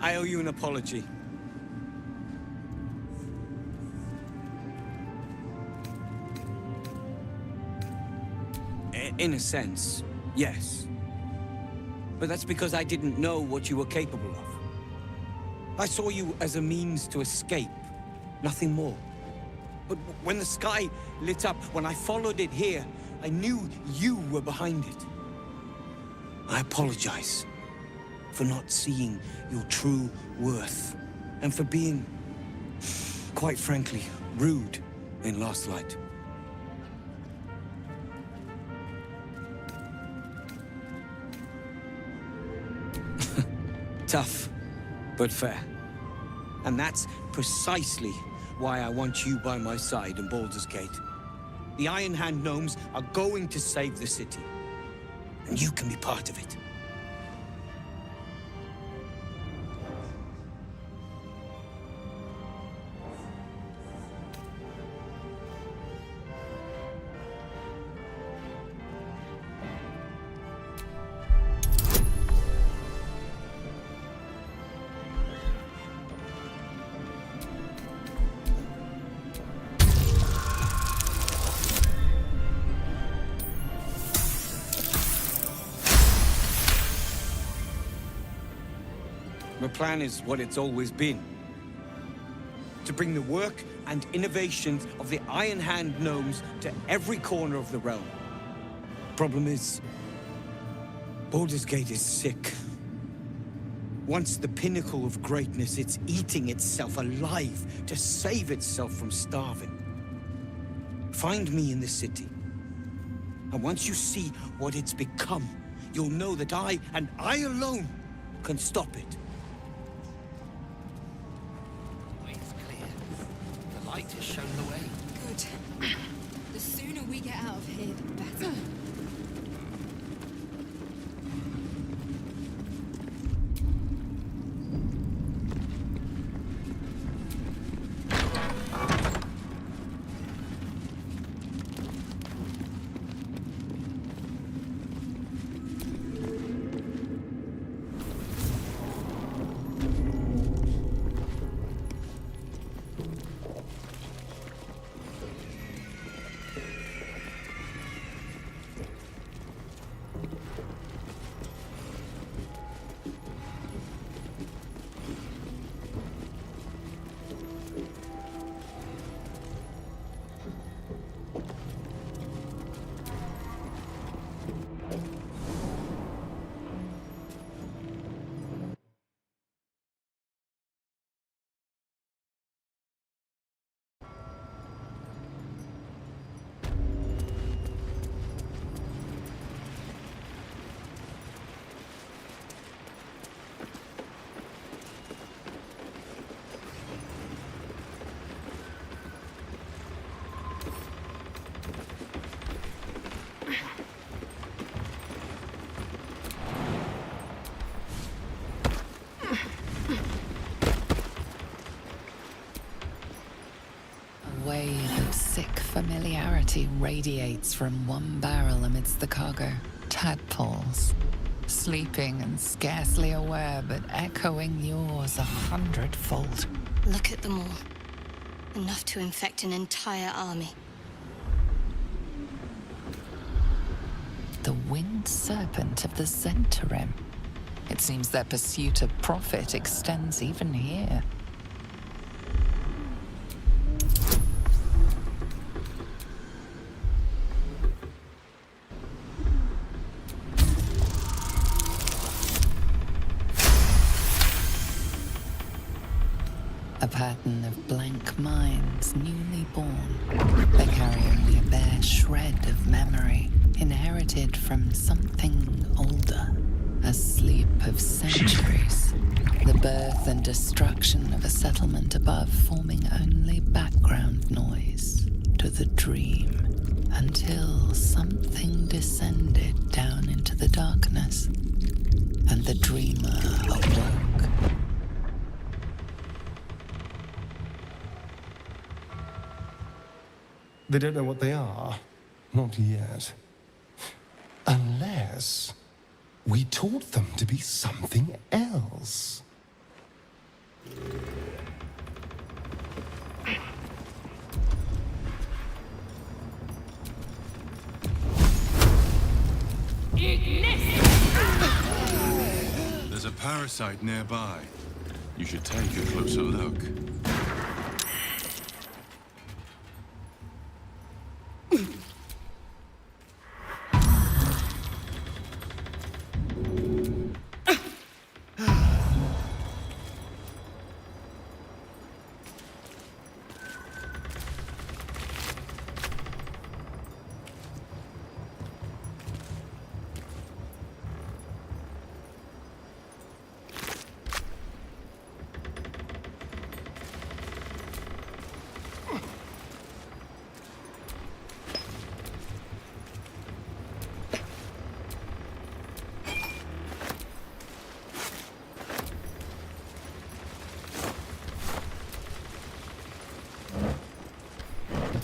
I owe you an apology. In a sense, yes. But that's because I didn't know what you were capable of. I saw you as a means to escape, nothing more. But when the sky lit up, when I followed it here, I knew you were behind it. I apologize for not seeing your true worth, and for being, quite frankly, rude in Last Light. Tough, but fair. And that's precisely why I want you by my side in Baldur's Gate. The Iron Hand gnomes are going to save the city, and you can be part of it. The plan is what it's always been. To bring the work and innovations of the Iron Hand gnomes to every corner of the realm. Problem is, Baldur's Gate is sick. Once the pinnacle of greatness, it's eating itself alive to save itself from starving. Find me in the city. And once you see what it's become, you'll know that I, and I alone, can stop it. Light has shown the way. Good. The sooner we get out of here, the better. A wave of sick familiarity radiates from one barrel amidst the cargo. Tadpoles, sleeping and scarcely aware, but echoing yours 100-fold. Look at them all. Enough to infect an entire army. The winged serpent of the Zentarim. It seems their pursuit of profit extends even here. A pattern of blank minds, newly born. They carry only a bare shred of memory, inherited from something older. A sleep of centuries. The birth and destruction of a settlement above forming only background noise to the dream. Until something descended down into the darkness, and the dreamer awoke. They don't know what they are. Not yet. Unless we taught them to be something else. There's a parasite nearby. You should take a closer look.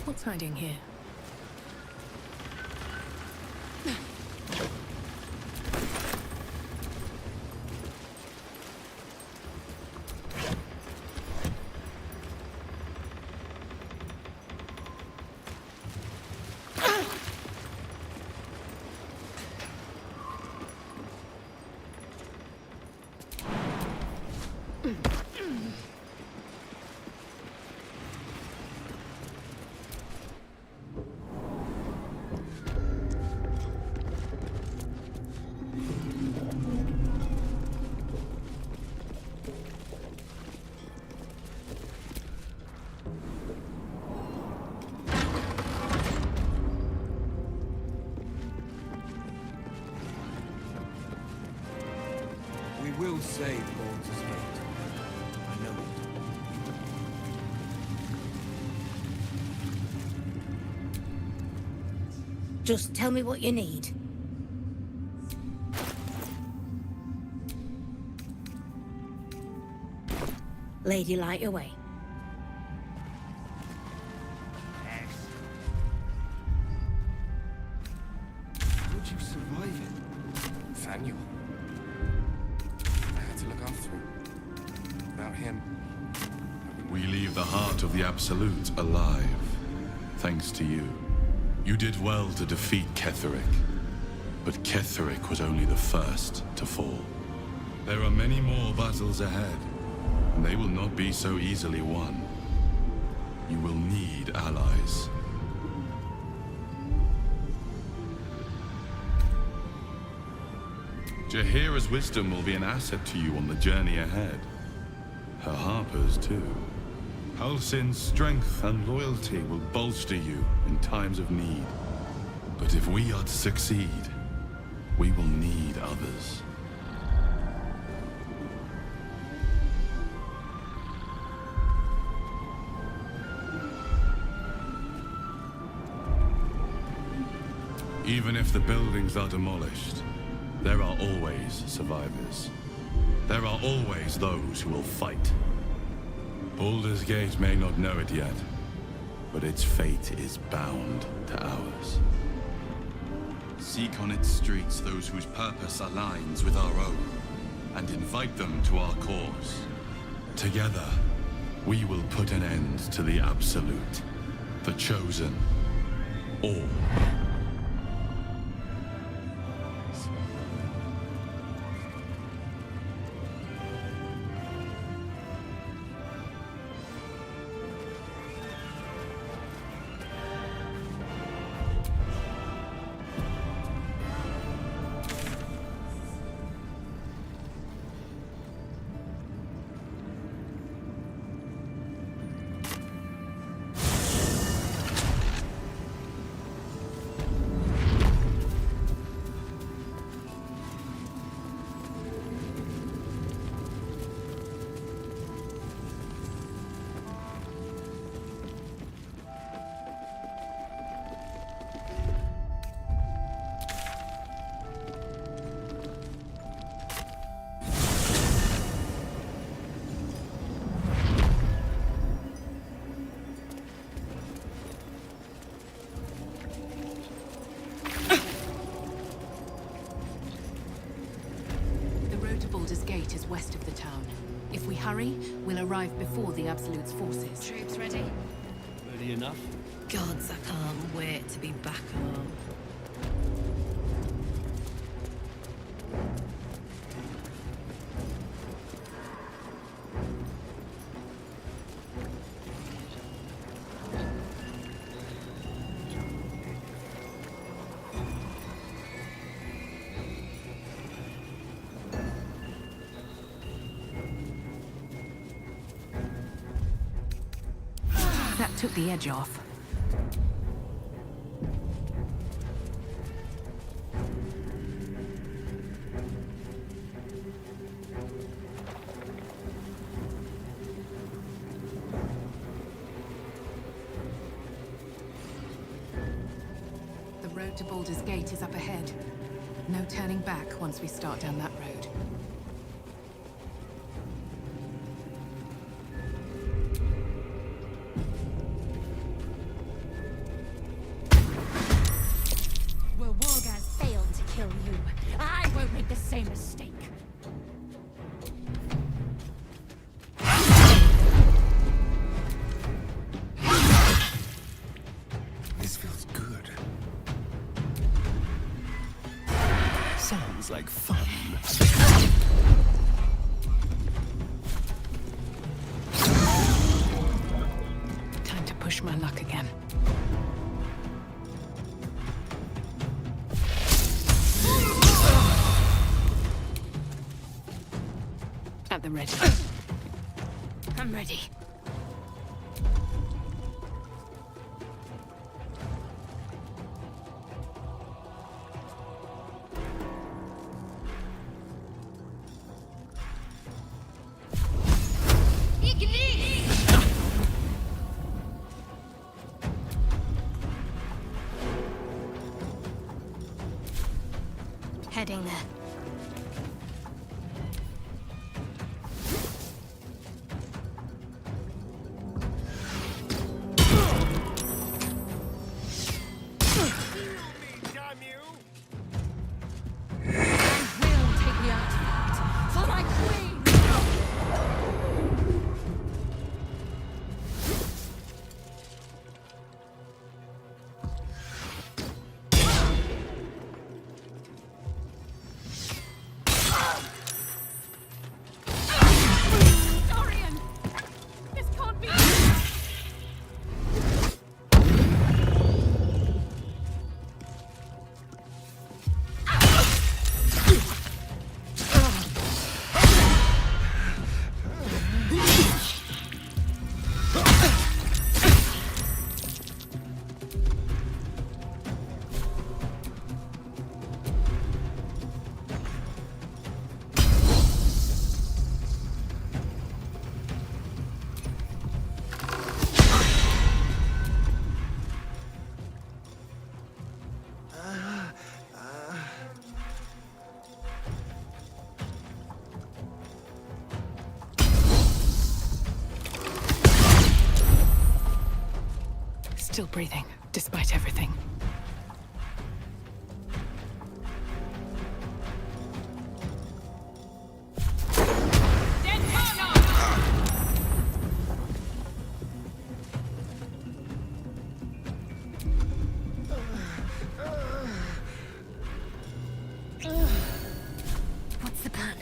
What's hiding here? We will save Baldur's Gate. I know it. Just tell me what you need. Lady, light your way. How'd you survive it? Nathaniel. I had to look after him. Without him, We leave the heart of the Absolute alive, thanks to you. You did well to defeat Ketheric, but Ketheric was only the first to fall. There are many more battles ahead, and they will not be so easily won. You will need allies. Jaheira's wisdom will be an asset to you on the journey ahead. Her harpers, too. Halsin's strength and loyalty will bolster you in times of need. But if we are to succeed, we will need others. Even if the buildings are demolished, there are always survivors. There are always those who will fight. Baldur's Gate may not know it yet, but its fate is bound to ours. Seek on its streets those whose purpose aligns with our own, and invite them to our cause. Together, we will put an end to the Absolute, the Chosen, all. arrive before the Absolute's forces. Troops ready? Ready enough? Gods, I can't wait to be back home. That took the edge off. The road to Baldur's Gate is up ahead. No turning back once we start down that road. Well, Wargaz failed to kill you. I won't make the same mistake. This feels good. Sounds like fun. Time to push my luck again. At the ready. I'm ready. Heading there. Will take the artifact for my queen! Dorian! This can't be... Still breathing, despite everything. What's the plan?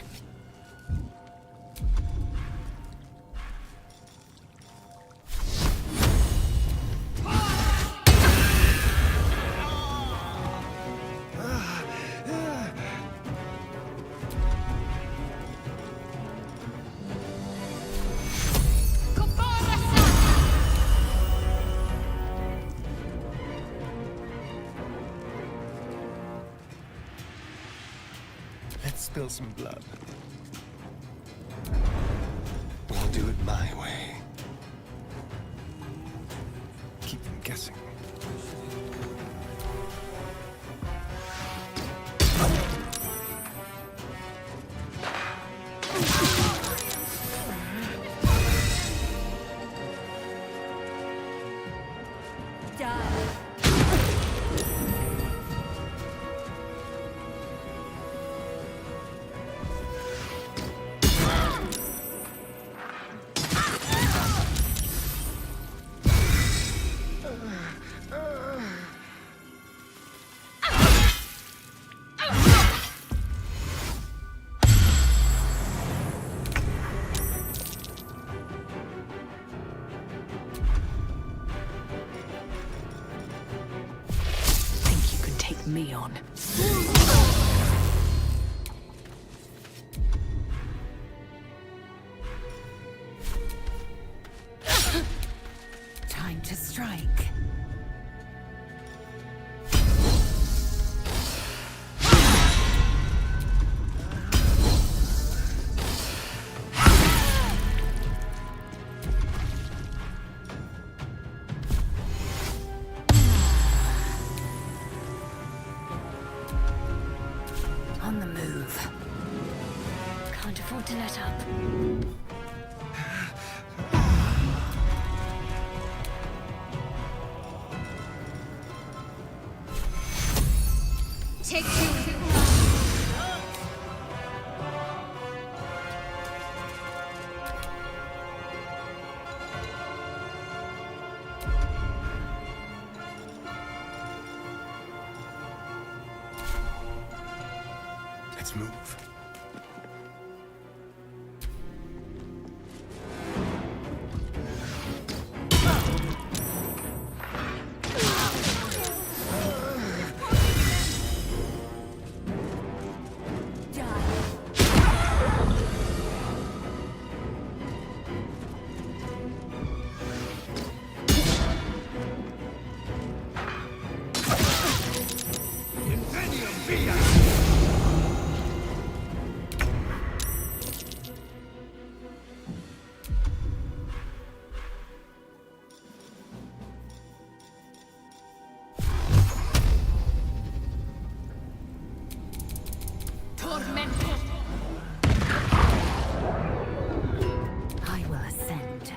Let's spill some blood. We'll do it my way. Keep them guessing. me on. Time to strike. On the move. Can't afford to let up. Take two. Let's move. I will ascend.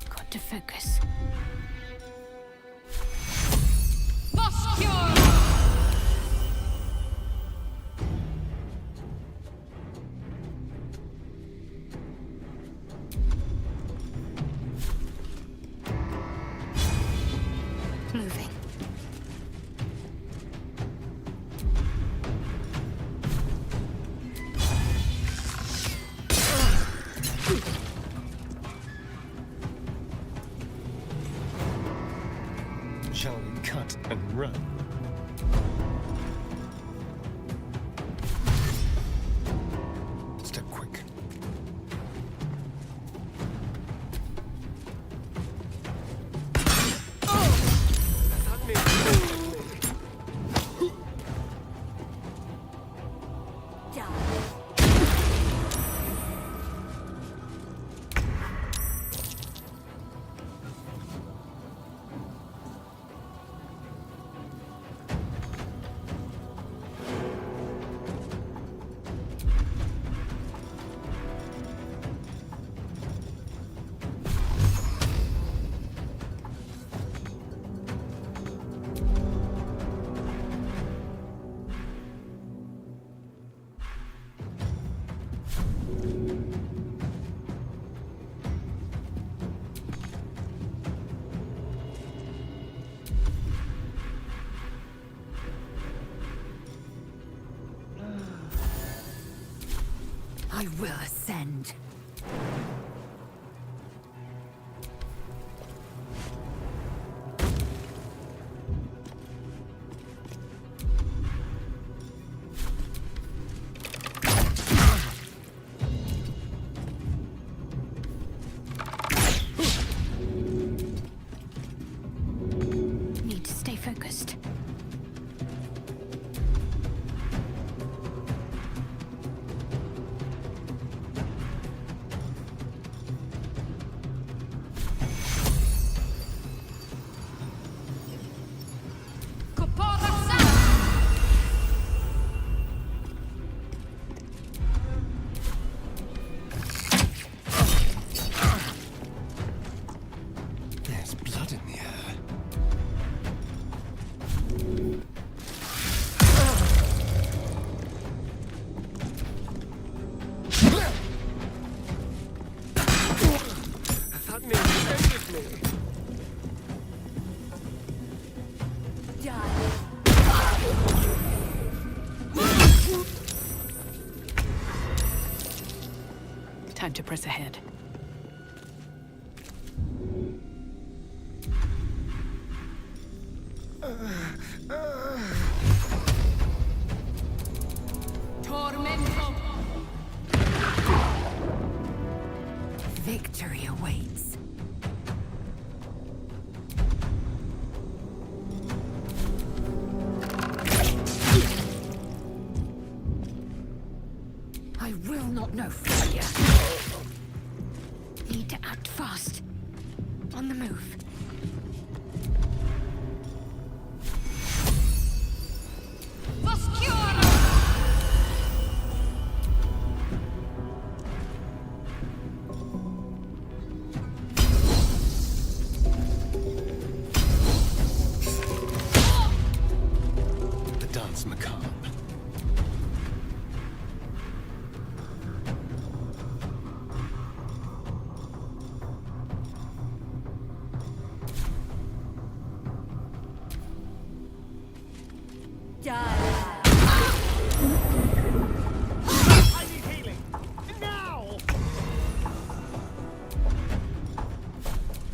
Got to focus. Moving. Shall we cut and run? Step quick. I will ascend. Need to stay focused. Time to press ahead. Tormento. Victory awaits. I will not know failure. Need to act fast. On the move. The dance macabre.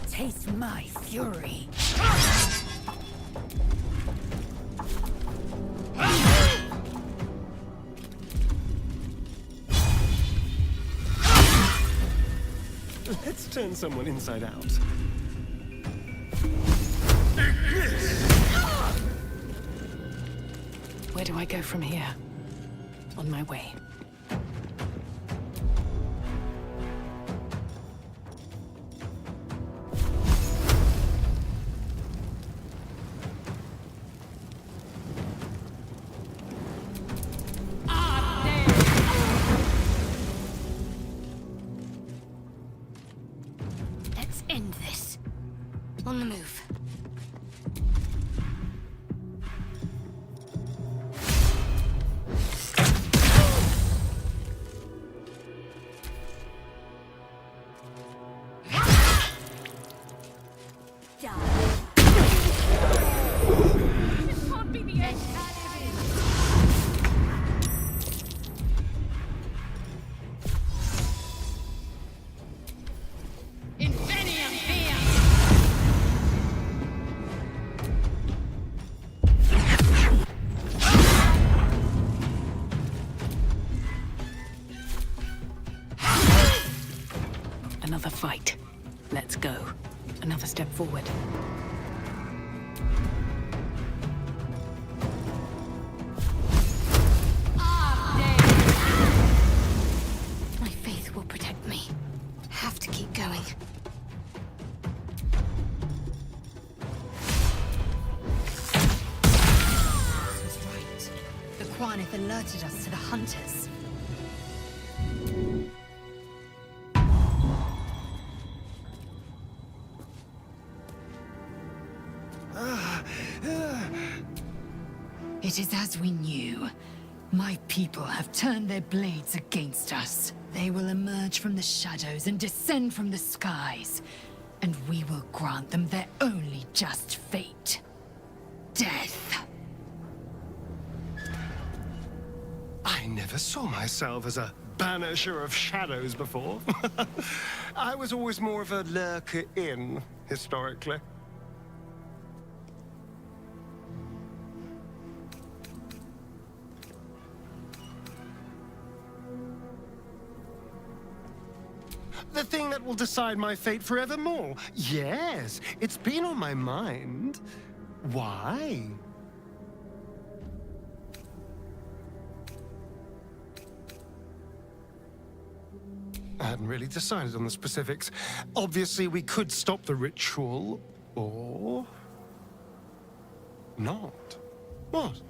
Taste my fury. Let's turn someone inside out. Where do I go from here? On my way. Let's end this. On the move. This can't be the end. Another fight. Let's go. Another step forward. My faith will protect me. Have to keep going. This was right. The Quanith alerted us to the hunters. It is as we knew. My people have turned their blades against us. They will emerge from the shadows and descend from the skies. And we will grant them their only just fate. Death. I never saw myself as a banisher of shadows before. I was always more of a lurker-in, historically. The thing that will decide my fate forevermore. Yes, it's been on my mind. Why? I hadn't really decided on the specifics. Obviously, we could stop the ritual, or not. What?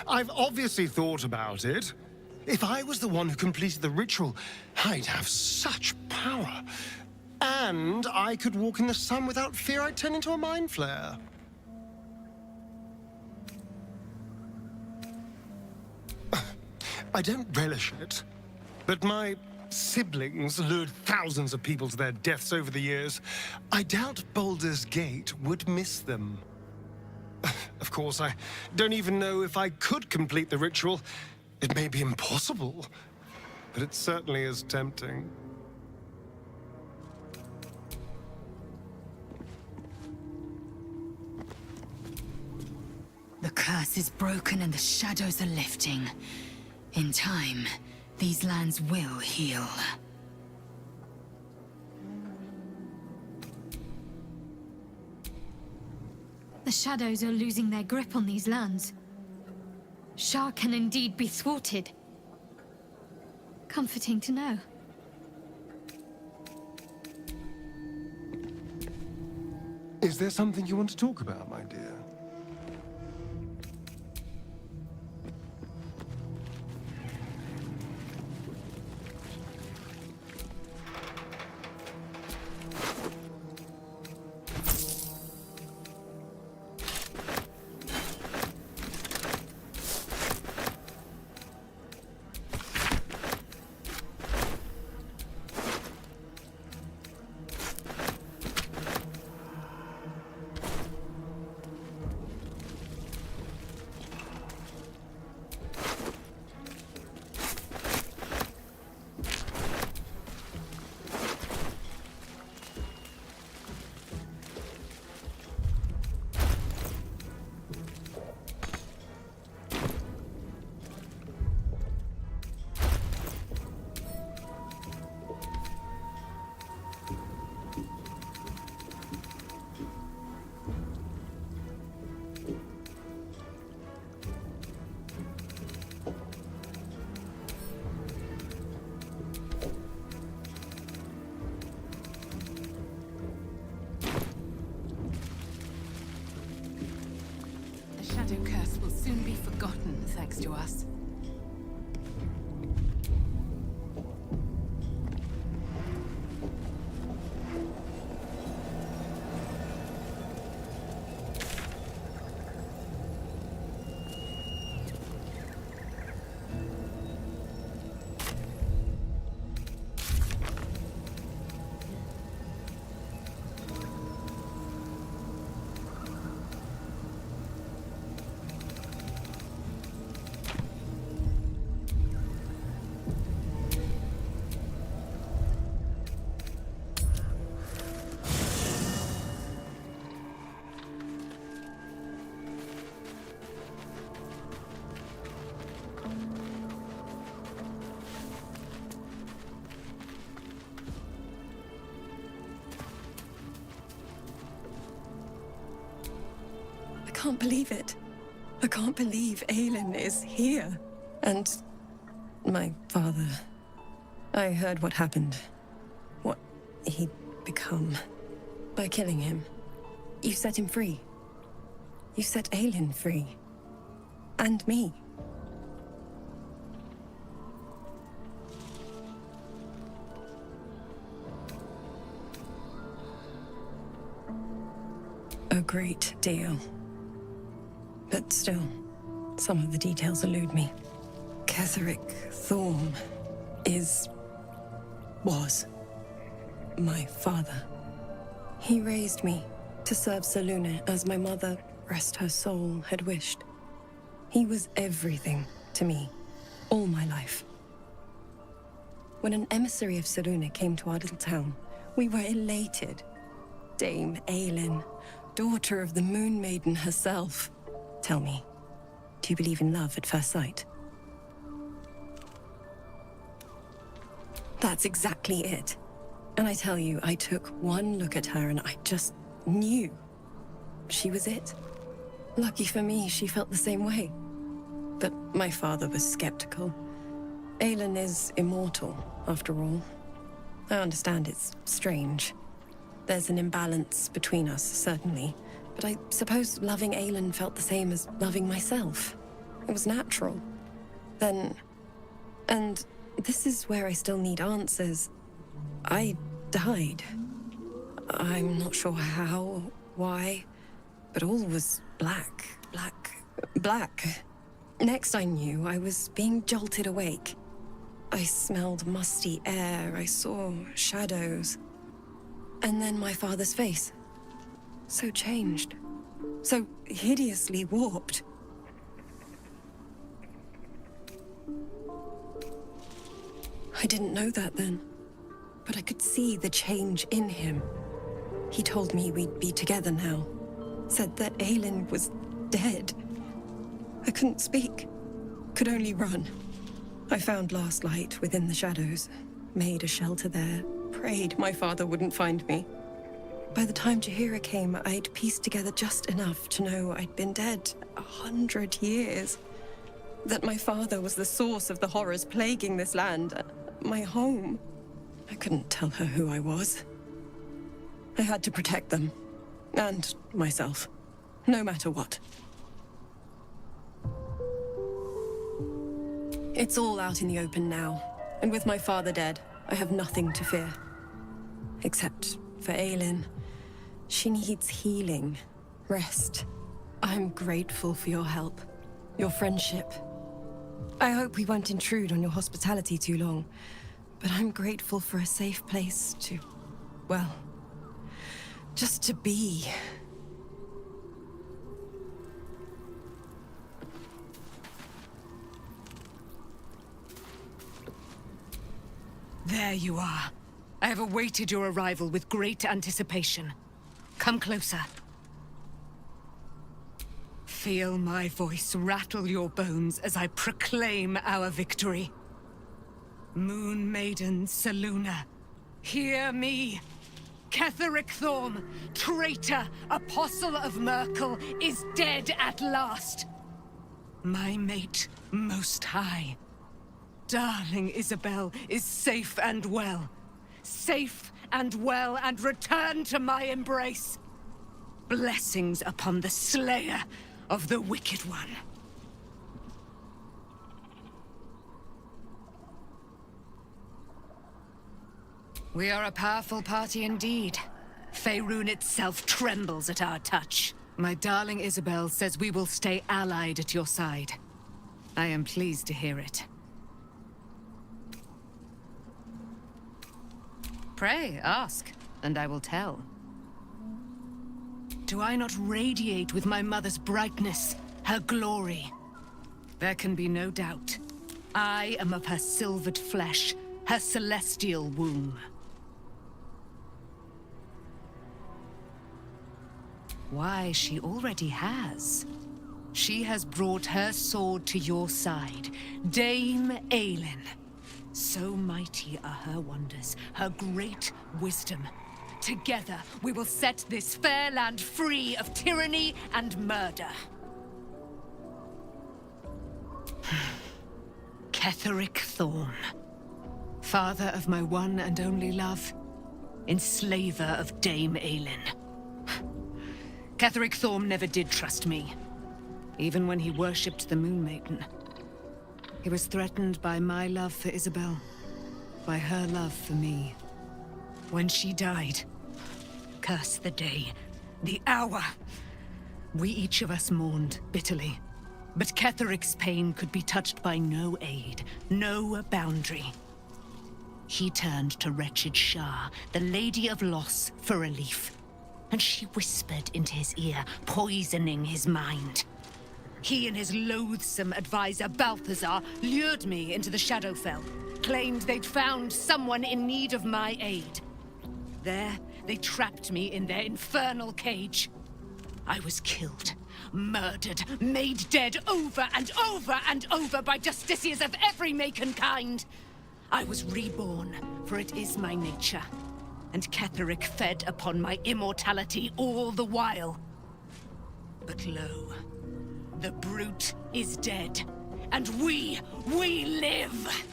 I've obviously thought about it. If I was the one who completed the ritual, I'd have such power. And I could walk in the sun without fear I'd turn into a mind flare. I don't relish it, but my siblings lured thousands of people to their deaths over the years, I doubt Baldur's Gate would miss them. Of course, I don't even know if I could complete the ritual. It may be impossible, but it certainly is tempting. The curse is broken and the shadows are lifting. In time, these lands will heal. The shadows are losing their grip on these lands. Shah can indeed be thwarted. Comforting to know. Is there something you want to talk about, my dear? The shadow curse will soon be forgotten, thanks to us. I can't believe it. I can't believe Aelin is here. And my father. I heard what happened. What he'd become. By killing him. You set him free. You set Aelin free. And me. A great deal. But still, some of the details elude me. Ketheric Thorm was my father. He raised me to serve Selûne as my mother, rest her soul, had wished. He was everything to me, all my life. When an emissary of Selûne came to our little town, we were elated. Dame Aelin, daughter of the Moon Maiden herself. Tell me, do you believe in love at first sight? That's exactly it. And I tell you, I took one look at her and I just knew she was it. Lucky for me, she felt the same way. But my father was skeptical. Aelin is immortal, after all. I understand it's strange. There's an imbalance between us, certainly. But I suppose loving Aelin felt the same as loving myself. It was natural. Then... And this is where I still need answers. I died. I'm not sure how, why, but all was black. Next I knew, I was being jolted awake. I smelled musty air, I saw shadows. And then my father's face. So changed. So hideously warped. I didn't know that then, but I could see the change in him. He told me we'd be together now. Said that Aelin was dead. I couldn't speak. Could only run. I found last light within the shadows. Made a shelter there. Prayed my father wouldn't find me. By the time Jaheira came, I'd pieced together just enough to know I'd been dead 100 years. That my father was the source of the horrors plaguing this land. My home. I couldn't tell her who I was. I had to protect them. And myself. No matter what. It's all out in the open now. And with my father dead, I have nothing to fear. Except for Aelin. She needs healing. Rest. I'm grateful for your help. Your friendship. I hope we won't intrude on your hospitality too long. But I'm grateful for a safe place to... well... just to be. There you are. I have awaited your arrival with great anticipation. Come closer. Feel my voice rattle your bones as I proclaim our victory. Moon Maiden Selûne, hear me! Ketheric Thorm, traitor, apostle of Merkel, is dead at last. My mate, Most High. Darling Isabel is safe and well. Safe and well, and returned to my embrace. Blessings upon the slayer of the Wicked One. We are a powerful party indeed. Faerun itself trembles at our touch. My darling Isabel says we will stay allied at your side. I am pleased to hear it. Pray, ask, and I will tell. Do I not radiate with my mother's brightness, her glory? There can be no doubt. I am of her silvered flesh, her celestial womb. Why, she already has. She has brought her sword to your side, Dame Aelin. So mighty are her wonders, her great wisdom. Together, we will set this fair land free of tyranny and murder. Ketheric Thorm, father of my one and only love, enslaver of Dame Aelin. Ketheric Thorm never did trust me, even when he worshipped the Moon Maiden. He was threatened by my love for Isabel, by her love for me. When she died, curse the day, the hour. We each of us mourned bitterly, but Ketheric's pain could be touched by no aid, no boundary. He turned to wretched Shah, the Lady of Loss, for relief. And she whispered into his ear, poisoning his mind. He and his loathsome advisor, Balthazar, lured me into the Shadowfell, claimed they'd found someone in need of my aid. There, they trapped me in their infernal cage. I was killed, murdered, made dead over and over and over by justiciars of every make and kind. I was reborn, for it is my nature. And Ketheric fed upon my immortality all the while. But lo, the brute is dead, and we live!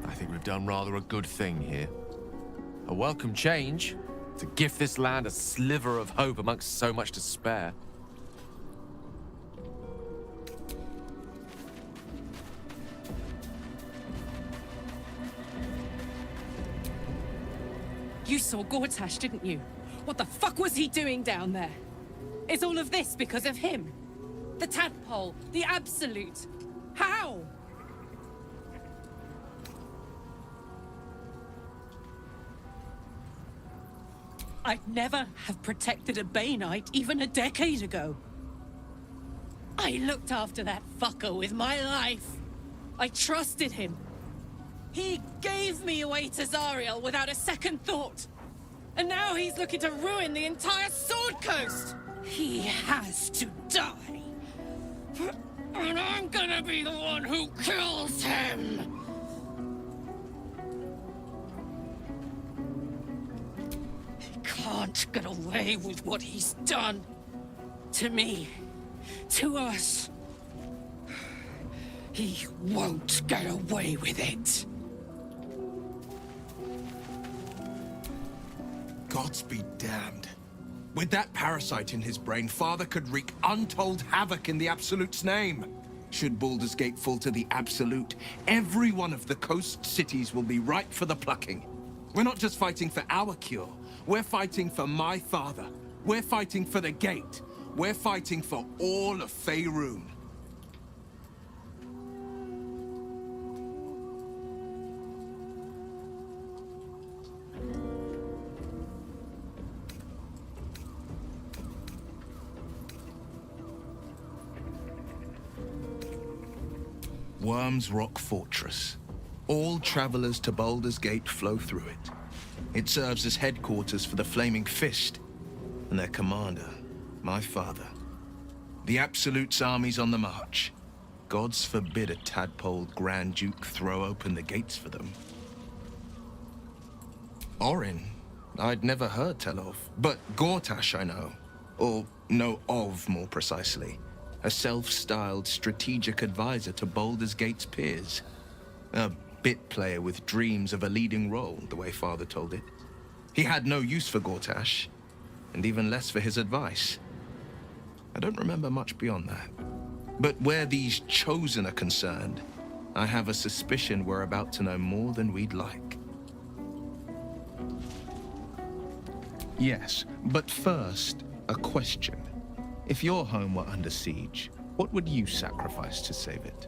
I think we've done rather a good thing here. A welcome change, to gift this land a sliver of hope amongst so much despair. You saw Gortash, didn't you? What the fuck was he doing down there? Is all of this because of him? The tadpole, the absolute. How? I'd never have protected a Bainite even a decade ago. I looked after that fucker with my life. I trusted him. He gave me away to Zariel without a second thought. And now he's looking to ruin the entire Sword Coast. He has to die. And I'm gonna be the one who kills him. He can't get away with what he's done. To me. To us. He won't get away with it. Gods be damned. With that parasite in his brain, Father could wreak untold havoc in the Absolute's name. Should Baldur's Gate fall to the Absolute, every one of the coast cities will be ripe for the plucking. We're not just fighting for our cure. We're fighting for my father. We're fighting for the Gate. We're fighting for all of Faerun. Worm's Rock Fortress. All travelers to Baldur's Gate flow through it. It serves as headquarters for the Flaming Fist and their commander, my father. The Absolute's army's on the march. Gods forbid a tadpoled Grand Duke throw open the gates for them. Orin, I'd never heard tell of, but Gortash I know. Or know of, more precisely. A self-styled strategic advisor to Baldur's Gate's peers. A bit player with dreams of a leading role, the way Father told it. He had no use for Gortash, and even less for his advice. I don't remember much beyond that. But where these Chosen are concerned, I have a suspicion we're about to know more than we'd like. Yes, but first, a question. If your home were under siege, what would you sacrifice to save it?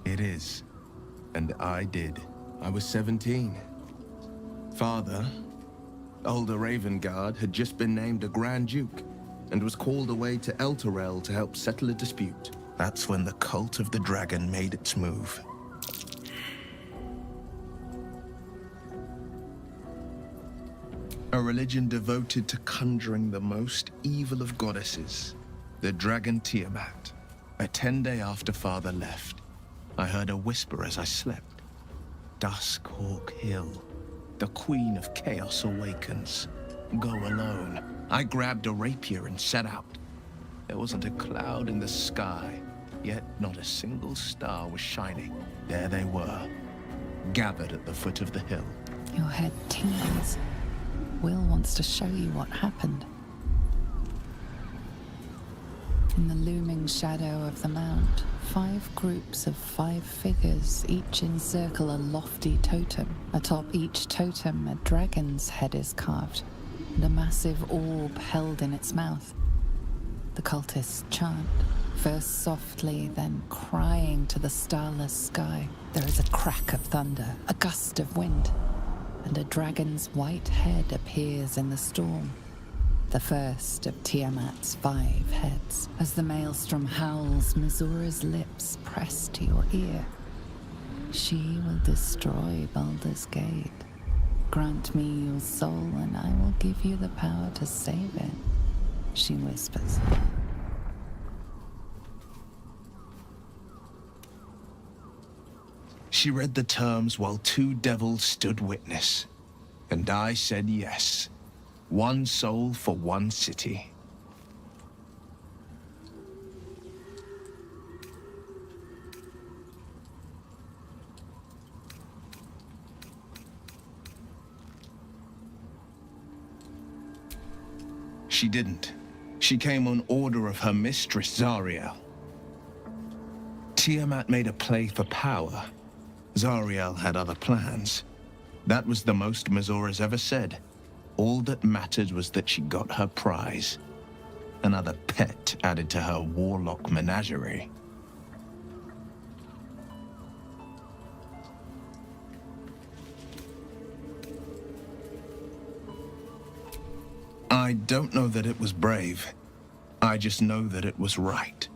It is. And I did. I was 17. Father, Ulder Ravengard, had just been named a Grand Duke and was called away to Elturel to help settle a dispute. That's when the cult of the dragon made its move. A religion devoted to conjuring the most evil of goddesses, the dragon Tiamat. A 10-day after Father left, I heard a whisper as I slept. Duskhawk Hill, the Queen of Chaos awakens. Go alone. I grabbed a rapier and set out. There wasn't a cloud in the sky, yet not a single star was shining. There they were, gathered at the foot of the hill. Your head tingles. Will wants to show you what happened. In the looming shadow of the mount, 5 groups of 5 figures each encircle a lofty totem. Atop each totem, a dragon's head is carved, and a massive orb held in its mouth. The cultists chant, first softly, then crying to the starless sky. There is a crack of thunder, a gust of wind, and a dragon's white head appears in the storm. The first of Tiamat's 5 heads. As the maelstrom howls, Mizura's lips press to your ear. She will destroy Baldur's Gate. Grant me your soul, and I will give you the power to save it, she whispers. She read the terms while 2 devils stood witness, and I said yes. 1 soul for 1 city. She didn't. She came on order of her mistress, Zariel. Tiamat made a play for power. Zariel had other plans. That was the most Mazora's ever said. All that mattered was that she got her prize. Another pet added to her warlock menagerie. I don't know that it was brave. I just know that it was right.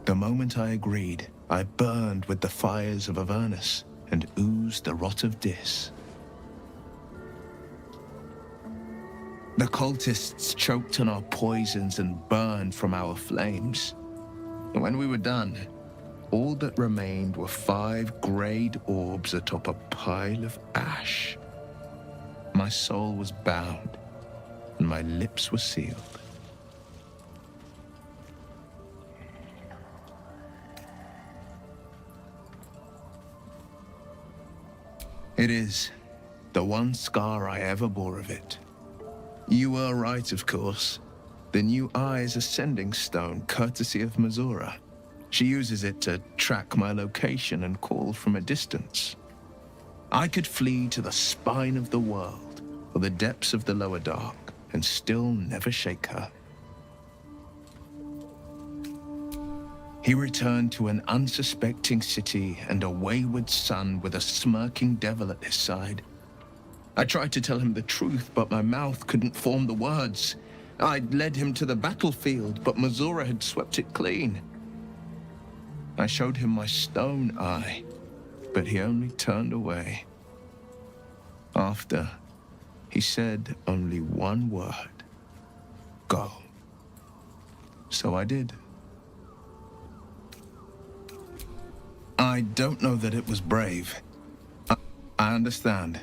The moment I agreed, I burned with the fires of Avernus and oozed the rot of Dis. The cultists choked on our poisons and burned from our flames. And when we were done, all that remained were 5 greyed orbs atop a pile of ash. My soul was bound, and my lips were sealed. It is the one scar I ever bore of it. You were right, of course. The new eye is a sending stone, courtesy of Mazora. She uses it to track my location and call from a distance. I could flee to the spine of the world, or the depths of the lower dark, and still never shake her. He returned to an unsuspecting city and a wayward son with a smirking devil at his side. I tried to tell him the truth, but my mouth couldn't form the words. I'd led him to the battlefield, but Mazora had swept it clean. I showed him my stone eye, but he only turned away. After, he said only one word: go. So I did. I don't know that it was brave. I understand.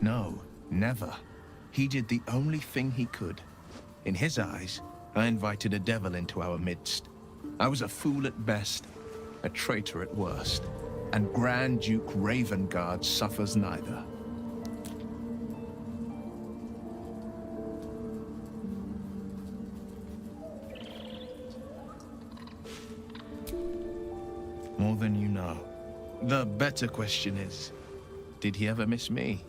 No, never. He did the only thing he could. In his eyes, I invited a devil into our midst. I was a fool at best, a traitor at worst, and Grand Duke Ravengard suffers neither. More than you know. The better question is, did he ever miss me?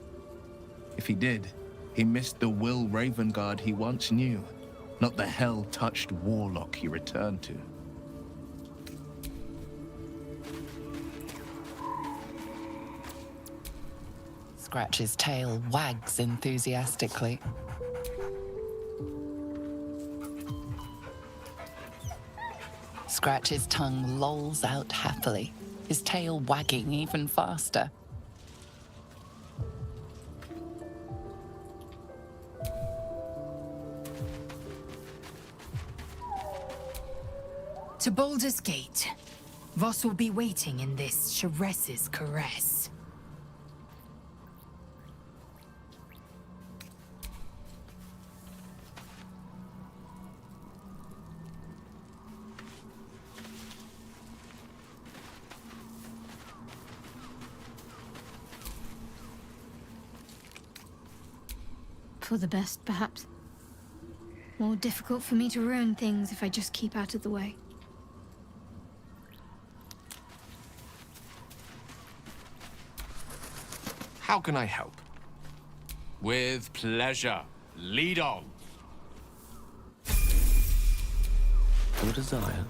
If he did, he missed the Will Ravengard he once knew, not the hell-touched warlock he returned to. Scratch's tail wags enthusiastically. Scratch's tongue lolls out happily, his tail wagging even faster. To Baldur's Gate. Voss will be waiting in this Sharess's caress. For the best, perhaps. More difficult for me to ruin things if I just keep out of the way. How can I help? With pleasure. Lead on. Your desire.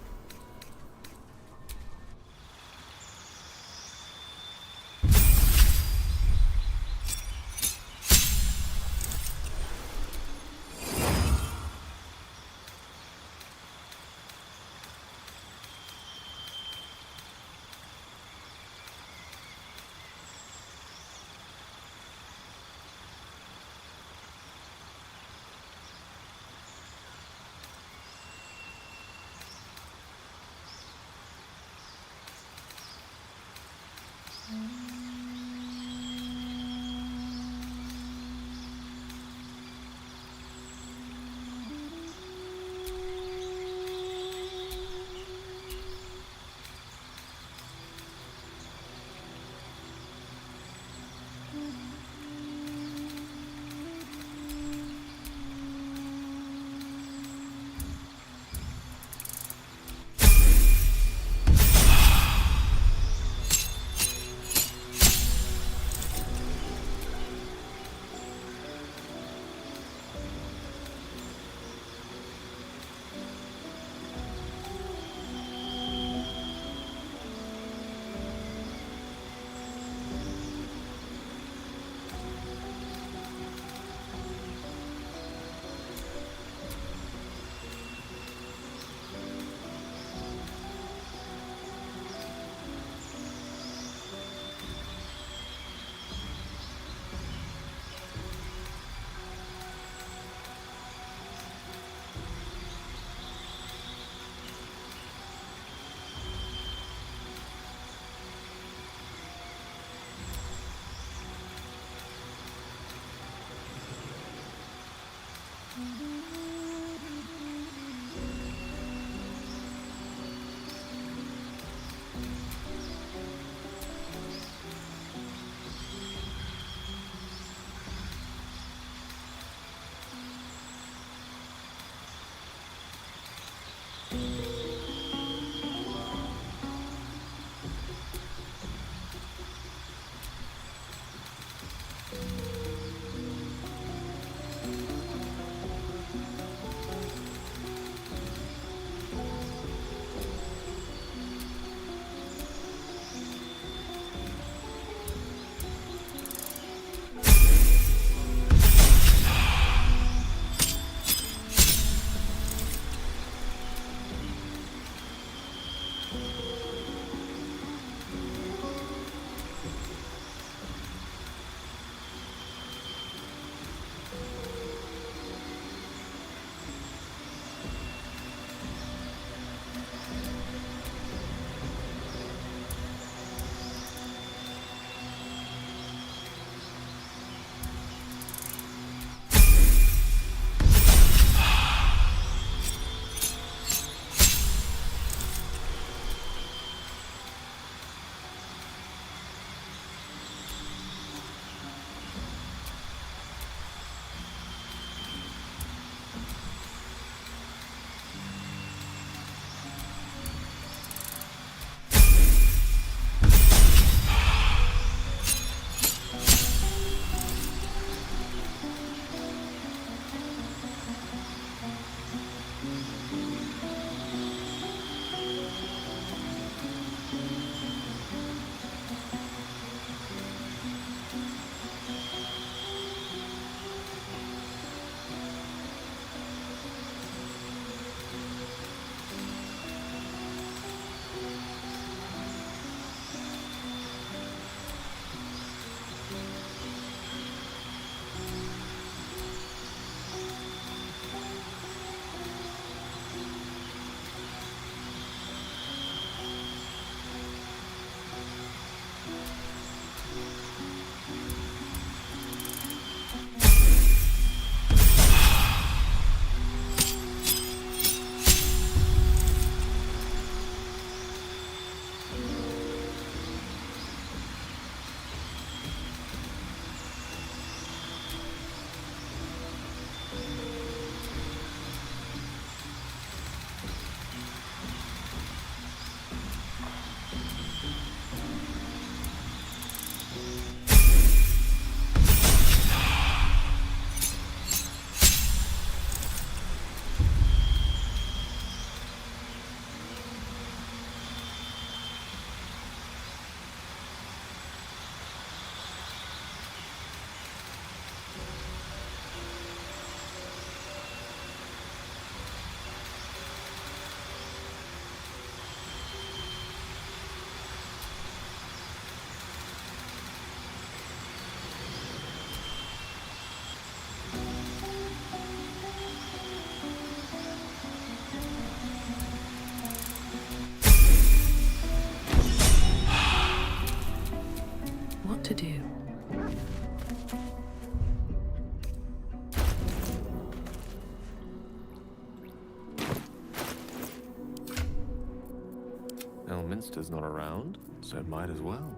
Minster's not around, so might as well.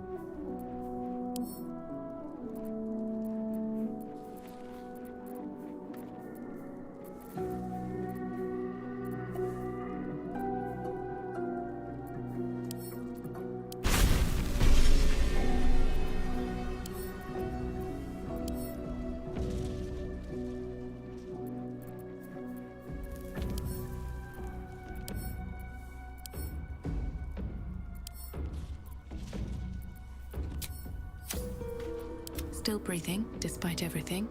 Still breathing, despite everything.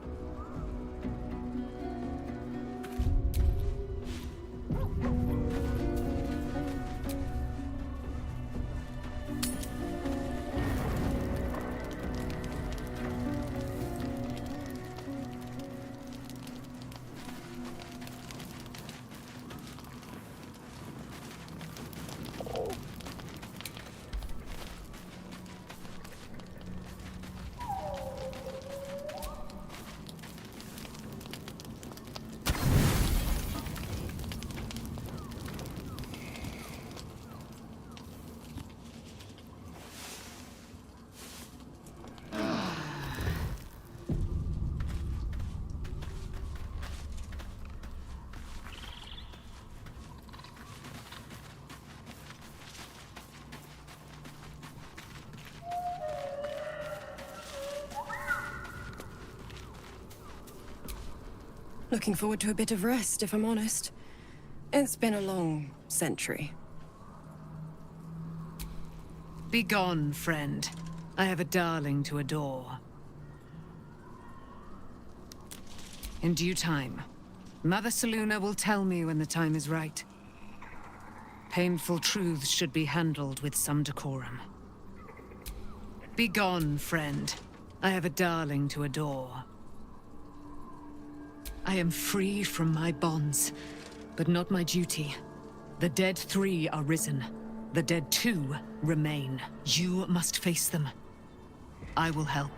Looking forward to a bit of rest, if I'm honest. It's been a long century. Begone, friend. I have a darling to adore. In due time, Mother Selûne will tell me when the time is right. Painful truths should be handled with some decorum. Begone, friend. I have a darling to adore. I am free from my bonds, but not my duty. The dead 3 are risen. The dead 2 remain. You must face them. I will help.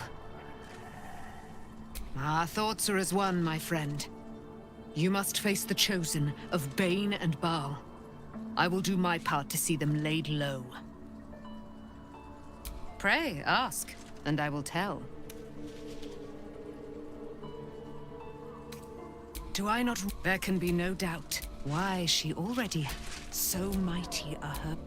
Our thoughts are as one, my friend. You must face the Chosen of Bane and Baal. I will do my part to see them laid low. Pray, ask, and I will tell. Do I not? There can be no doubt. Why, she already... So mighty are her...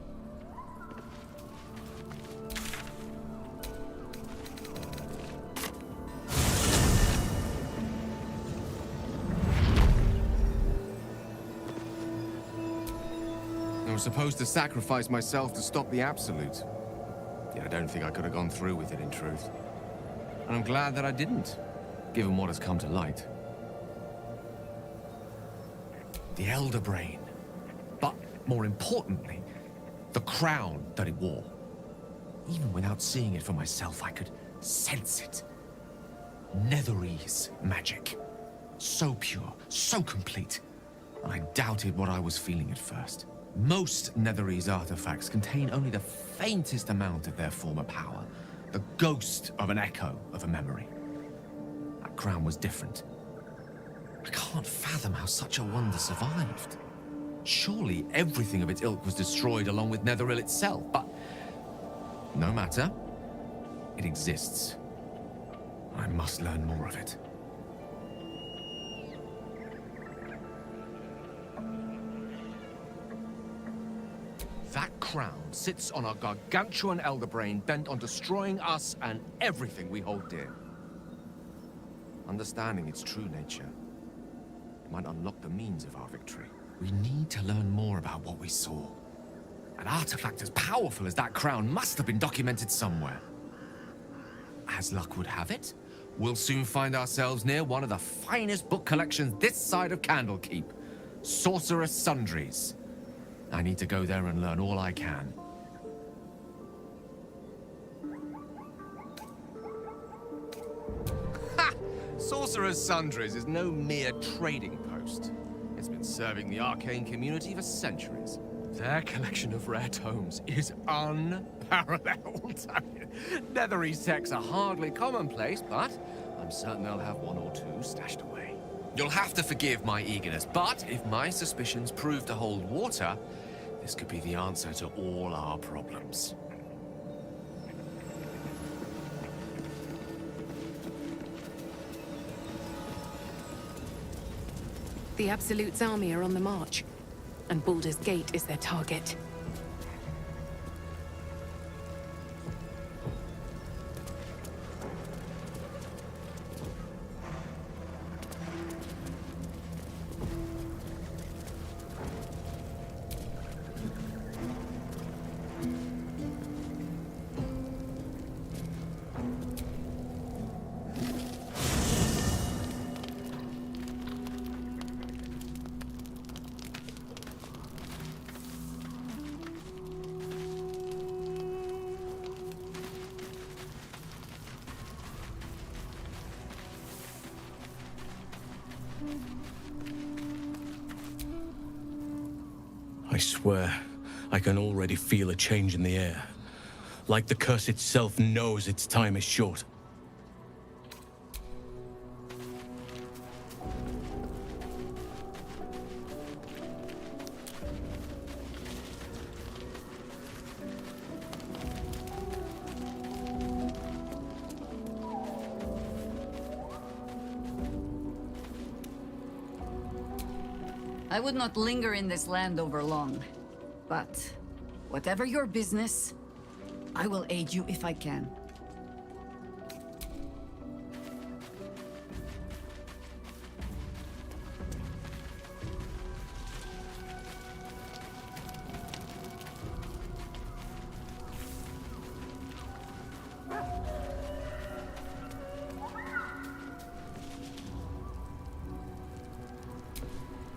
I was supposed to sacrifice myself to stop the Absolute. Yet I don't think I could have gone through with it, in truth. And I'm glad that I didn't, given what has come to light. The Elder Brain. But, more importantly, the crown that it wore. Even without seeing it for myself, I could sense it. Netherese magic. So pure, so complete. And I doubted what I was feeling at first. Most Netherese artifacts contain only the faintest amount of their former power. The ghost of an echo of a memory. That crown was different. I can't fathom how such a wonder survived. Surely everything of its ilk was destroyed along with Netheril itself, but... no matter. It exists. I must learn more of it. That crown sits on a gargantuan elder brain bent on destroying us and everything we hold dear. Understanding its true nature might unlock the means of our victory. We need to learn more about what we saw. An artifact as powerful as that crown must have been documented somewhere. As luck would have it, we'll soon find ourselves near one of the finest book collections this side of Candlekeep. Sorcerer's Sundries. I need to go there and learn all I can. Ha! Sorcerer's Sundries is no mere trading post. It's been serving the arcane community for centuries. Their collection of rare tomes is unparalleled. Netherese texts are hardly commonplace, but I'm certain they'll have one or two stashed away. You'll have to forgive my eagerness, but if my suspicions prove to hold water, this This could be the answer to all our problems. The Absolute's army are on the march, and Baldur's Gate is their target. I swear, I can already feel a change in the air. Like the curse itself knows its time is short. I would not linger in this land over long. But whatever your business, I will aid you if I can.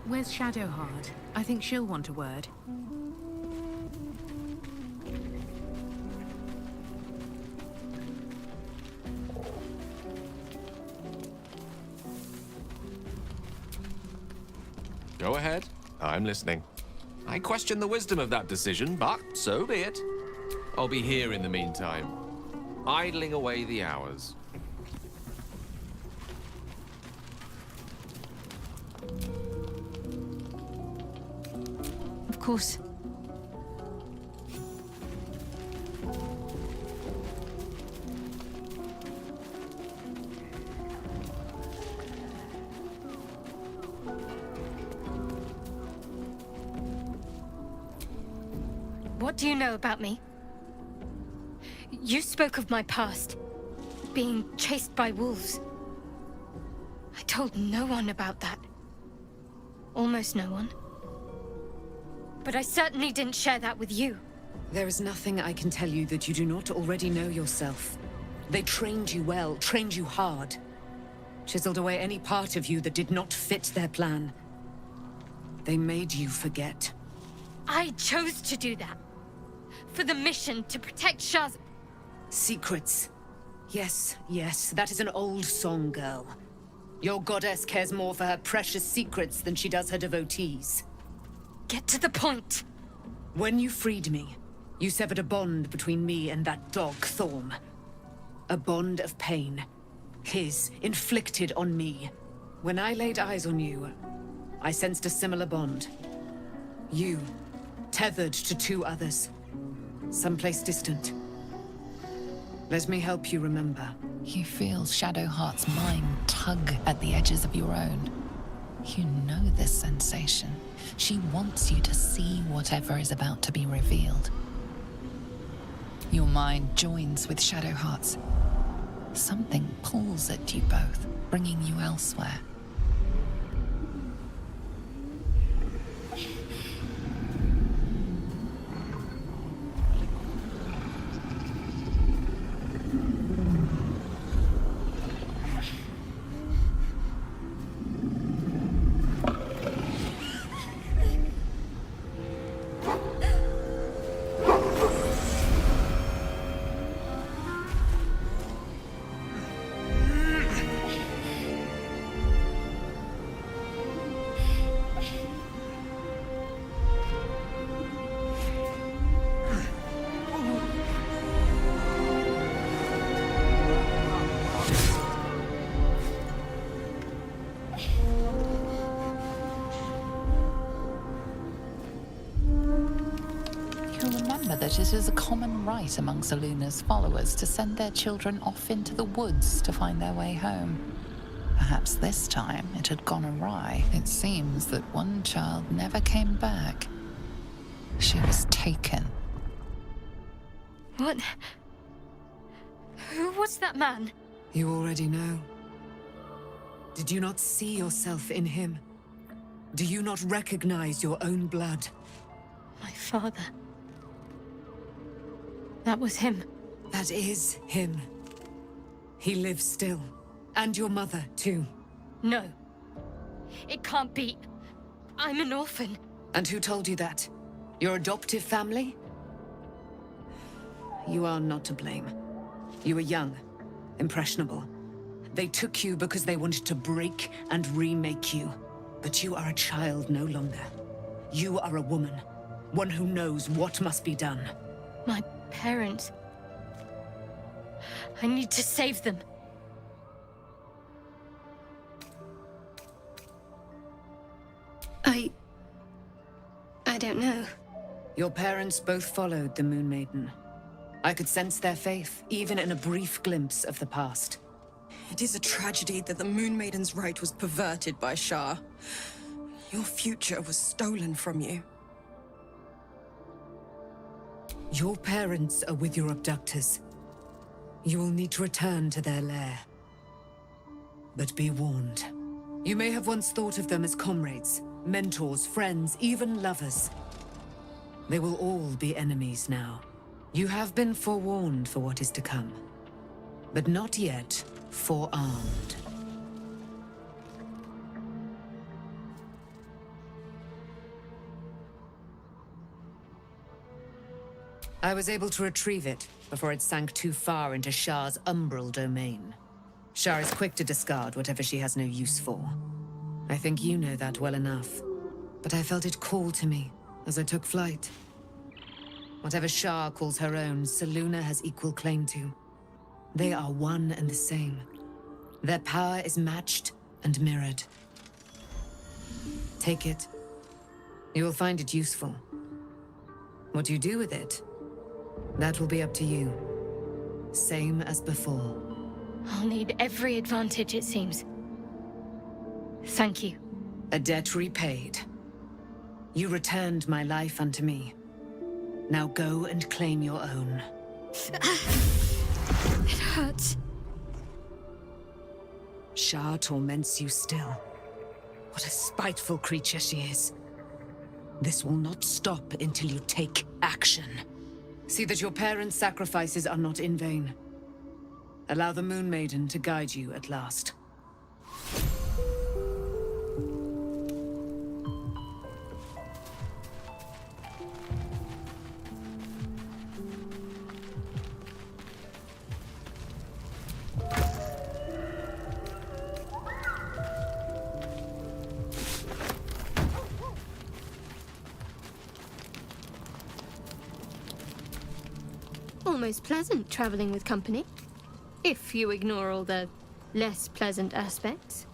Where's Shadowheart? I think she'll want a word. Go ahead. I'm listening. I question the wisdom of that decision, but so be it. I'll be here in the meantime, idling away the hours. Of course. What do you know about me? You spoke of my past, being chased by wolves. I told no one about that. Almost no one. But I certainly didn't share that with you. There is nothing I can tell you that you do not already know yourself. They trained you well, trained you hard. Chiseled away any part of you that did not fit their plan. They made you forget. I chose to do that. For the mission to protect Shaz. Secrets. Yes, yes, that is an old song, girl. Your goddess cares more for her precious secrets than she does her devotees. Get to the point. When you freed me, you severed a bond between me and that dog, Thorm. A bond of pain. His, inflicted on me. When I laid eyes on you, I sensed a similar bond. You, tethered to two others. Someplace distant. Let me help you remember. You feel Shadowheart's mind tug at the edges of your own. You know this sensation. She wants you to see whatever is about to be revealed. Your mind joins with Shadowheart's. Something pulls at you both, bringing you elsewhere. that it is a common rite among Seluna's followers to send their children off into the woods to find their way home. Perhaps this time it had gone awry. It seems that one child never came back. She was taken. What? Who was that man? You already know. Did you not see yourself in him? Do you not recognize your own blood? My father. That was him. That is him. He lives still. And your mother, too. No. It can't be. I'm an orphan. And who told you that? Your adoptive family? You are not to blame. You were young, impressionable. They took you because they wanted to break and remake you. But you are a child no longer. You are a woman. One who knows what must be done. My parents. I need to save them. I don't know. Your parents both followed the Moon Maiden. I could sense their faith, even in a brief glimpse of the past. It is a tragedy that the Moon Maiden's right was perverted by Shah. Your future was stolen from you. Your parents are with your abductors. You will need to return to their lair. But be warned. You may have once thought of them as comrades, mentors, friends, even lovers. They will all be enemies now. You have been forewarned for what is to come, but not yet forearmed. I was able to retrieve it before it sank too far into Shah's umbral domain. Shah is quick to discard whatever she has no use for. I think you know that well enough. But I felt it call to me as I took flight. Whatever Shah calls her own, Selûne has equal claim to. They are one and the same. Their power is matched and mirrored. Take it. You will find it useful. What you do with it, that will be up to you. Same as before. I'll need every advantage, it seems. Thank you. A debt repaid. You returned my life unto me. Now go and claim your own. It hurts. Shah torments you still. What a spiteful creature she is. This will not stop until you take action. See that your parents' sacrifices are not in vain. Allow the Moon Maiden to guide you at last. Almost pleasant traveling with company. If you ignore all the less pleasant aspects.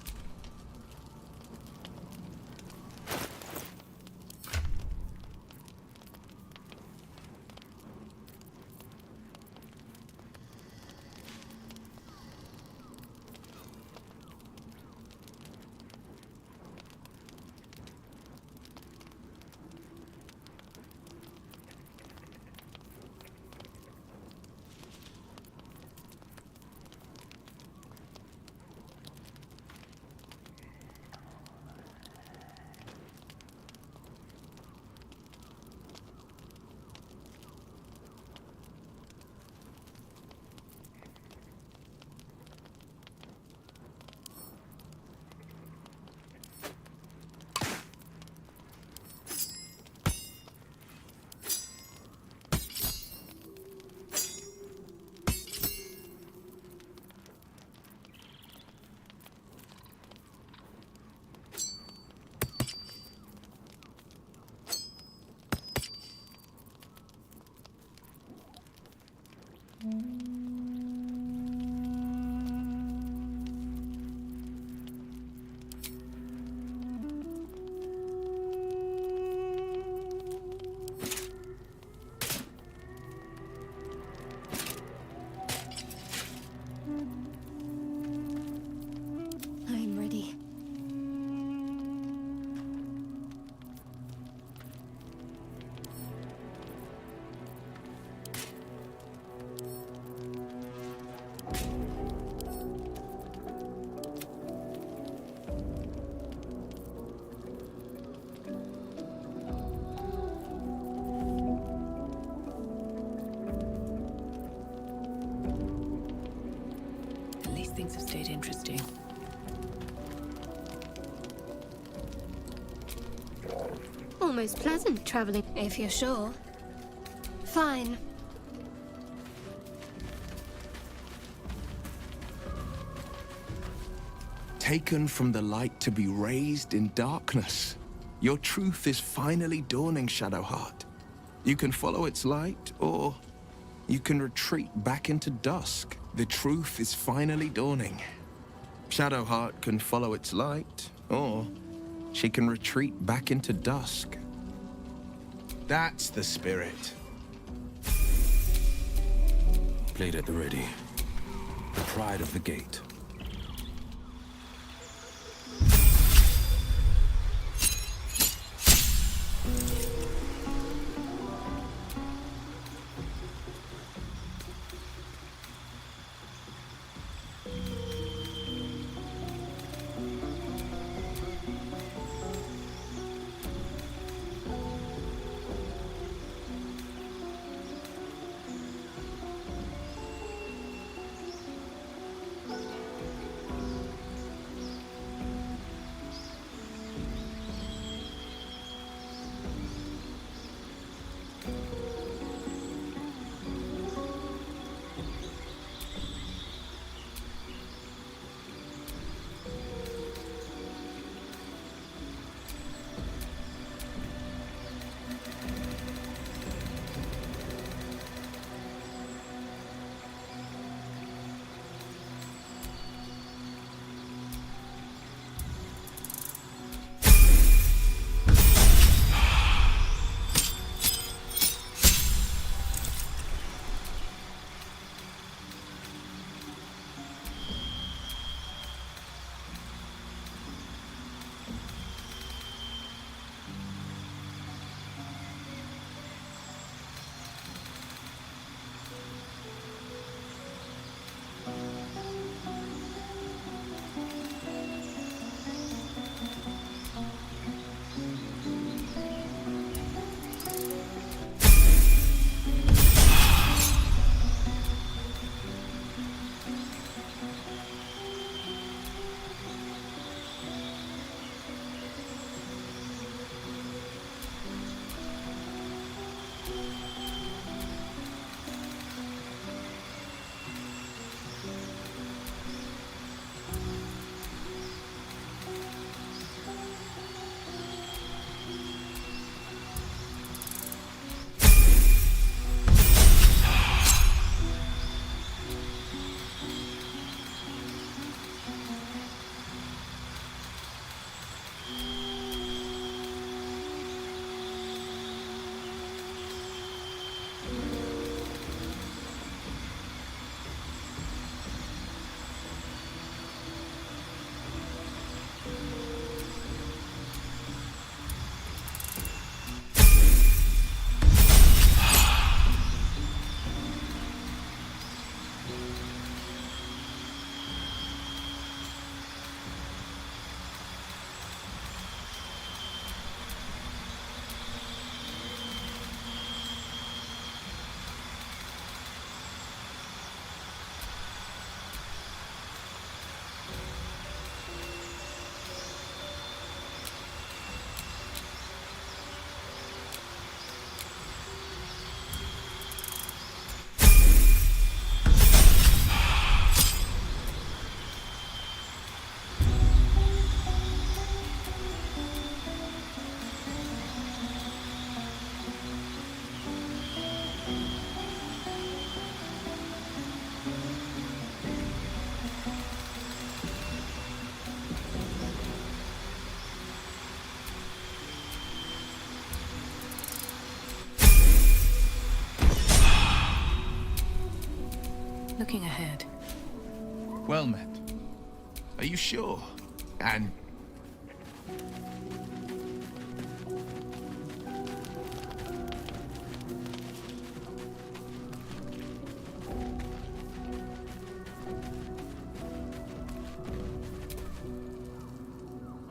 almost pleasant traveling, if you're sure. Fine. Taken from the light to be raised in darkness. Your truth is finally dawning, Shadowheart. You can follow its light, or you can retreat back into dusk. The truth is finally dawning. Shadowheart can follow its light, or she can retreat back into dusk. That's the spirit. Blade at the ready. The pride of the gate. Looking ahead. Well met. Are you sure? And...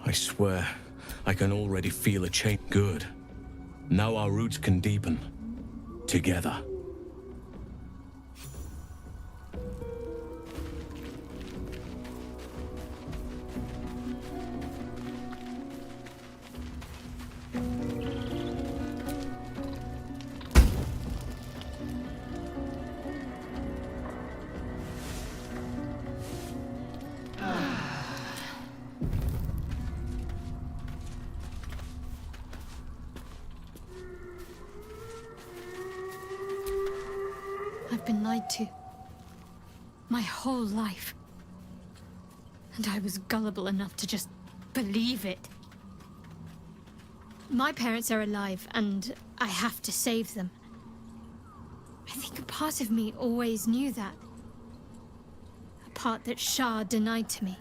I swear, I can already feel a change. Good. Now our roots can deepen. Together. been lied to. My whole life. And I was gullible enough to just believe it. My parents are alive, and I have to save them. I think a part of me always knew that. A part that Shah denied to me.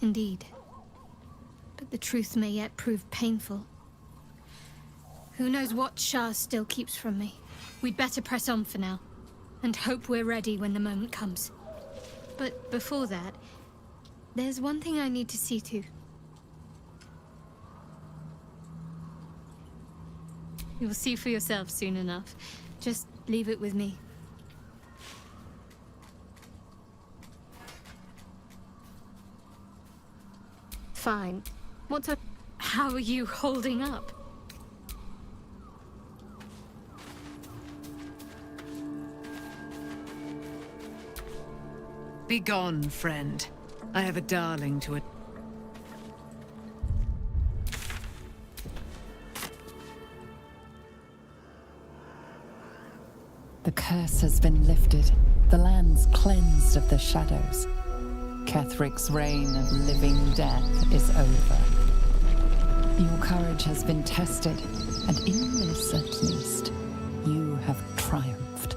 Indeed. But the truth may yet prove painful. Who knows what Shah still keeps from me? We'd better press on for now, and hope we're ready when the moment comes. But before that, there's one thing I need to see to. You'll see for yourself soon enough. Just leave it with me. Fine. How are you holding up? Begone, friend. I have a darling to it. The curse has been lifted. The land's cleansed of the shadows. Kethric's reign of living death is over. Your courage has been tested, and in this at least, you have triumphed.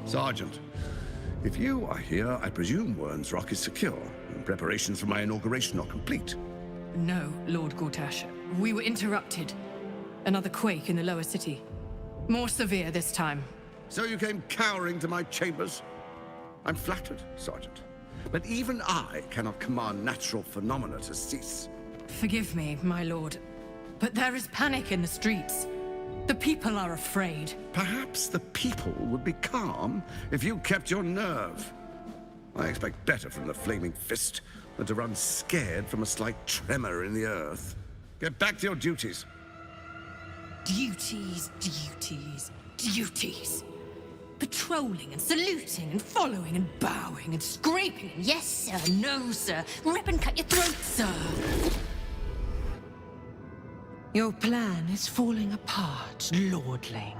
Sergeant, if you are here, I presume Wern's Rock is secure, and preparations for my inauguration are complete. No, Lord Gortash. We were interrupted. Another quake in the lower city. More severe this time. So you came cowering to my chambers? I'm flattered, Sergeant. But even I cannot command natural phenomena to cease. Forgive me, my lord, but there is panic in the streets. The people are afraid. Perhaps the people would be calm if you kept your nerve. I expect better from the Flaming Fist than to run scared from a slight tremor in the earth. Get back to your duties. Duties, duties, duties. Patrolling and saluting and following and bowing and scraping and yes sir, no sir, rip and cut your throat, sir. Your plan is falling apart, lordling.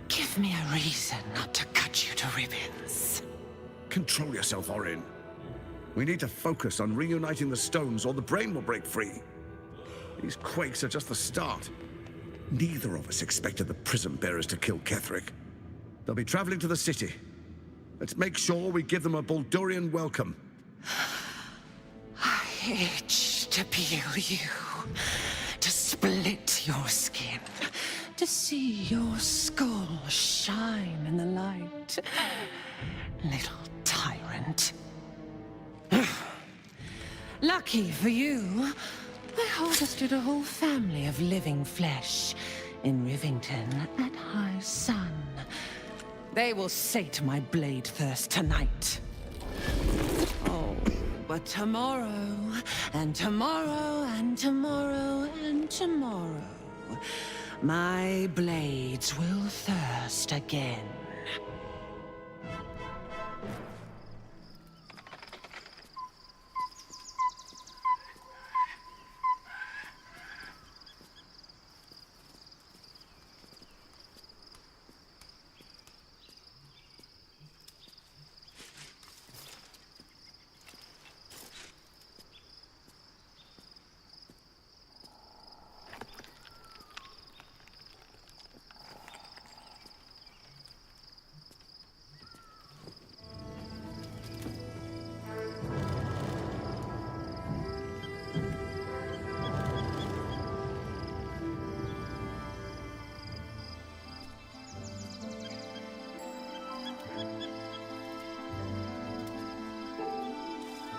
Give me a reason not to cut you to ribbons. Control yourself, Orin. We need to focus on reuniting the stones or the brain will break free. These quakes are just the start. Neither of us expected the Prism Bearers to kill Ketheric. They'll be traveling to the city. Let's make sure we give them a Baldurian welcome. I itch to peel you, to split your skin, to see your skull shine in the light. Little tyrant. Lucky for you, I harvested a whole family of living flesh in Rivington at high sun. They will sate my blade thirst tonight. Oh, but tomorrow, and tomorrow, and tomorrow, and tomorrow, my blades will thirst again.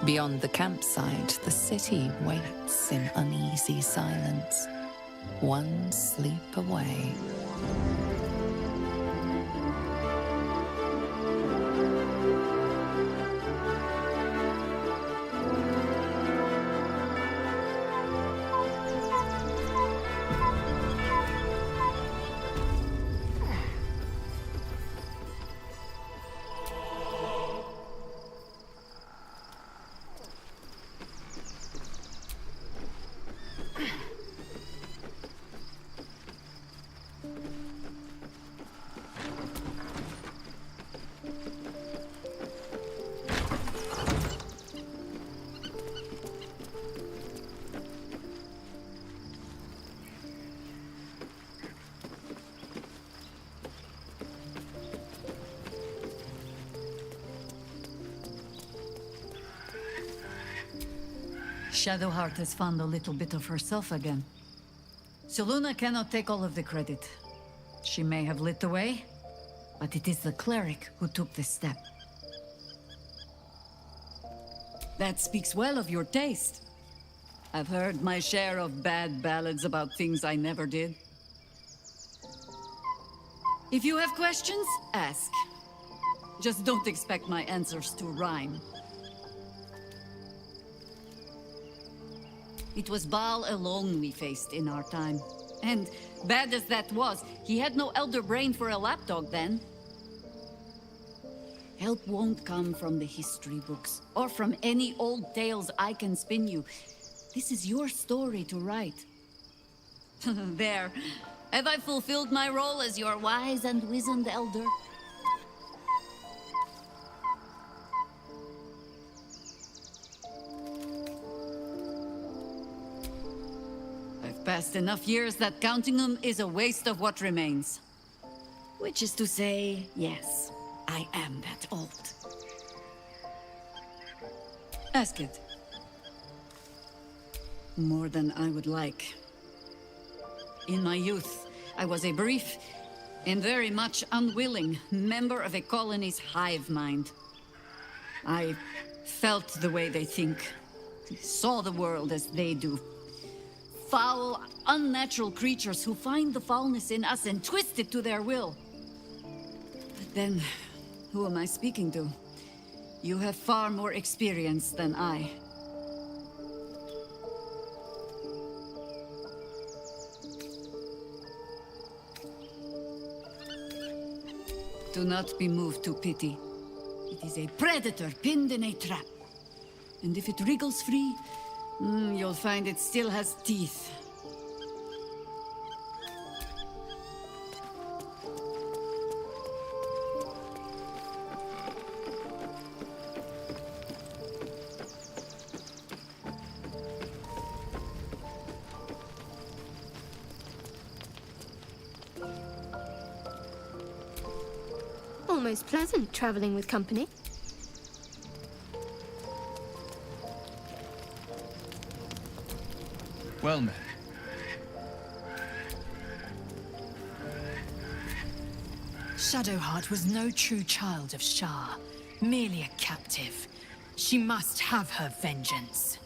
Beyond the campsite, the city waits in uneasy silence, one sleep away. Shadowheart has found a little bit of herself again. Selûne cannot take all of the credit. She may have lit the way, but it is the cleric who took this step. That speaks well of your taste. I've heard my share of bad ballads about things I never did. If you have questions, ask. Just don't expect my answers to rhyme. It was Baal alone we faced in our time. And bad as that was, he had no elder brain for a lapdog then. Help won't come from the history books, or from any old tales I can spin you. This is your story to write. There. Have I fulfilled my role as your wise and wizened elder? Passed enough years that counting them is a waste of what remains. Which is to say, yes, I am that old. Ask it. More than I would like. In my youth, I was a brief and very much unwilling member of a colony's hive mind. I felt the way they think, saw the world as they do. Foul, unnatural creatures who find the foulness in us and twist it to their will. But then, who am I speaking to? You have far more experience than I. Do not be moved to pity. It is a predator pinned in a trap. And if it wriggles free, you'll find it still has teeth. Almost pleasant traveling with company. Well met. Shadowheart was no true child of Shah, merely a captive. She must have her vengeance.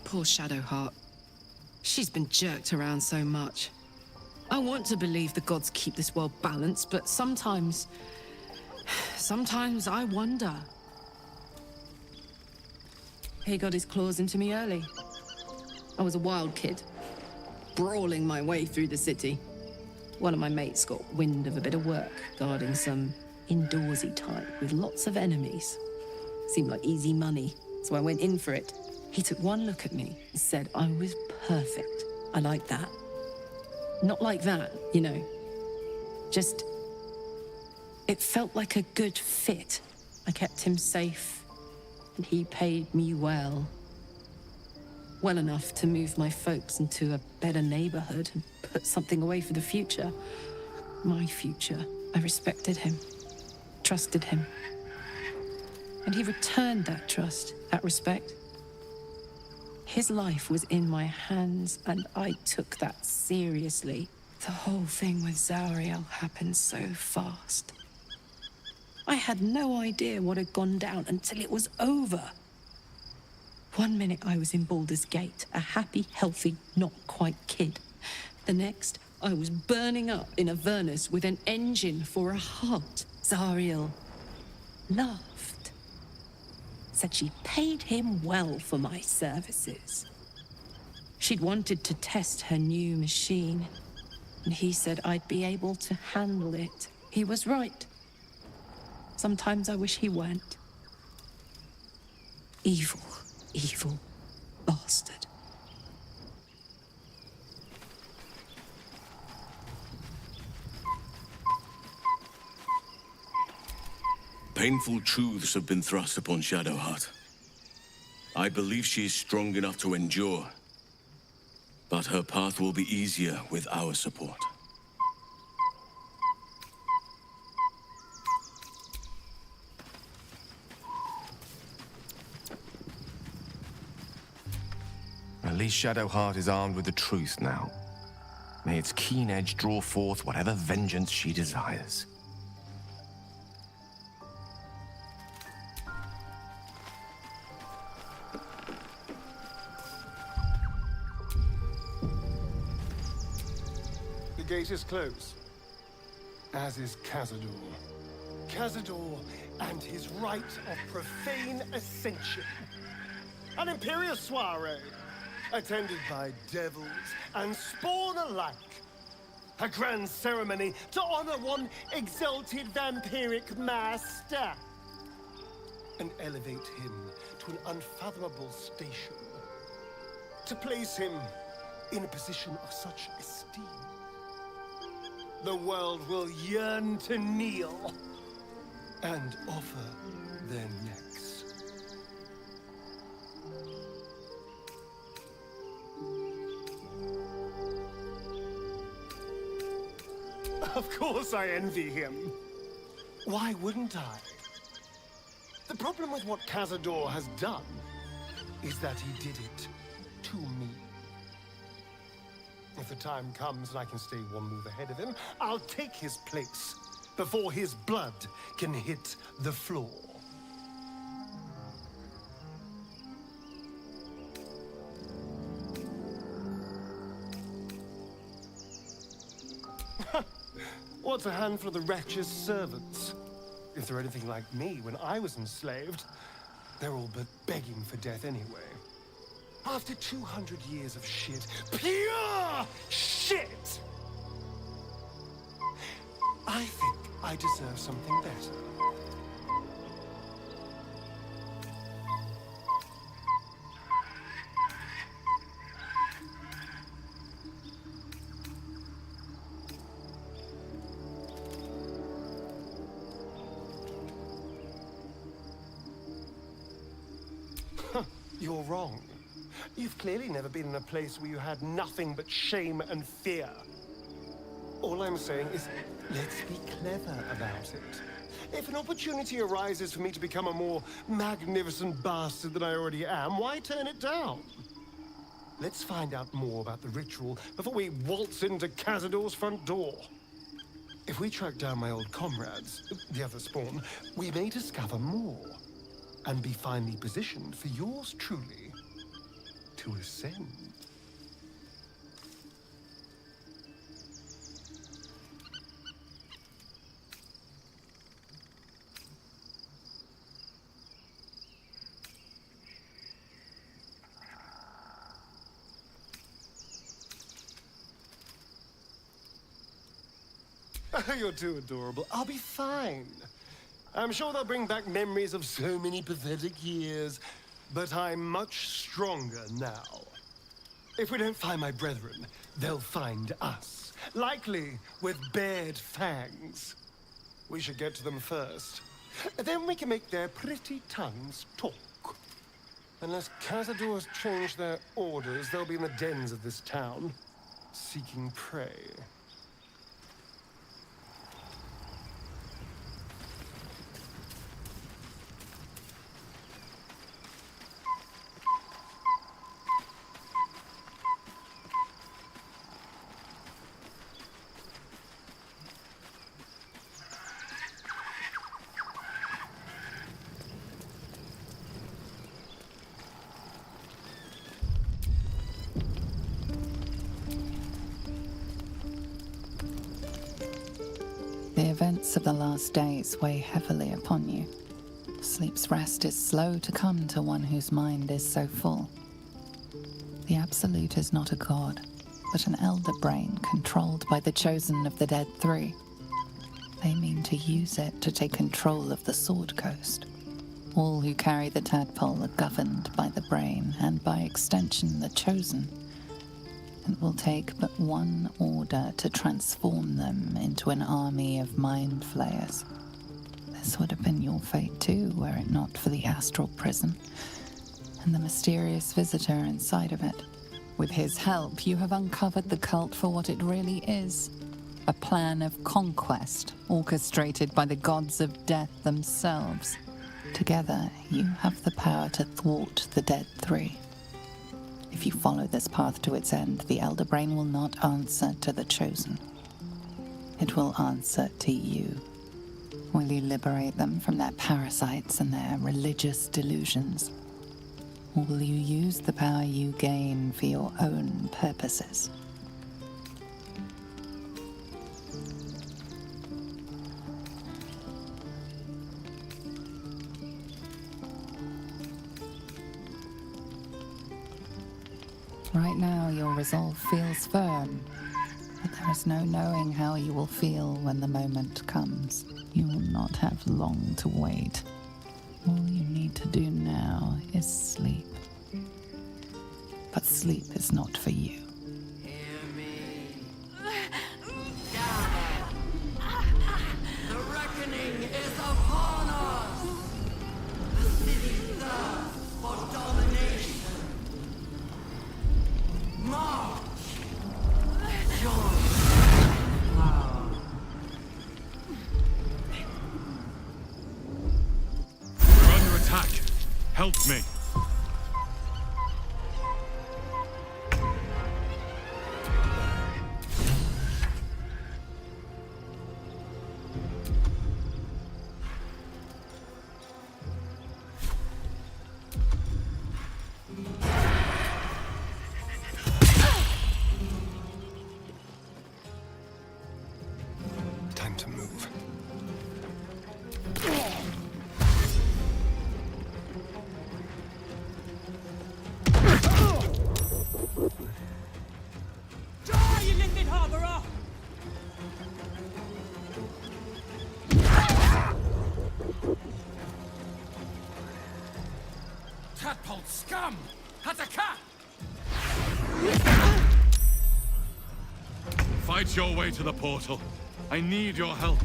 Poor Shadowheart. She's been jerked around so much. I want to believe the gods keep this world balanced, but sometimes I wonder. He got his claws into me early. I was a wild kid, brawling my way through the city. One of my mates got wind of a bit of work guarding some indoorsy type with lots of enemies. Seemed like easy money, so I went in for it. He took one look at me and said I was perfect. I like that. Not like that, you know. Just... it felt like a good fit. I kept him safe, and he paid me well. Well enough to move my folks into a better neighborhood and put something away for the future. My future. I respected him. Trusted him. And he returned that trust, that respect. His life was in my hands, and I took that seriously. The whole thing with Zariel happened so fast. I had no idea what had gone down until it was over. One minute I was in Baldur's Gate, a happy, healthy, not quite kid. The next, I was burning up in Avernus with an engine for a heart. Zariel laughed. Said she paid him well for my services. She'd wanted to test her new machine, and he said I'd be able to handle it. He was right. Sometimes I wish he weren't. Evil, evil bastard. Painful truths have been thrust upon Shadowheart. I believe she is strong enough to endure, but her path will be easier with our support. At least Shadowheart is armed with the truth now. May its keen edge draw forth whatever vengeance she desires. The gate is closed, as is Cazador. Cazador and his rite of profane ascension. An imperial soiree, attended by devils and spawn alike. A grand ceremony to honor one exalted vampiric master. And elevate him to an unfathomable station. To place him in a position of such esteem. The world will yearn to kneel and offer their necks. Of course I envy him. Why wouldn't I? The problem with what Cazador has done is that he did it to me. If the time comes and I can stay one move ahead of him, I'll take his place before his blood can hit the floor. What's a handful of the wretch's servants? If they're anything like me when I was enslaved, they're all but begging for death anyway. After 200 years of shit, pure shit! I think I deserve something better. You're wrong. You've clearly never been in a place where you had nothing but shame and fear. All I'm saying is, let's be clever about it. If an opportunity arises for me to become a more magnificent bastard than I already am, why turn it down? Let's find out more about the ritual before we waltz into Cazador's front door. If we track down my old comrades, the other spawn, we may discover more. And be finely positioned for yours truly to ascend. You're too adorable. I'll be fine. I'm sure they'll bring back memories of so many pathetic years, but I'm much stronger now. If we don't find my brethren, they'll find us, likely with bared fangs. We should get to them first. Then we can make their pretty tongues talk. Unless Cazador has changed their orders, they'll be in the dens of this town, seeking prey. events of the last days weigh heavily upon you. Sleep's rest is slow to come to one whose mind is so full. The Absolute is not a god, but an elder brain controlled by the chosen of the Dead Three. They mean to use it to take control of the Sword Coast. All who carry the tadpole are governed by the brain, and by extension the chosen. It will take but one order to transform them into an army of mind flayers. This would have been your fate too, were it not for the astral prison and the mysterious visitor inside of it. With his help, you have uncovered the cult for what it really is. A plan of conquest orchestrated by the gods of death themselves. Together, you have the power to thwart the Dead Three. If you follow this path to its end, the Elder Brain will not answer to the Chosen. It will answer to you. Will you liberate them from their parasites and their religious delusions? Or will you use the power you gain for your own purposes? Right now, your resolve feels firm, but there is no knowing how you will feel when the moment comes. You will not have long to wait. All you need to do now is sleep. But sleep is not for you. The reckoning is upon us! The city thirsts for domination. March! Join power. We're under attack. Help me. Time to move. Die, you limpid harborer! Tadpole scum! Hataka! Fight your way to the portal. I need your help.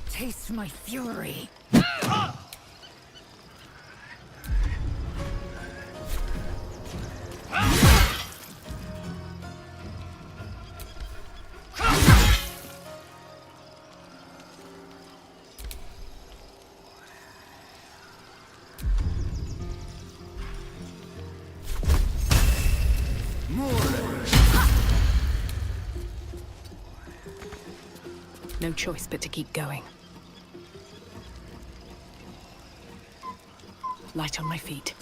Taste my fury. No choice but to keep going. Light on my feet.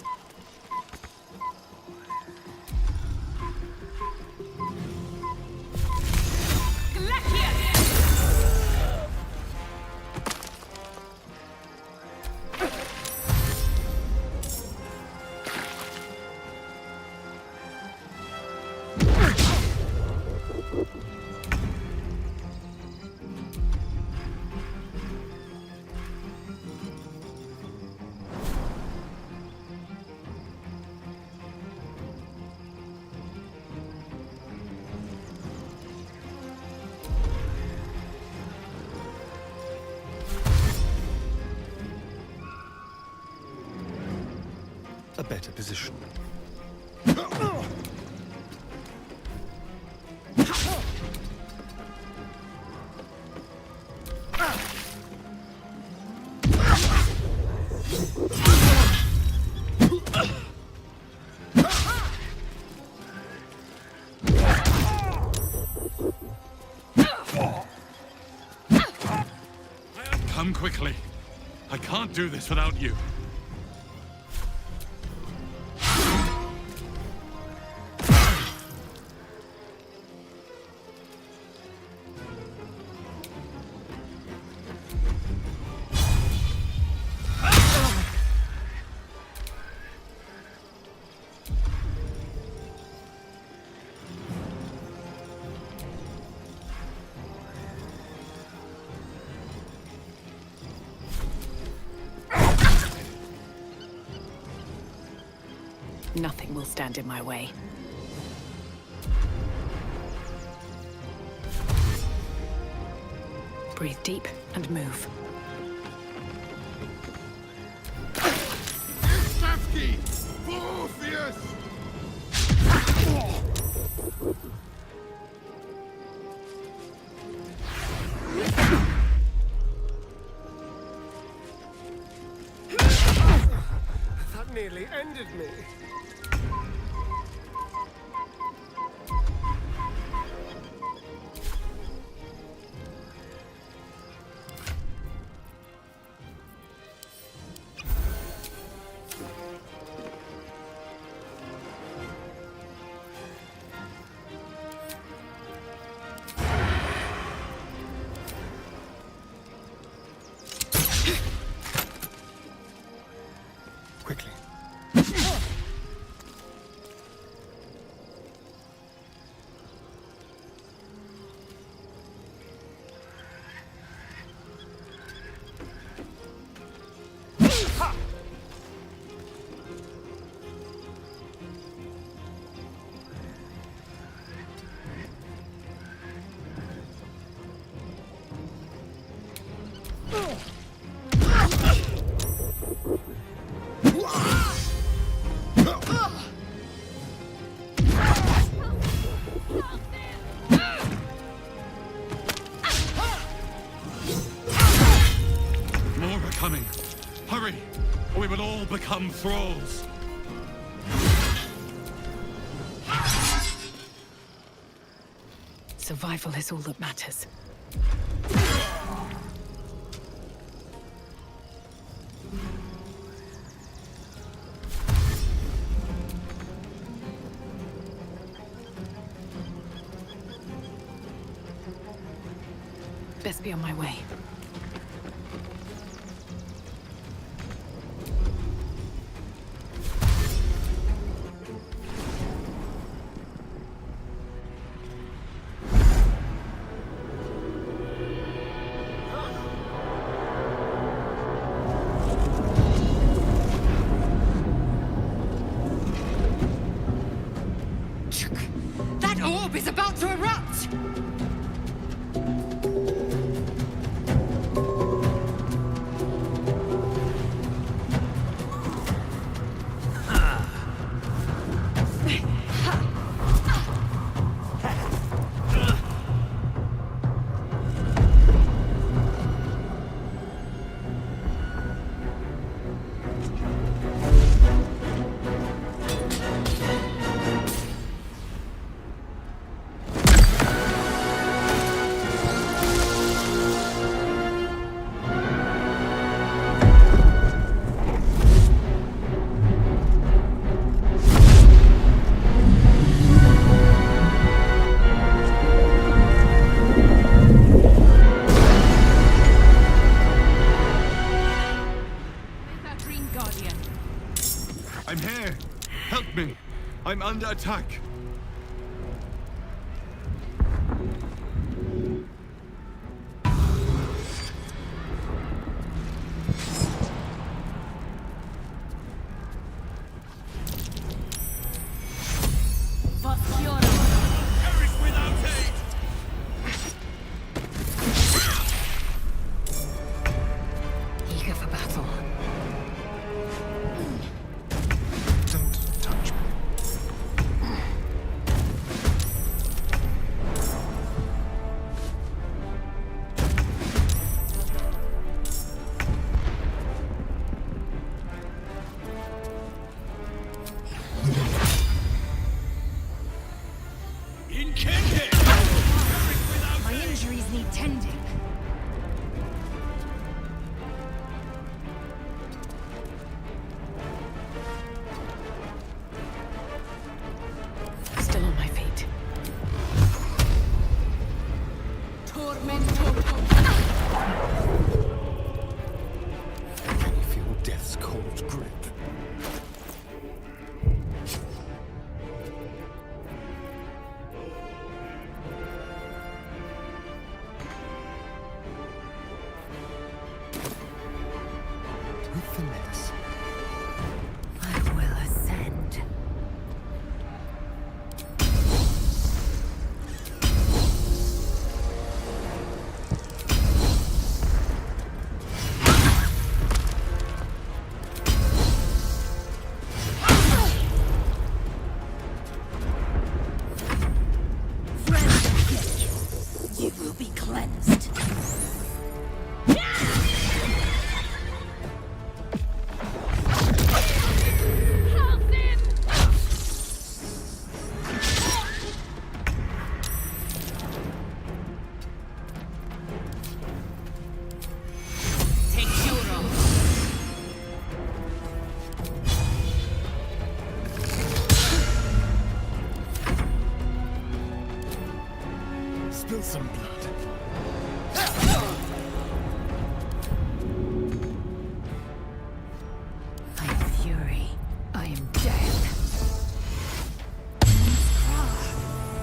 A better position. Come quickly. I can't do this without you. Nothing will stand in my way. Breathe deep and move. Stavki! Orpheus! That nearly ended me. Quickly. More are coming. Hurry, or we will all become thralls. Survival is all that matters. Best be on my way. That orb is about to erupt! I'm here. Help me. I'm under attack. Eager for battle. Don't touch me. cold grip. With finesse. I will ascend. You will be cleansed. Spill some blood. I am fury. I am death.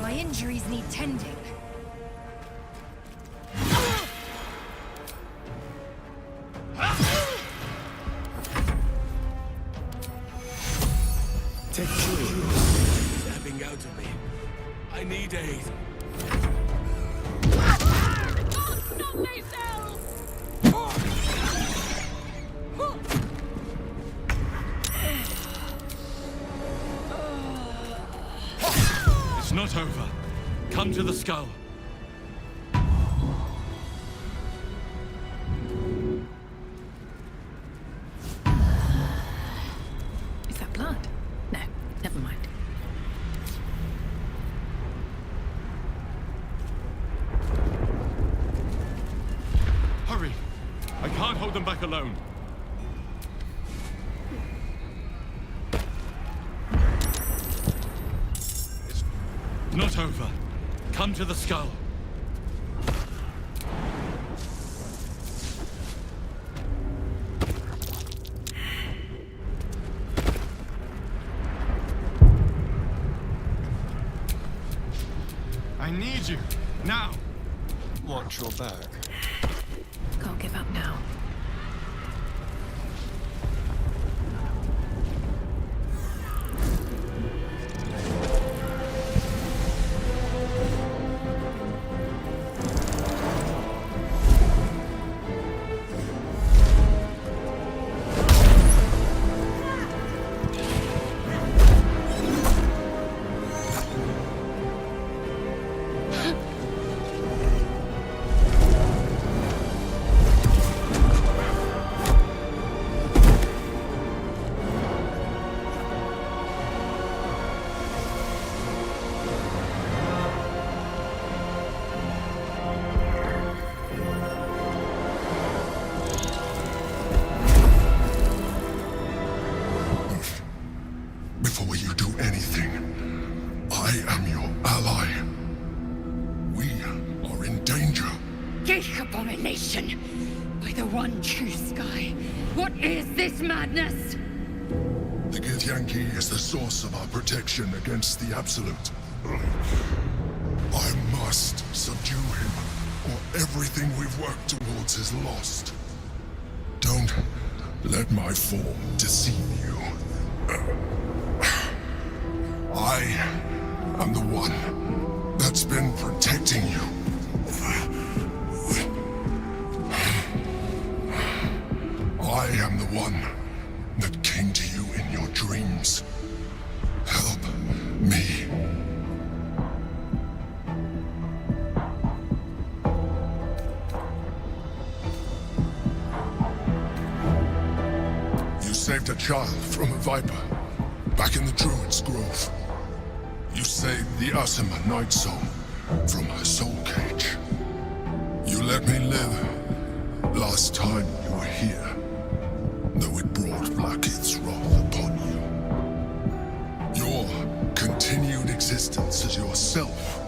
My injuries need tending. Take two. Stepping out of me. I need aid. It's not over. Come to the skull. Is that blood? No, never mind. Hurry! I can't hold them back alone. It's not over. Come to the skull. I need you. Now. Watch your back. Can't give up now. Before you do anything, I am your ally. We are in danger. Geek abomination! By the one true sky, what is this madness? The Githyanki is the source of our protection against the Absolute. I must subdue him, or everything we've worked towards is lost. Don't let my form deceive you. I am the one that's been protecting you. I am the one that came to you in your dreams. Help me. You saved a child from a viper back in the Druid's Grove. You saved the Asima Night Soul from her soul cage. You let me live last time you were here, though it brought Blackith's wrath upon you. Your continued existence as yourself,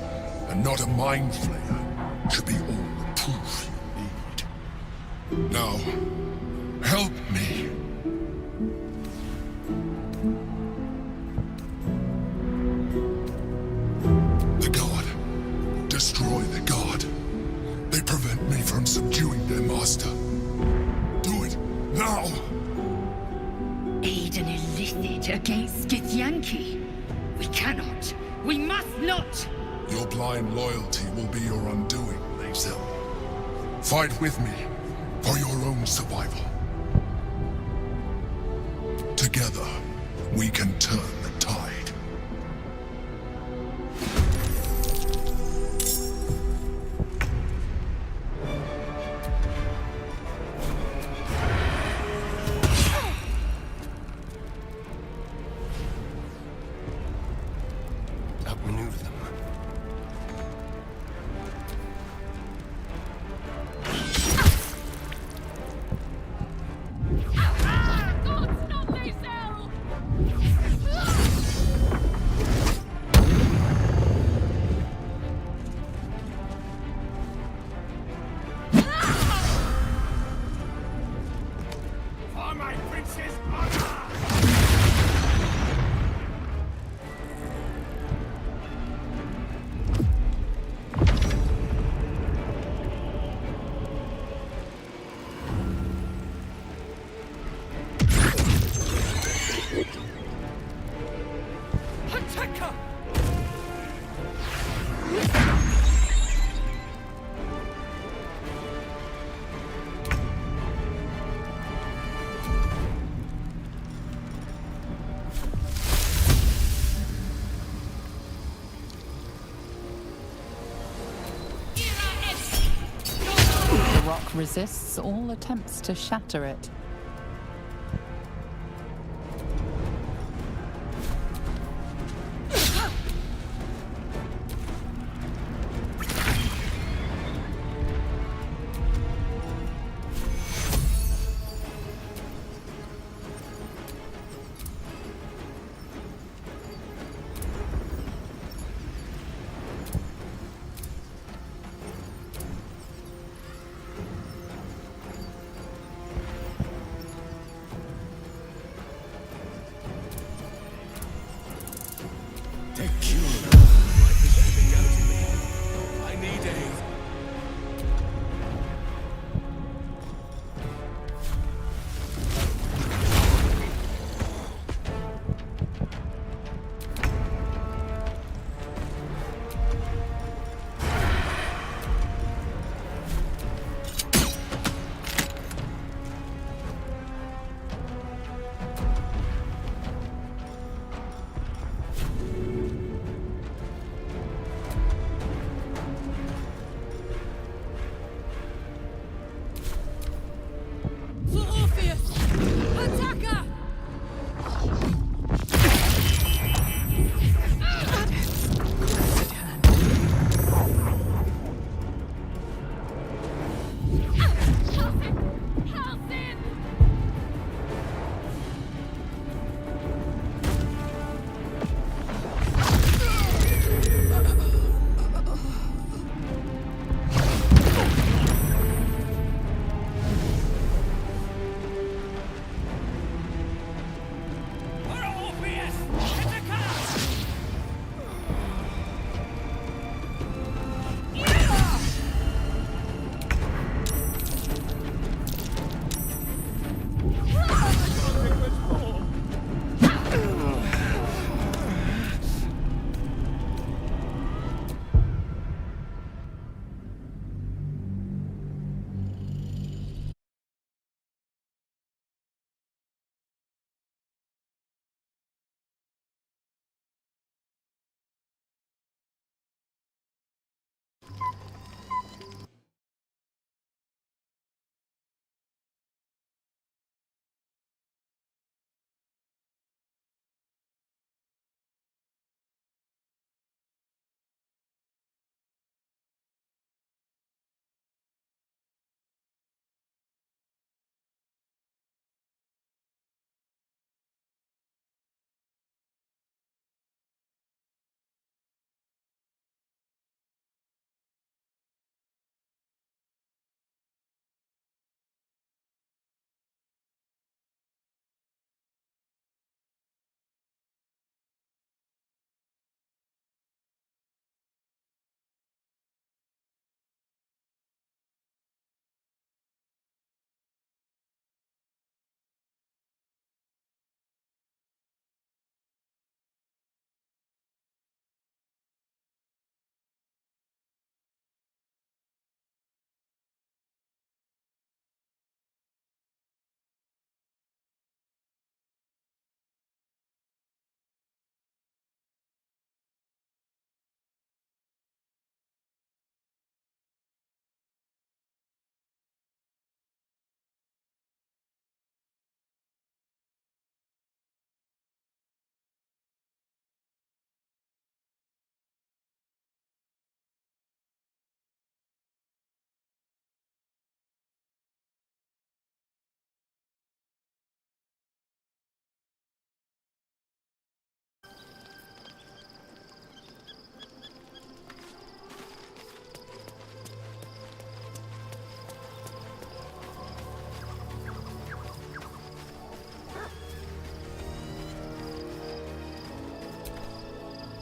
and not a mind flayer, should be all the proof you need. Now, help me. with it against Githyanki. We cannot. We must not! Your blind loyalty will be your undoing, Lae'zel. Fight with me for your own survival. Together, we can turn the tide. Outmaneuver them. For my prince's honor! The rock resists all attempts to shatter it.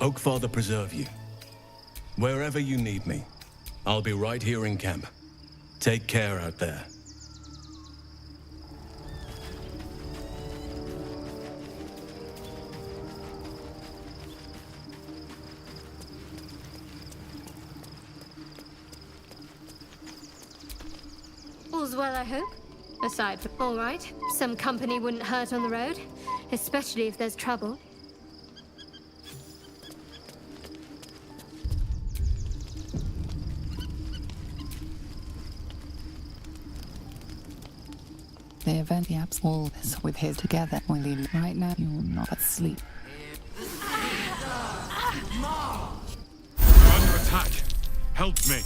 Oakfather preserve you. Wherever you need me, I'll be right here in camp. Take care out there. All's well, I hope? Aside from... All right. Some company wouldn't hurt on the road, especially if there's trouble. The event the apps all this with his together. Willie, right now you will not sleep. We're under attack. Help me.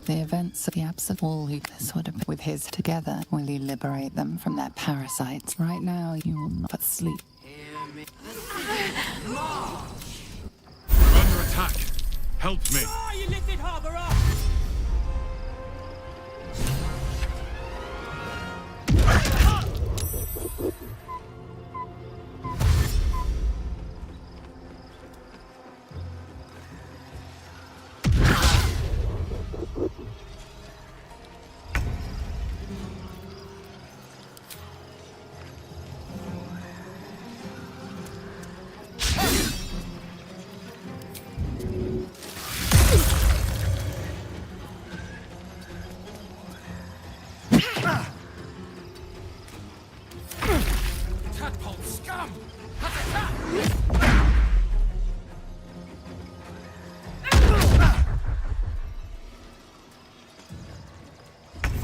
The events of the absent all who sort of with his together will he liberate them from their parasites. Right now you will not but sleep. We're under attack. Help me. Oh, you lifted harbour up!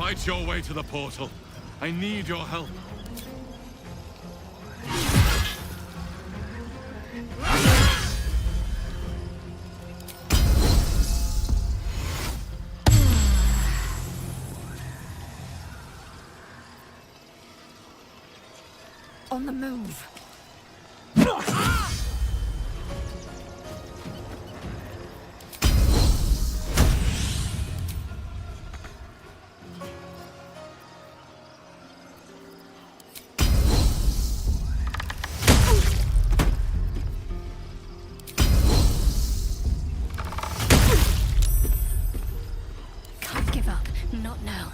Fight your way to the portal. I need your help. On the move. Can't give up. Not now.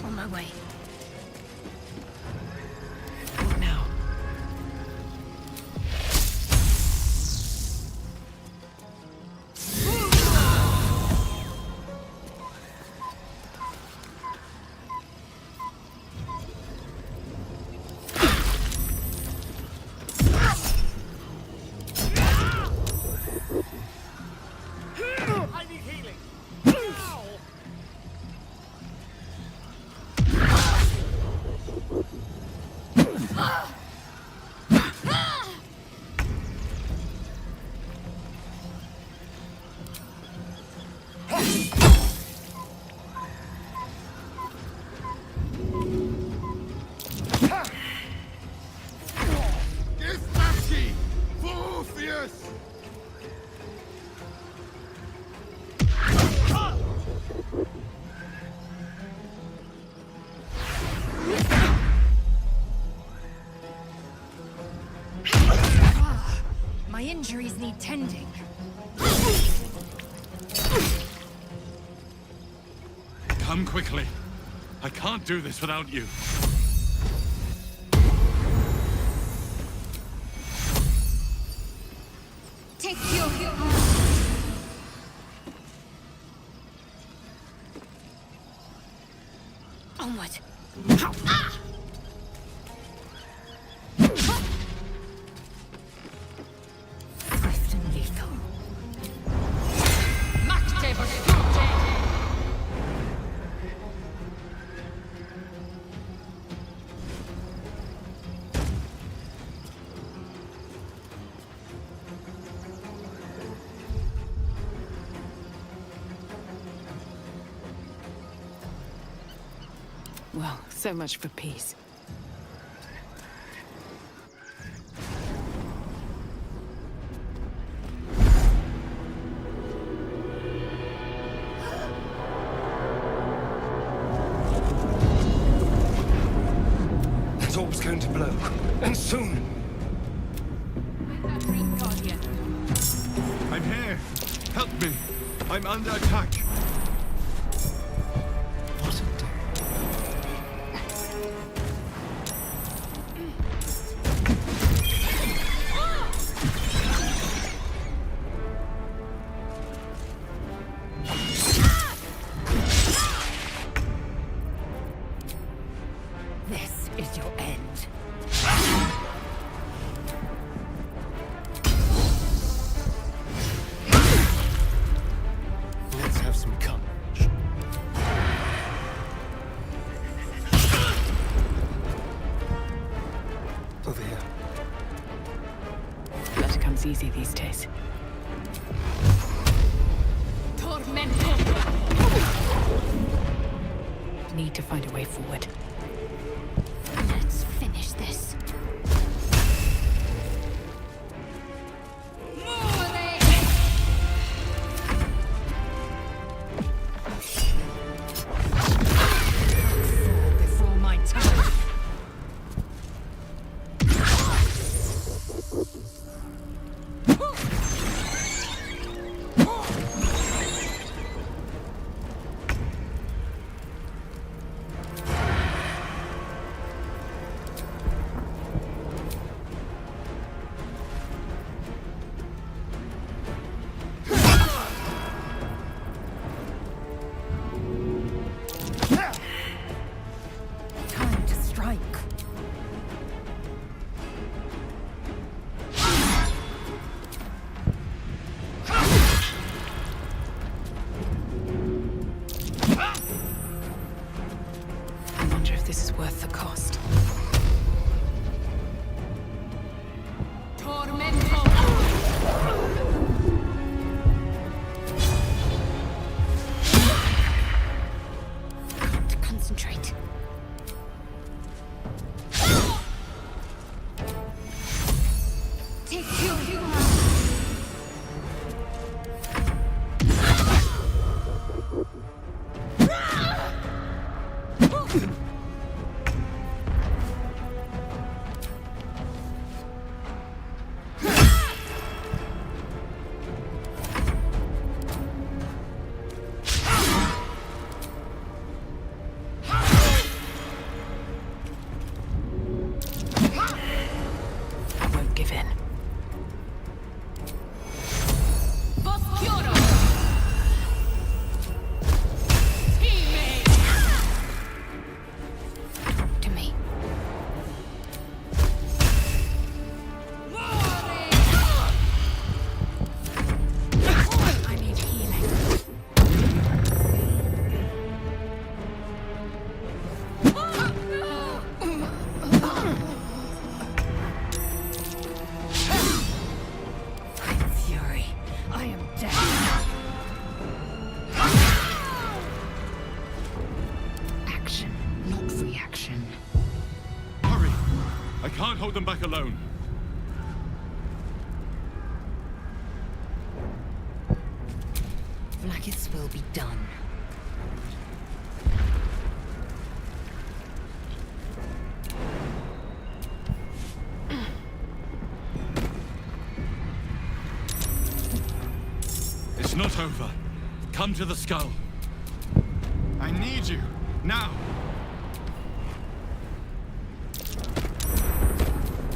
On my way. What now? I need healing. Giftashi! Furious! My injuries need tending. Come quickly. I can't do this without you. Take your onward. Swift and lethal. Well, so much for peace. That orb's going to blow. And soon. I'm here. Help me. I'm under attack. What a day. This is your end. Let's have some courage. Over here. Blood comes easy these days. Tormento. Need to find a way forward. Let's finish this. Before my time. worth the cost. Concentrate. Take you. I won't give in. To me. I need healing. Fury, I am dead. Action, not reaction. Hurry! I can't hold them back alone. Vlaakith's will be done. It's not over. Come to the skull. I need you, now!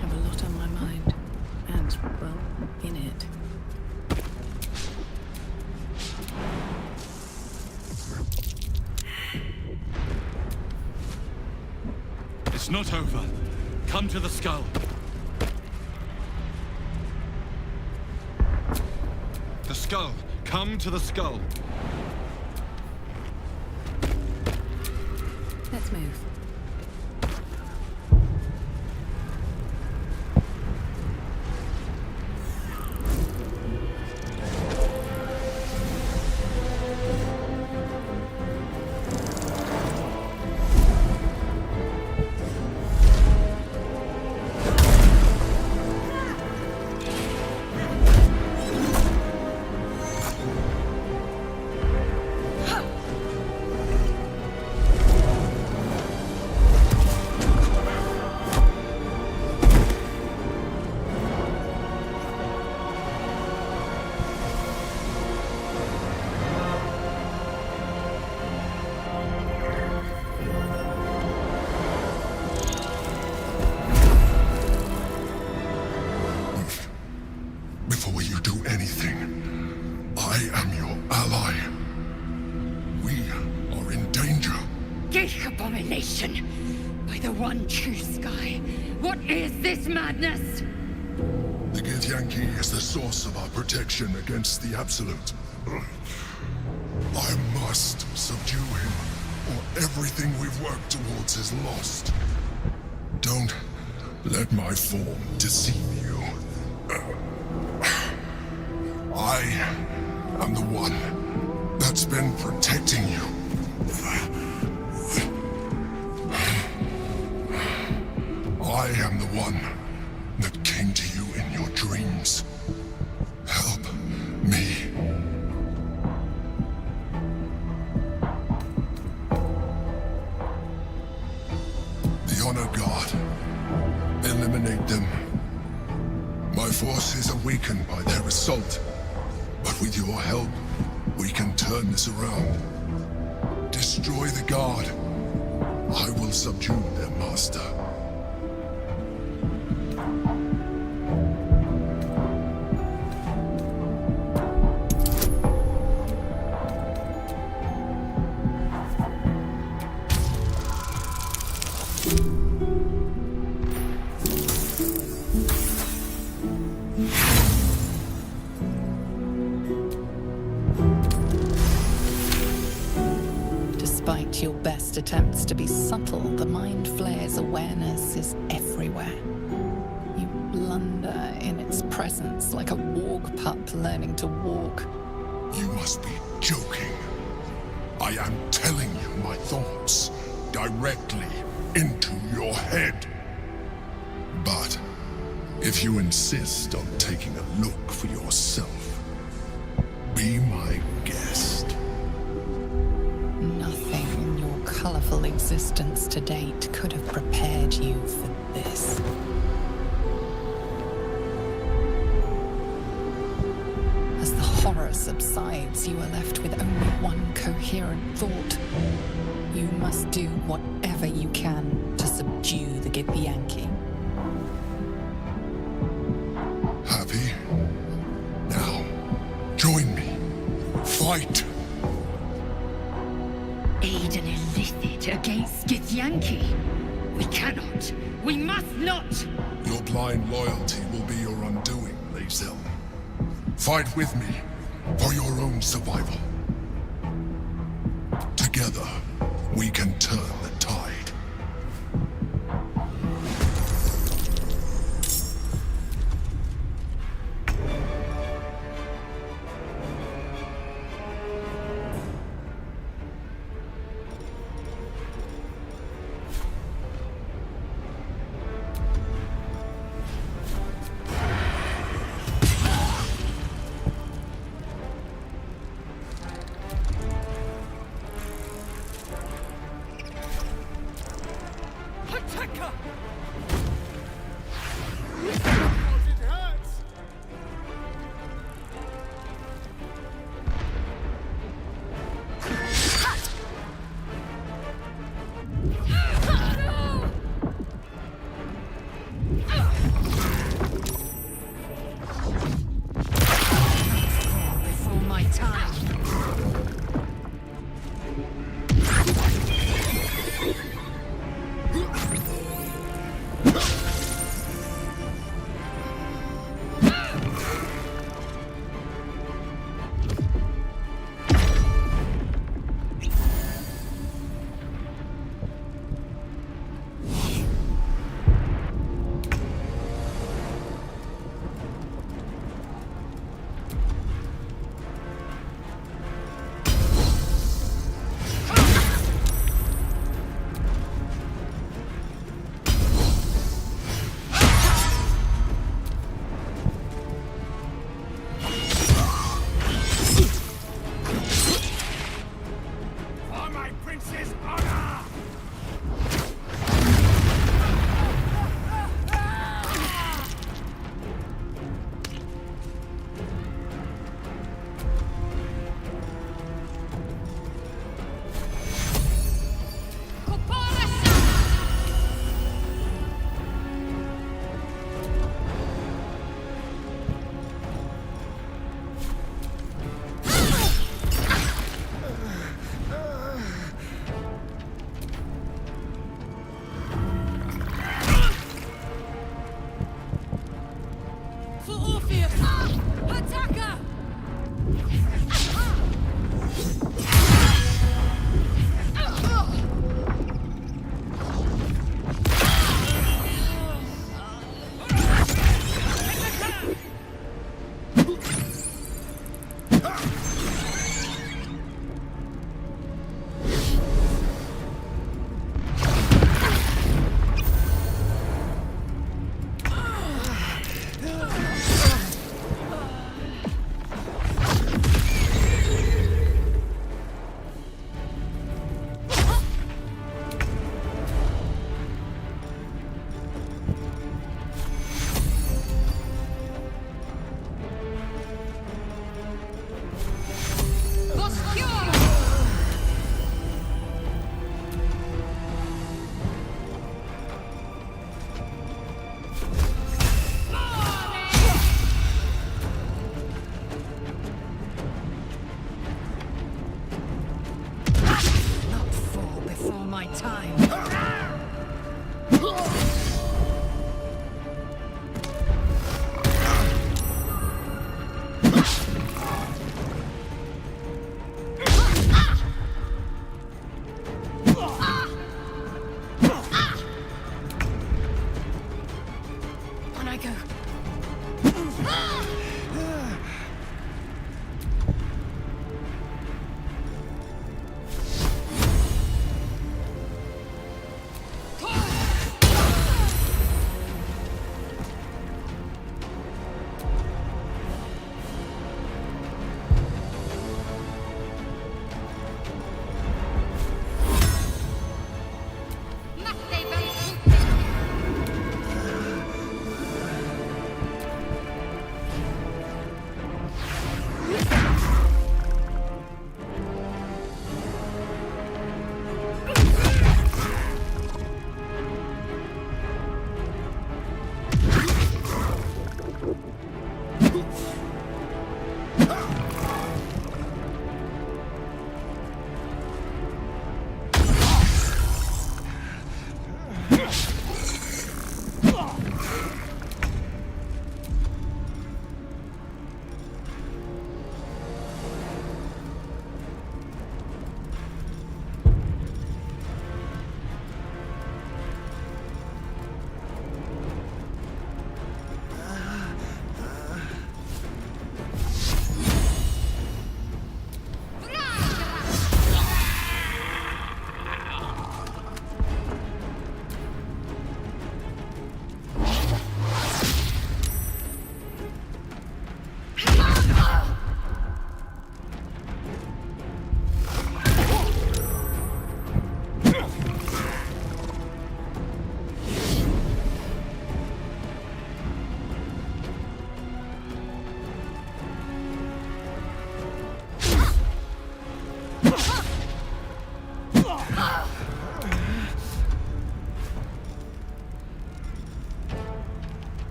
Have a lot on my mind. And, well, in it. It's not over. Come to the skull. The skull! Come to the skull! Let's move. Before you do anything, I am your ally. We are in danger. Geek abomination! By the one true sky, what is this madness? The Githyanki is the source of our protection against the Absolute. I must subdue him, or everything we've worked towards is lost. Don't let my form deceive you. I am the one that's been protecting you. I am the one that came to you in your dreams. Help me. The Honor Guard. Eliminate them. My forces are weakened by their assault, but with your help, we can turn this around. Destroy the Guard. I will subdue their master. Despite your best attempts to be subtle, the Mind Flayer's awareness is everywhere. You blunder in its presence like a warg pup learning to walk. You must be joking. I am telling you my thoughts directly into your head. But if you insist on taking a look for yourself, be my guest. Nothing in your colorful existence to date could have prepared you for this. As the horror subsides, you are left with only one coherent thought. You must do whatever you can to subdue the Githyanki. Happy? Now, join me. Fight! Aid an illicit against Githyanki. We cannot. We must not. Your blind loyalty will be your undoing, Lae'zel. Fight with me for your own survival. Together, we can turn the tide. Before my time.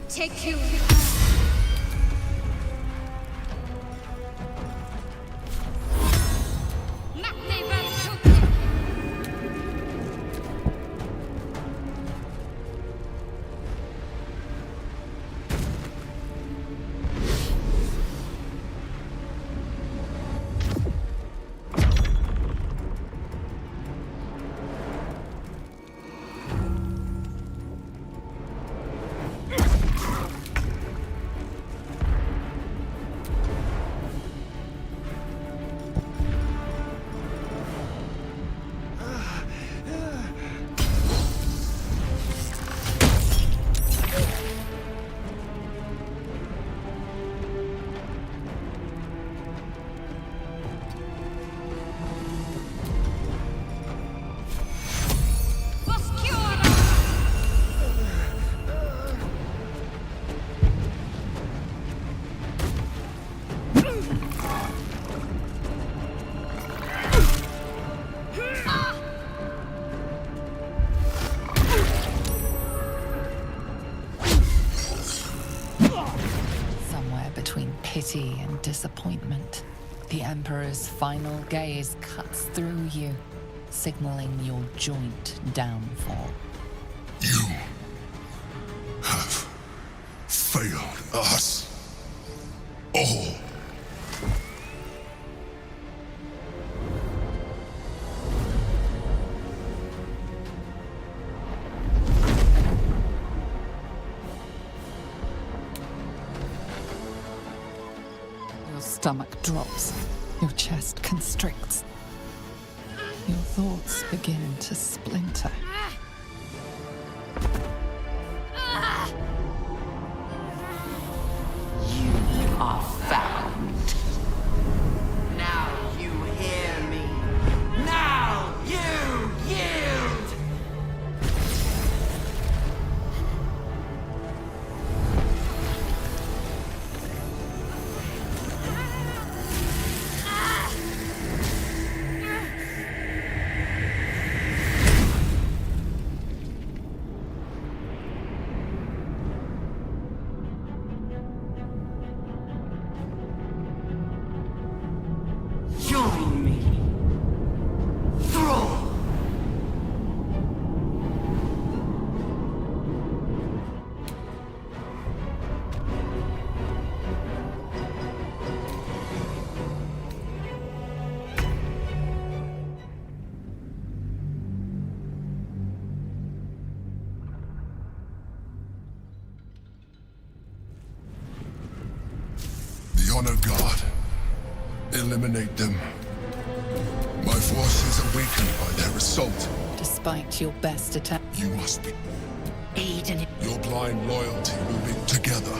Take you. Pity and disappointment. The Emperor's final gaze cuts through you, signaling your joint downfall. You have failed us all. Your stomach drops, your chest constricts. Your thoughts begin to splinter. You are found. Now you hear me. Now you yield! Join me. Thrall. The Honor God. Eliminate them. My forces are weakened by their assault. Despite your best attempt, You must be. Aiden. Your blind loyalty moving together.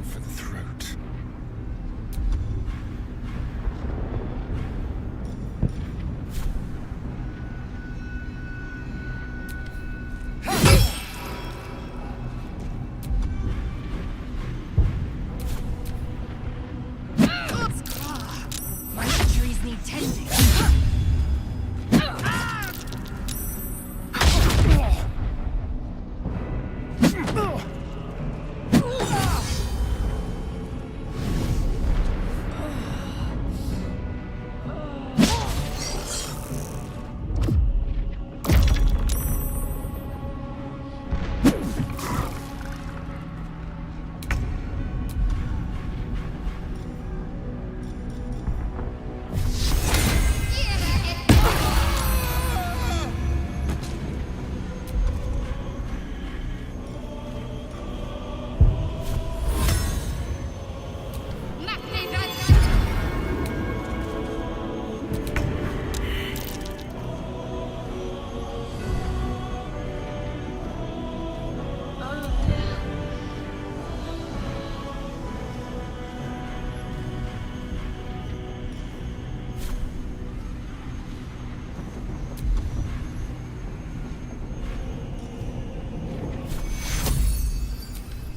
arrow for the throat. My injuries need tending.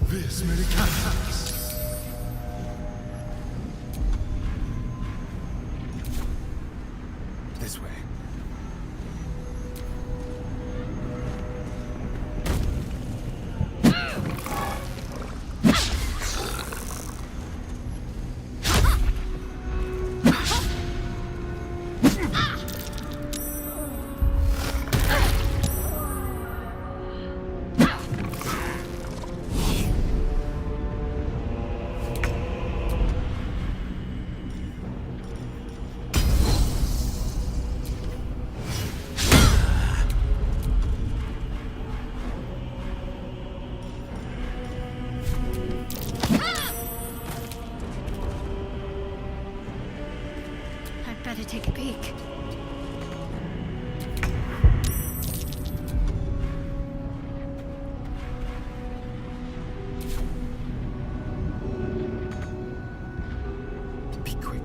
This many cats. This way. I'd better take a peek. Be quick.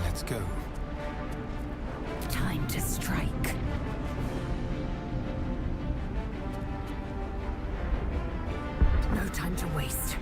Let's go. Time to strike. No time to waste.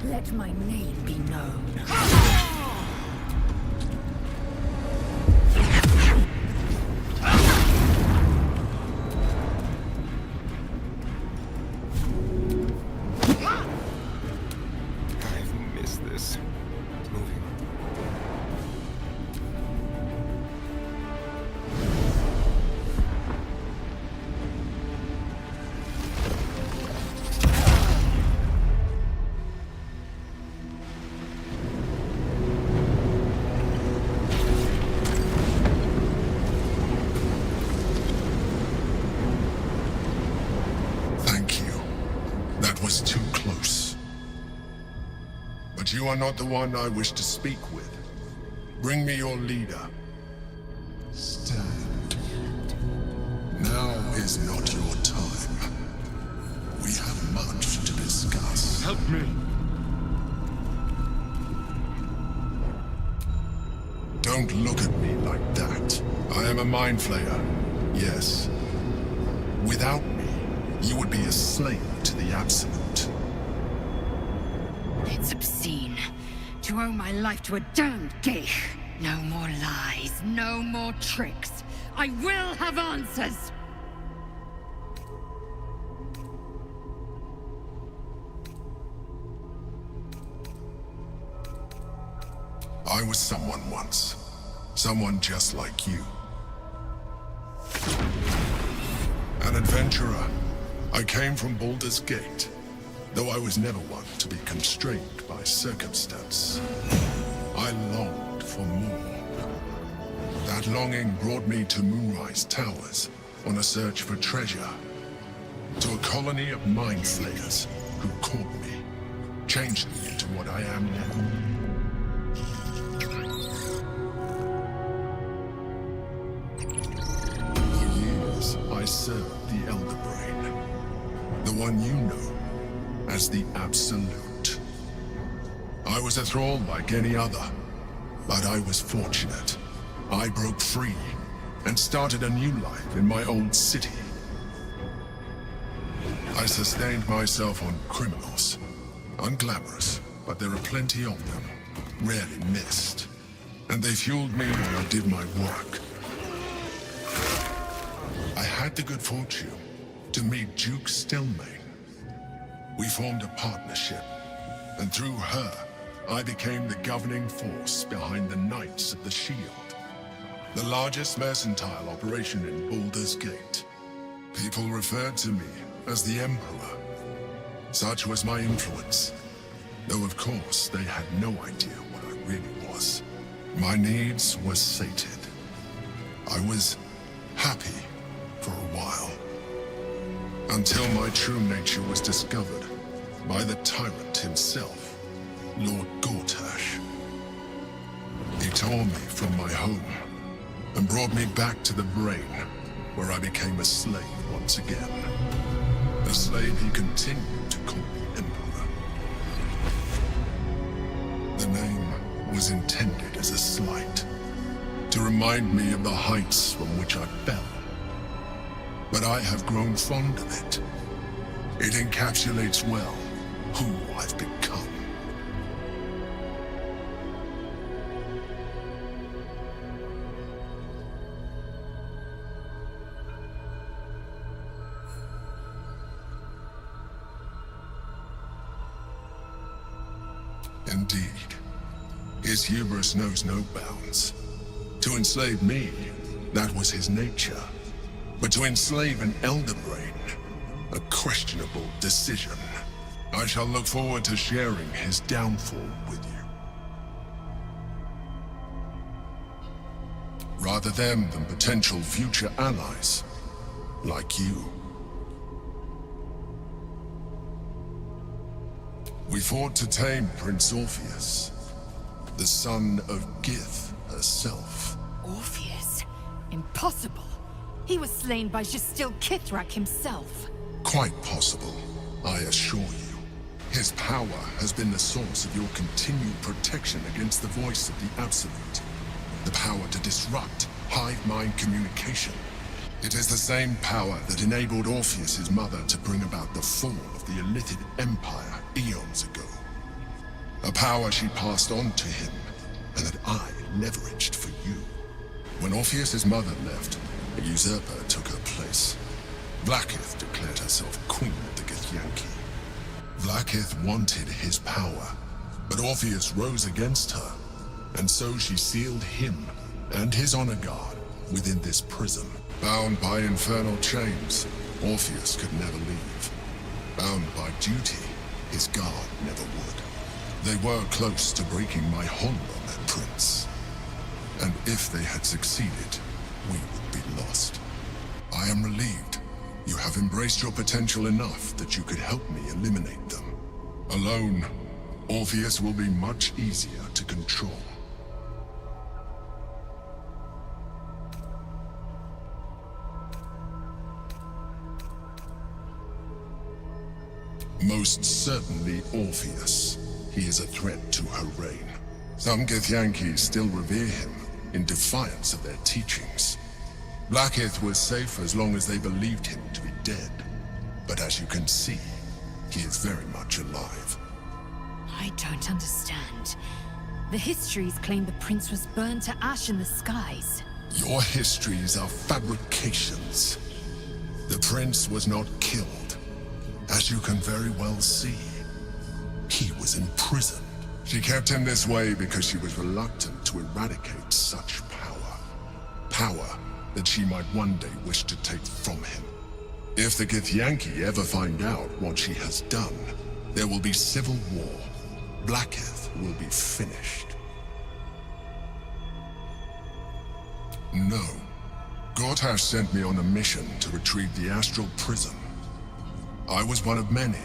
Let my name be known. I've missed this. Moving. Thank you. That was too close. But you are not the one I wish to speak with. Bring me your leader. Stand. Now is not your time. We have much to discuss. Help me. Don't look at me like that. I am a mind flayer. Yes. Without me, you would be a slave to the Absolute. It's obscene to owe my life to a damned geich. No more lies, no more tricks. I will have answers! I was someone once. Someone just like you. An adventurer. I came from Baldur's Gate, though I was never one to be constrained by circumstance. I longed for more. That longing brought me to Moonrise Towers on a search for treasure. To a colony of mind flayers who caught me, changed me into what I am now. For years, I served the Elder Brain, the one you know as the Absolute. I was a thrall like any other, but I was fortunate. I broke free and started a new life in my old city. I sustained myself on criminals. Unglamorous, but there are plenty of them, rarely missed. And they fueled me while I did my work. I had the good fortune to meet Duke Stelmane. We formed a partnership, and through her, I became the governing force behind the Knights of the Shield, the largest mercantile operation in Baldur's Gate. People referred to me as the Emperor. Such was my influence, though of course they had no idea what I really was. My needs were sated. I was happy for a while, until my true nature was discovered by the tyrant himself, Lord Gortash. He tore me from my home and brought me back to the Brain, where I became a slave once again. A slave he continued to call the Emperor. The name was intended as a slight, to remind me of the heights from which I fell. But I have grown fond of it. It encapsulates well who I've become. Indeed. His hubris knows no bounds. To enslave me, that was his nature. But to enslave an Elder Brain, a questionable decision. I shall look forward to sharing his downfall with you. Rather them than potential future allies, like you. We fought to tame Prince Orpheus, the son of Gith herself. Orpheus? Impossible. He was slain by Justil Kithrak himself. Quite possible, I assure you. His power has been the source of your continued protection against the voice of the Absolute. The power to disrupt hive mind communication. It is the same power that enabled Orpheus's mother to bring about the fall of the Illithid Empire eons ago. A power she passed on to him, and that I leveraged for you. When Orpheus's mother left, a usurper took her place. Blackith declared herself queen of the Githyanki. Blackith wanted his power, but Orpheus rose against her, and so she sealed him and his honor guard within this prison. Bound by infernal chains, Orpheus could never leave. Bound by duty, his guard never would. They were close to breaking my hold on that prince. And if they had succeeded, we would be lost. I am relieved. You have embraced your potential enough that you could help me eliminate them. Alone, Orpheus will be much easier to control. Most certainly Orpheus. He is a threat to her reign. Some Githyanki still revere him, in defiance of their teachings. Blackith was safe as long as they believed him to be dead. But as you can see, he is very much alive. I don't understand. The histories claim the prince was burned to ash in the skies. Your histories are fabrications. The prince was not killed. As you can very well see, he was imprisoned. She kept him this way because she was reluctant to eradicate such power. Power that she might one day wish to take from him. If the Githyanki ever find out what she has done, there will be civil war. Blackith will be finished. No. Gortash sent me on a mission to retrieve the astral prism. I was one of many,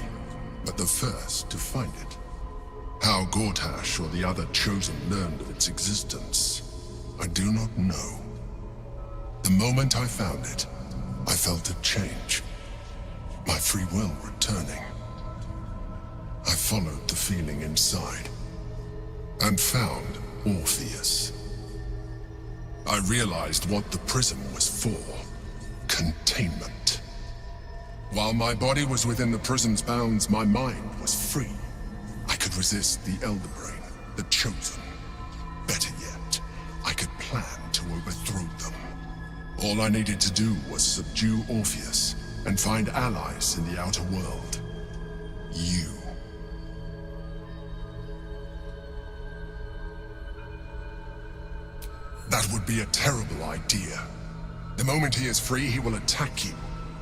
but the first to find it. How Gortash or the other chosen learned of its existence, I do not know. The moment I found it, I felt a change. My free will returning. I followed the feeling inside, and found Orpheus. I realized what the prism was for. Containment. While my body was within the prison's bounds, my mind was free. I could resist the Elder Brain, the Chosen. Better yet, I could plan to overthrow them. All I needed to do was subdue Orpheus and find allies in the outer world. You. That would be a terrible idea. The moment he is free, he will attack you.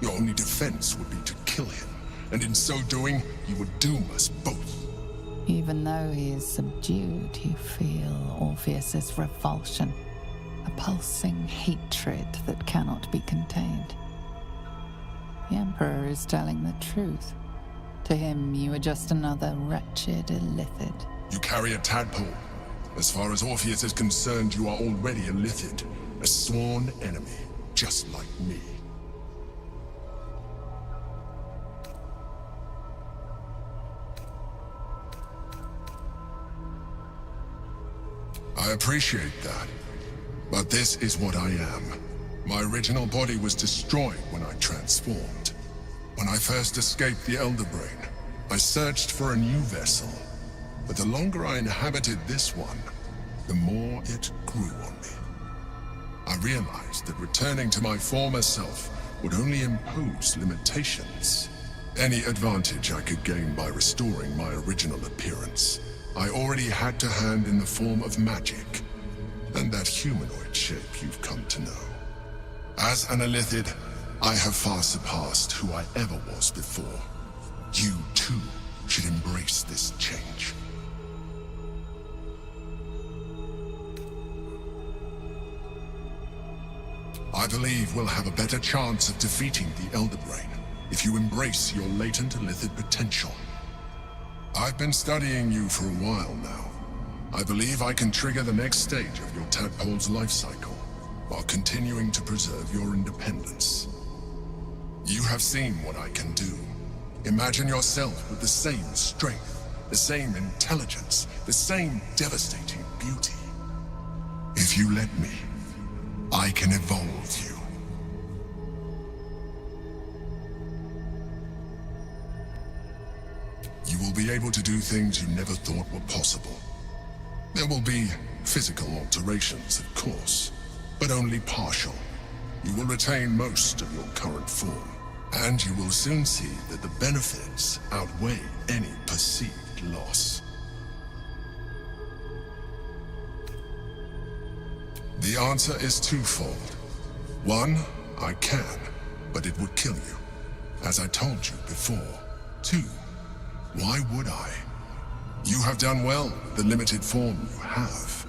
Your only defense would be to kill him, and in so doing, he would doom us both. Even though he is subdued, you feel Orpheus's revulsion, a pulsing hatred that cannot be contained. The Emperor is telling the truth. To him, you are just another wretched illithid. You carry a tadpole. As far as Orpheus is concerned, you are already a illithid, a sworn enemy, just like me. I appreciate that, but this is what I am. My original body was destroyed when I transformed. When I first escaped the Elder Brain, I searched for a new vessel, but the longer I inhabited this one, the more it grew on me. I realized that returning to my former self would only impose limitations. Any advantage I could gain by restoring my original appearance, I already had to hand in the form of magic, and that humanoid shape you've come to know. As an illithid, I have far surpassed who I ever was before. You, too, should embrace this change. I believe we'll have a better chance of defeating the Elder Brain if you embrace your latent illithid potential. I've been studying you for a while now. I believe I can trigger the next stage of your tadpole's life cycle, while continuing to preserve your independence. You have seen what I can do. Imagine yourself with the same strength, the same intelligence, the same devastating beauty. If you let me, I can evolve you. You will be able to do things you never thought were possible. There will be physical alterations, of course, but only partial. You will retain most of your current form, and you will soon see that the benefits outweigh any perceived loss. The answer is twofold. One, I can, but it would kill you, as I told you before. Two, why would I? You have done well with the limited form you have,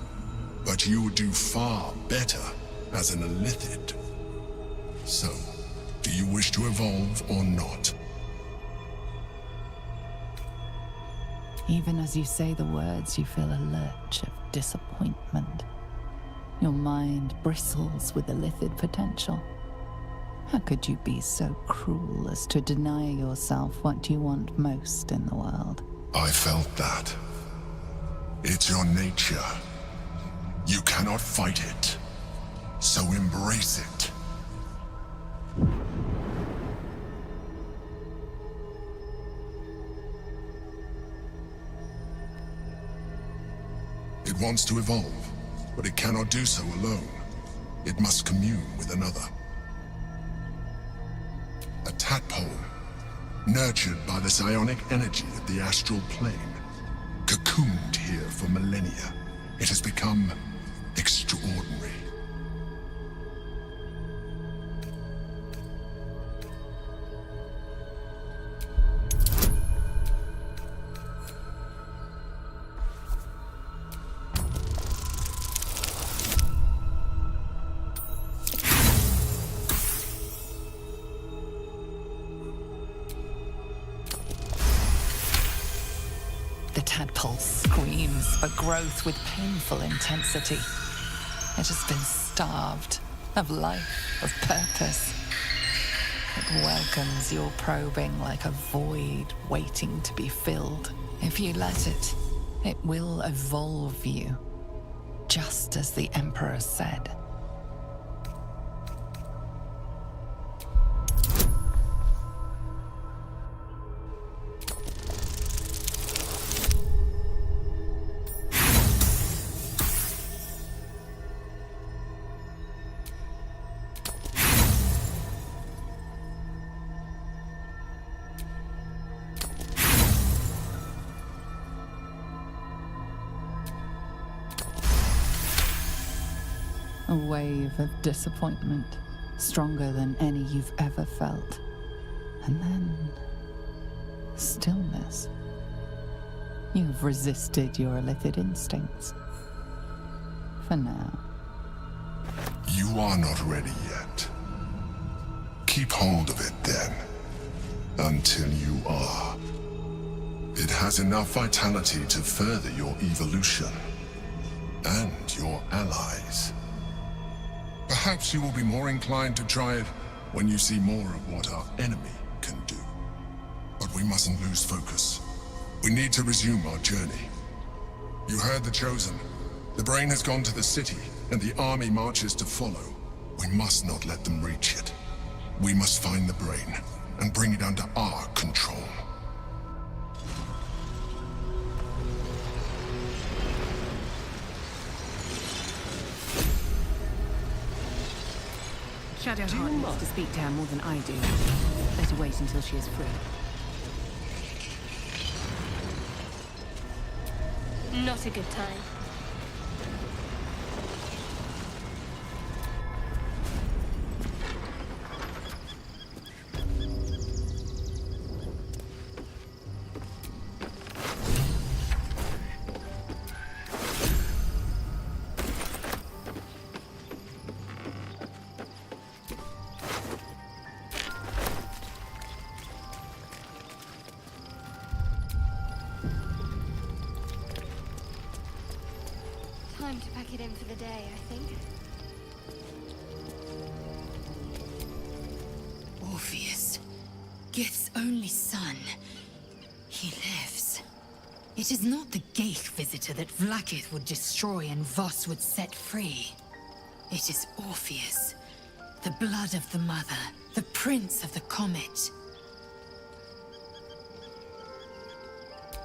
but you would do far better as an Illithid. So, do you wish to evolve or not? Even as you say the words, you feel a lurch of disappointment. Your mind bristles with Illithid potential. How could you be so cruel as to deny yourself what you want most in the world? I felt that. It's your nature. You cannot fight it. So embrace it. It wants to evolve, but it cannot do so alone. It must commune with another. A tadpole, nurtured by the psionic energy of the astral plane, cocooned here for millennia. It has become extraordinary. The tadpole screams for growth with painful intensity. It has been starved of life, of purpose. It welcomes your probing like a void waiting to be filled. If you let it, it will evolve you, just as the Emperor said. A wave of disappointment, stronger than any you've ever felt. And then, stillness. You've resisted your Illithid instincts. For now. You are not ready yet. Keep hold of it then, until you are. It has enough vitality to further your evolution, and your allies. Perhaps you will be more inclined to try it when you see more of what our enemy can do. But we mustn't lose focus. We need to resume our journey. You heard the Chosen. The brain has gone to the city, and the army marches to follow. We must not let them reach it. We must find the brain, and bring it under our control. Shadowheart needs to speak to her more than I do. Better wait until she is free. Not a good time. Time to pack it in for the day, I think. Orpheus, Gith's only son. He lives. It is not the Geich visitor that Vlaakith would destroy and Voss would set free. It is Orpheus, the blood of the mother, the prince of the comet.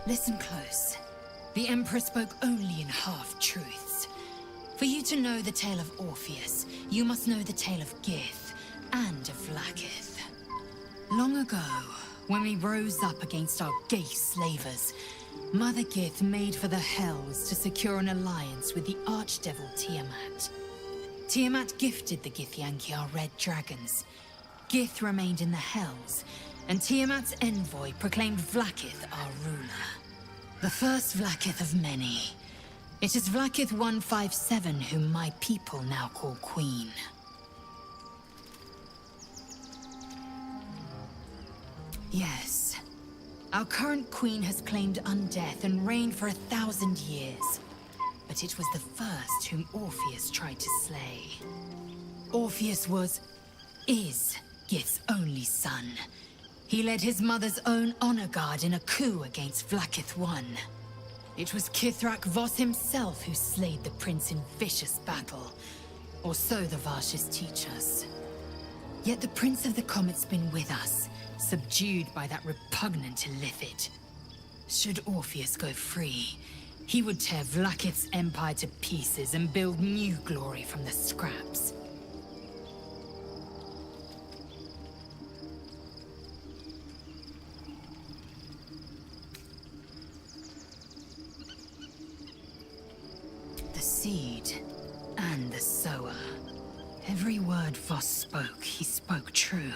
Listen close. The Emperor spoke only in half-truths. For you to know the tale of Orpheus, you must know the tale of Gith and of Vlaakith. Long ago, when we rose up against our gay slavers, Mother Gith made for the Hells to secure an alliance with the archdevil Tiamat. Tiamat gifted the Githyanki our red dragons. Gith remained in the Hells, and Tiamat's envoy proclaimed Vlaakith our ruler. The first Vlaakith of many. It is Vlaakith 157 whom my people now call Queen. Yes. Our current queen has claimed undeath and reigned for 1,000 years. But it was the first whom Orpheus tried to slay. Orpheus is Gith's only son. He led his mother's own honor guard in a coup against Vlaakith I. It was Kithrak Voss himself who slayed the prince in vicious battle. Or so the Varshas teach us. Yet the Prince of the Comet's been with us, subdued by that repugnant Illithid. Should Orpheus go free, he would tear Vlaakith's empire to pieces and build new glory from the scraps. The seed and the sower. Every word Voss spoke, he spoke true.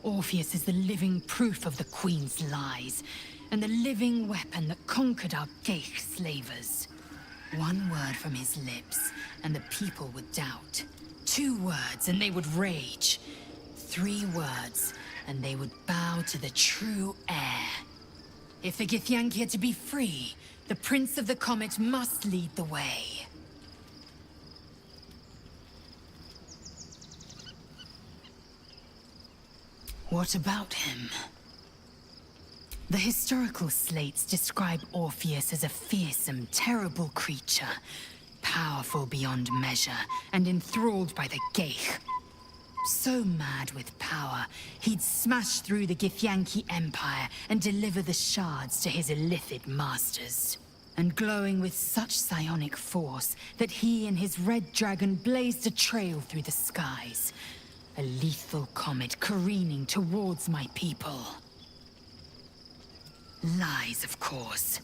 Orpheus is the living proof of the Queen's lies, and the living weapon that conquered our Geich slavers. One word from his lips, and the people would doubt. 2 words, and they would rage. 3 words, and they would bow to the true heir. If the Githyanki are to be free, the Prince of the Comet must lead the way. What about him? The historical slates describe Orpheus as a fearsome, terrible creature, powerful beyond measure, and enthralled by the Geich. So mad with power, he'd smash through the Githyanki Empire and deliver the shards to his Illithid masters. And glowing with such psionic force that he and his red dragon blazed a trail through the skies. A lethal comet careening towards my people. Lies, of course.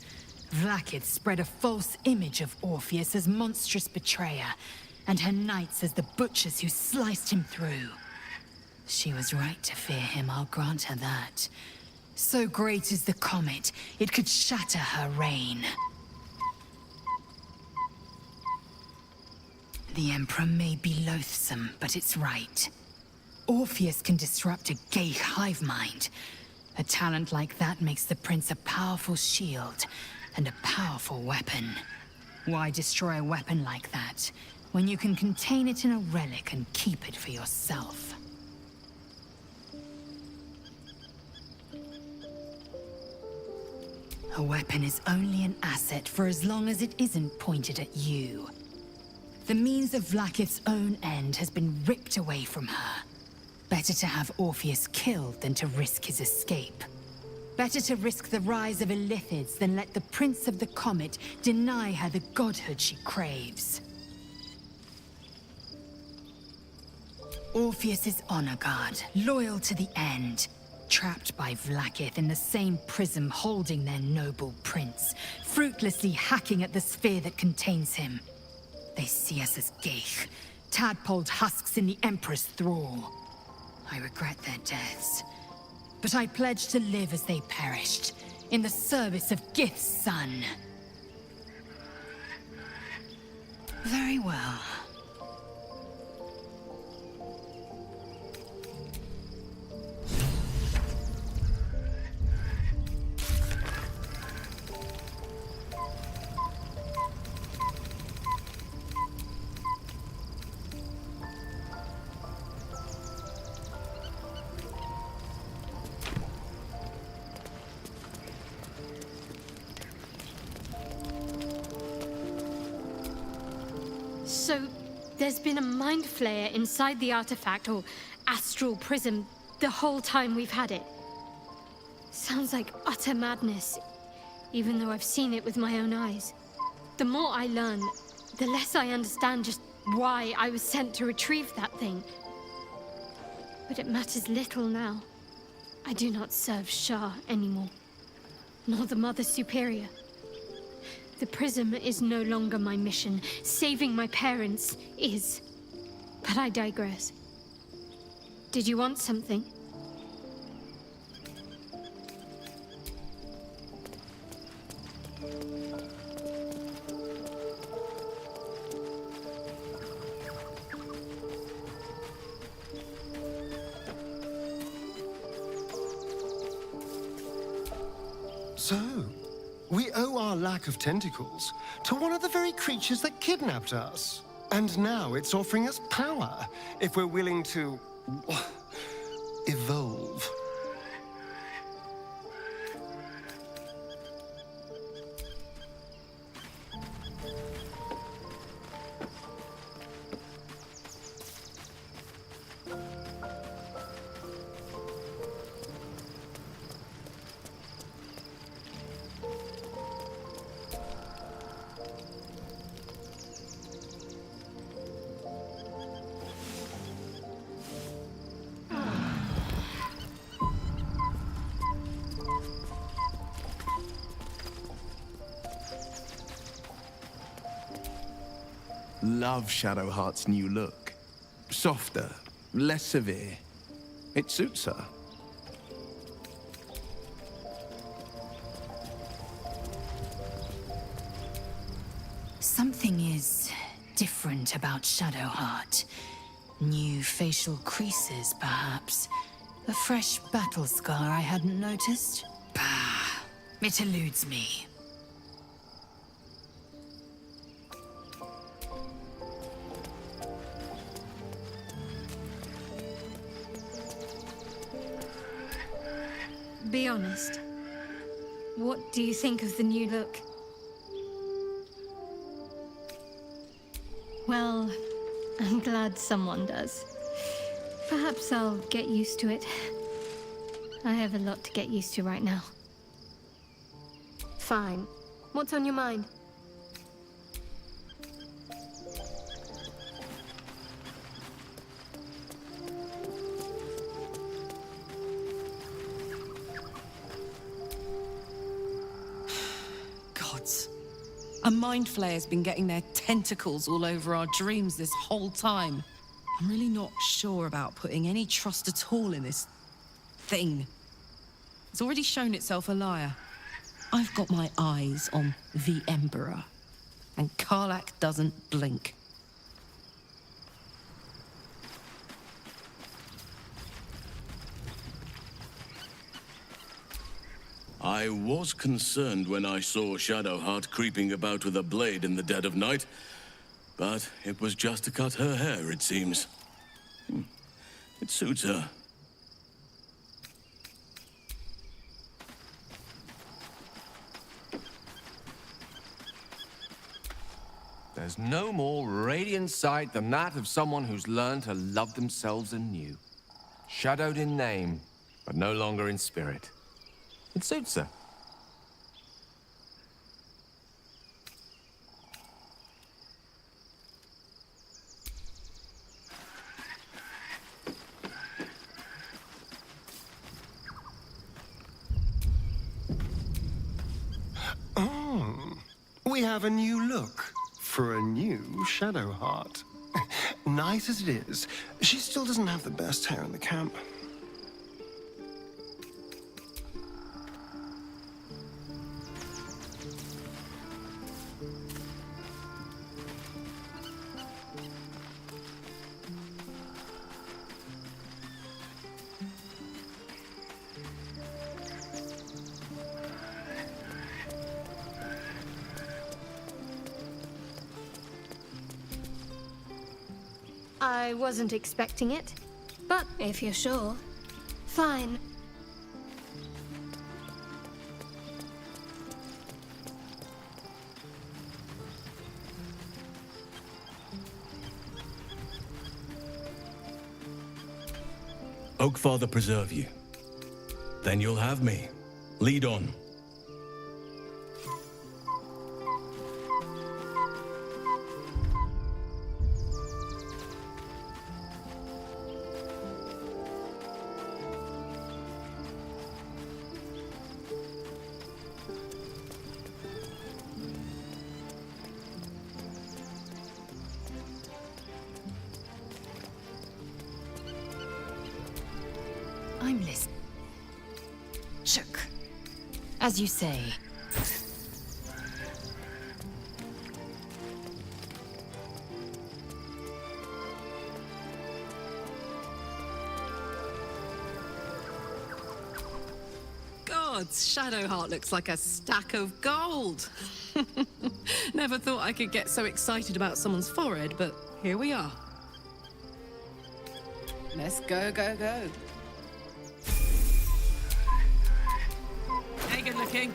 Vlaakith spread a false image of Orpheus as monstrous betrayer, and her knights as the butchers who sliced him through. She was right to fear him, I'll grant her that. So great is the comet, it could shatter her reign. The Emperor may be loathsome, but it's right. Orpheus can disrupt a Geich hive mind. A talent like that makes the prince a powerful shield and a powerful weapon. Why destroy a weapon like that when you can contain it in a relic and keep it for yourself? A weapon is only an asset for as long as it isn't pointed at you. The means of Vlaakith's own end has been ripped away from her. Better to have Orpheus killed than to risk his escape. Better to risk the rise of Illithids than let the Prince of the Comet deny her the godhood she craves. Orpheus is honor guard, loyal to the end. Trapped by Vlaakith in the same prism holding their noble prince, fruitlessly hacking at the sphere that contains him. They see us as Geich, tadpoled husks in the Emperor's thrall. I regret their deaths, but I pledge to live as they perished, in the service of Gith's son. Very well. So, there's been a mind flayer inside the artifact, or astral prism, the whole time we've had it. Sounds like utter madness. even though I've seen it with my own eyes. The more I learn, the less I understand just why I was sent to retrieve that thing. But it matters little now. I do not serve Shah anymore, nor the Mother Superior. The prism is no longer my mission. Saving my parents is. But I digress. Did you want something? So, we owe our lack of tentacles to one of the very creatures that kidnapped us. And now it's offering us power, if we're willing to evolve. Love Shadowheart's new look. Softer, less severe. It suits her. Something is different about Shadowheart. New facial creases, perhaps. A fresh battle scar I hadn't noticed. Bah, it eludes me. Be honest. What do you think of the new look? Well, I'm glad someone does. Perhaps I'll get used to it. I have a lot to get used to right now. Fine. What's on your mind? Gods. A mind flayer's been getting their tentacles all over our dreams this whole time. I'm really not sure about putting any trust at all in this thing. It's already shown itself a liar. I've got my eyes on the Emperor, and Karlach doesn't blink. I was concerned when I saw Shadowheart creeping about with a blade in the dead of night, but it was just to cut her hair, it seems. It suits her. There's no more radiant sight than that of someone who's learned to love themselves anew. Shadowed in name, but no longer in spirit. It suits her. Oh, we have a new look for a new Shadowheart. Nice as it is, she still doesn't have the best hair in the camp. I wasn't expecting it, but if you're sure, fine. Oakfather preserve you. Then you'll have me. Lead on. As you say. Gods, Shadowheart looks like a stack of gold. Never thought I could get so excited about someone's forehead, but here we are. Let's go, go, go. Hey, good looking.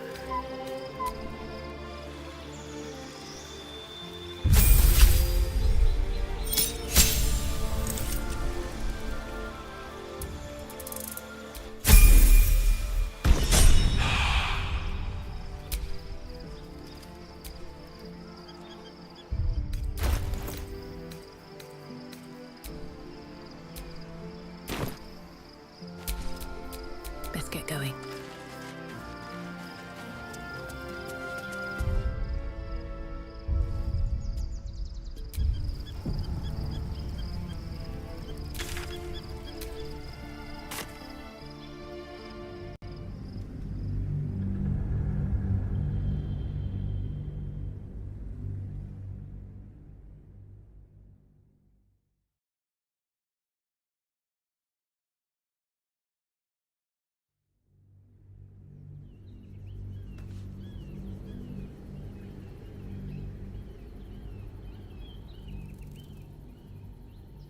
Let's get going.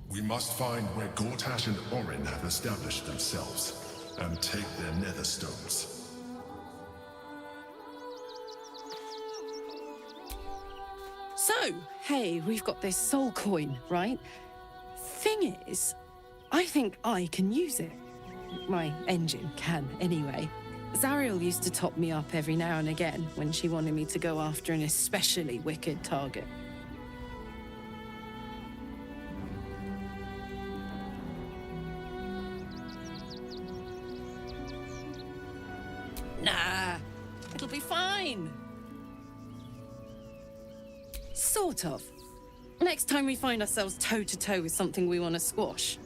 We must find where Gortash and Orin have established themselves, and take their nether stones. So, hey, we've got this soul coin, right? Thing is, I think I can use it. My engine can, anyway. Zariel used to top me up every now and again when she wanted me to go after an especially wicked target. Nah, it'll be fine. Sort of. Next time we find ourselves toe-to-toe with something we want to squash,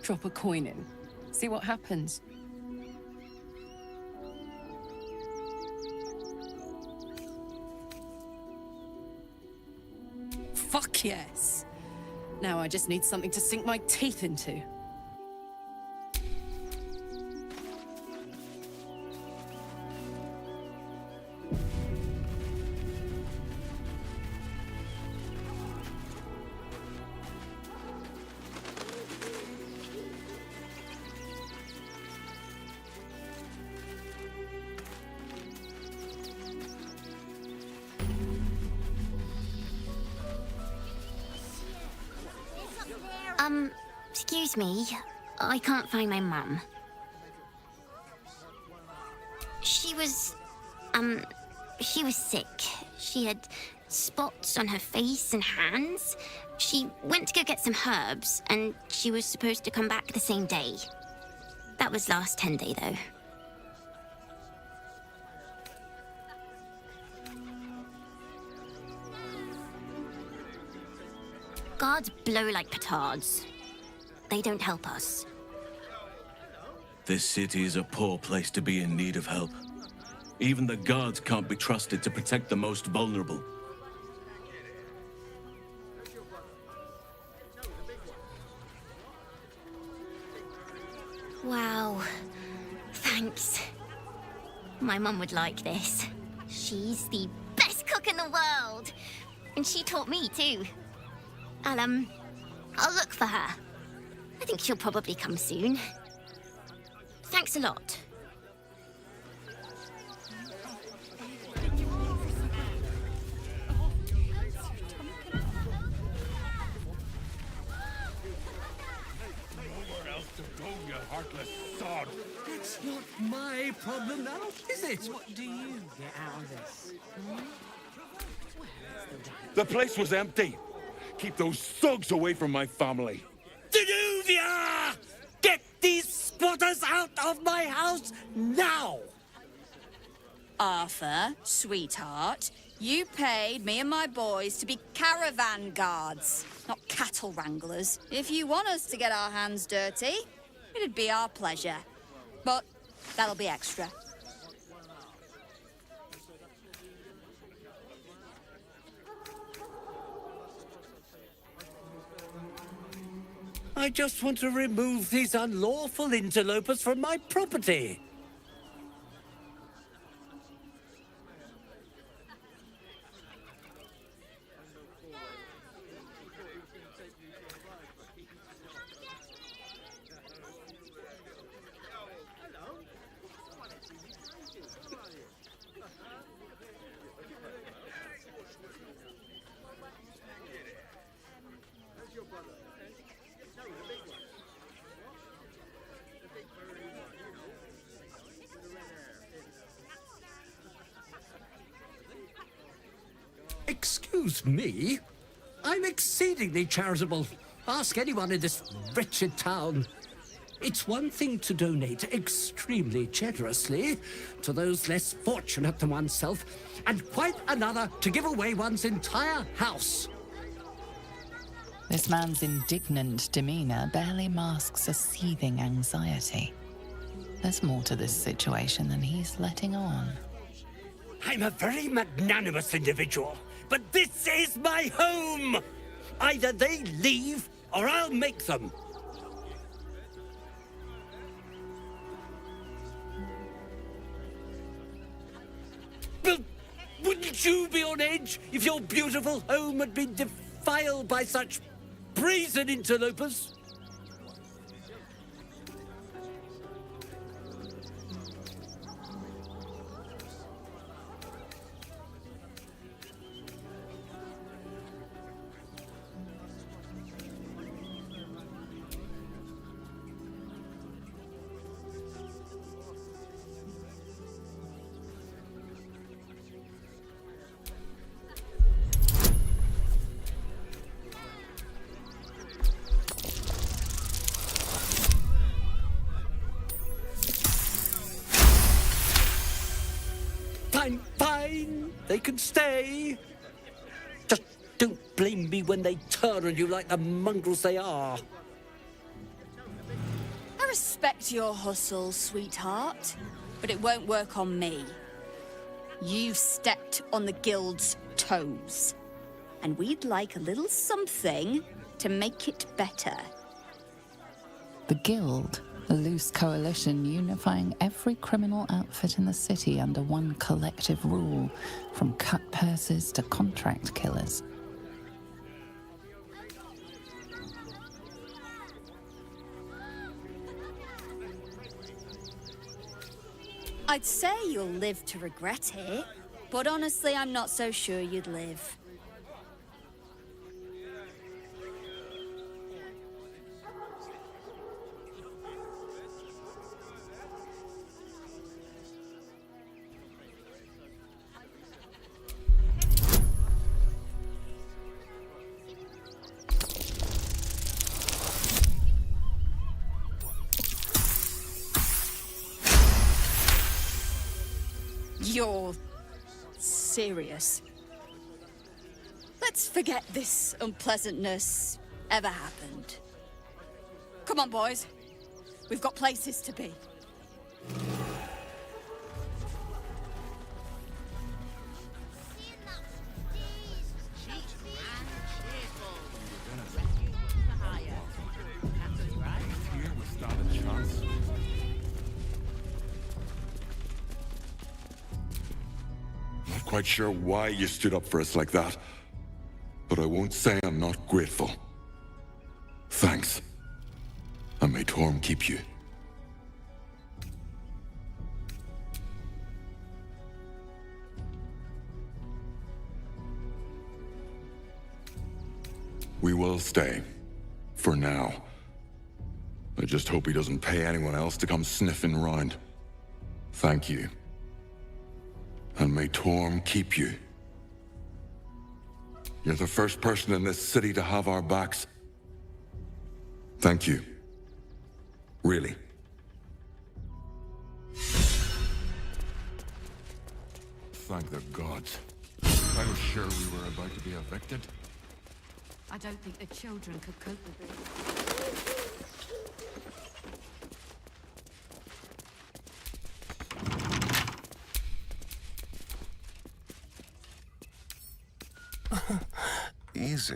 drop a coin in. See what happens. Fuck yes. Now I just need something to sink my teeth into. Excuse me. I can't find my mum. She was sick. She had spots on her face and hands. She went to go get some herbs, and she was supposed to come back the same day. That was last 10 day, though. Guards blow like petards. They don't help us. This city is a poor place to be in need of help. Even the guards can't be trusted to protect the most vulnerable. Wow. Thanks. My mum would like this. She's the best cook in the world. And she taught me too. I'll look for her. I think she'll probably come soon. Thanks a lot. Nowhere else to go, you heartless sod. It's not my problem now, is it? What do you get out of this? The place was empty. Keep those thugs away from my family. Danuvia! Get these squatters out of my house now! Arthur, sweetheart, you paid me and my boys to be caravan guards, not cattle wranglers. If you want us to get our hands dirty, it'd be our pleasure. But that'll be extra. I just want to remove these unlawful interlopers from my property. Excuse me? I'm exceedingly charitable. Ask anyone in this wretched town. It's one thing to donate extremely generously to those less fortunate than oneself, and quite another to give away one's entire house. This man's indignant demeanor barely masks a seething anxiety. There's more to this situation than he's letting on. I'm a very magnanimous individual, but this is my home! Either they leave, or I'll make them. But wouldn't you be on edge if your beautiful home had been defiled by such brazen interlopers? Fine. They can stay. Just don't blame me when they turn on you like the mongrels they are. I respect your hustle, sweetheart, but it won't work on me. You've stepped on the guild's toes, and we'd like a little something to make it better. The Guild, a loose coalition unifying every criminal outfit in the city under one collective rule, from cut purses to contract killers. I'd say you'll live to regret it, but honestly, I'm not so sure you'd live. You're serious? Let's forget this unpleasantness ever happened. Come on, boys. We've got places to be. Not quite sure why you stood up for us like that, but I won't say I'm not grateful. Thanks. And may Torm keep you. We will stay. For now. I just hope he doesn't pay anyone else to come sniffing around. Thank you. And may Torm keep you. You're the first person in this city to have our backs. Thank you. Really. Thank the gods. I was sure we were about to be evicted. I don't think the children could cope with it. Easy.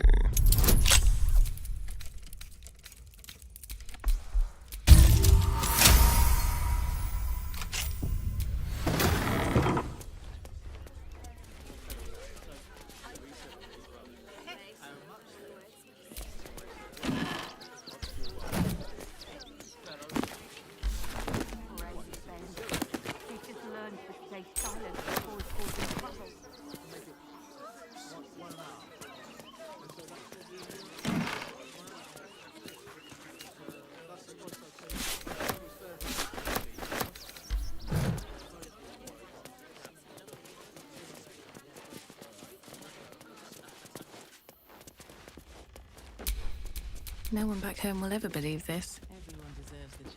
No one back home will ever believe this. Everyone deserves the chance.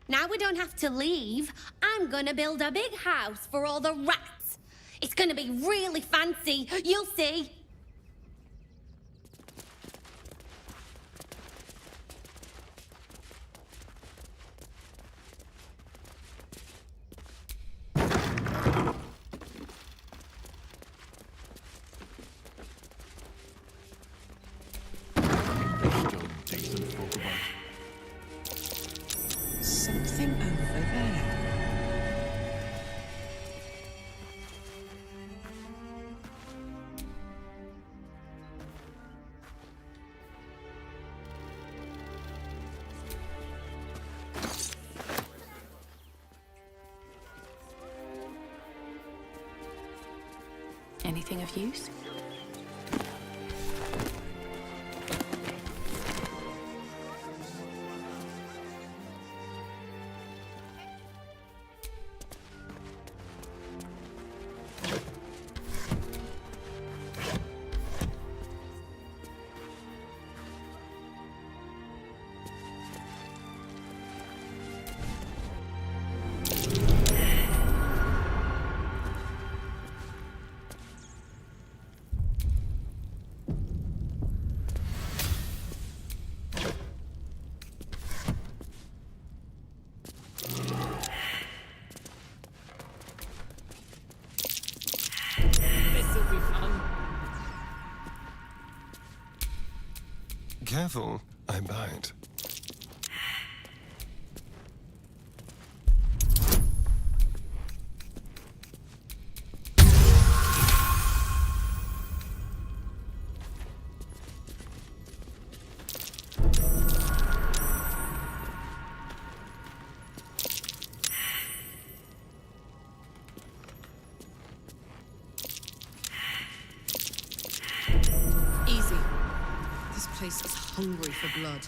Now we don't have to leave. I'm gonna build a big house for all the rats. It's gonna be really fancy. You'll see. Something over there. Anything of use? This'll be fun. Careful, I bite. Easy. This place is hungry for blood.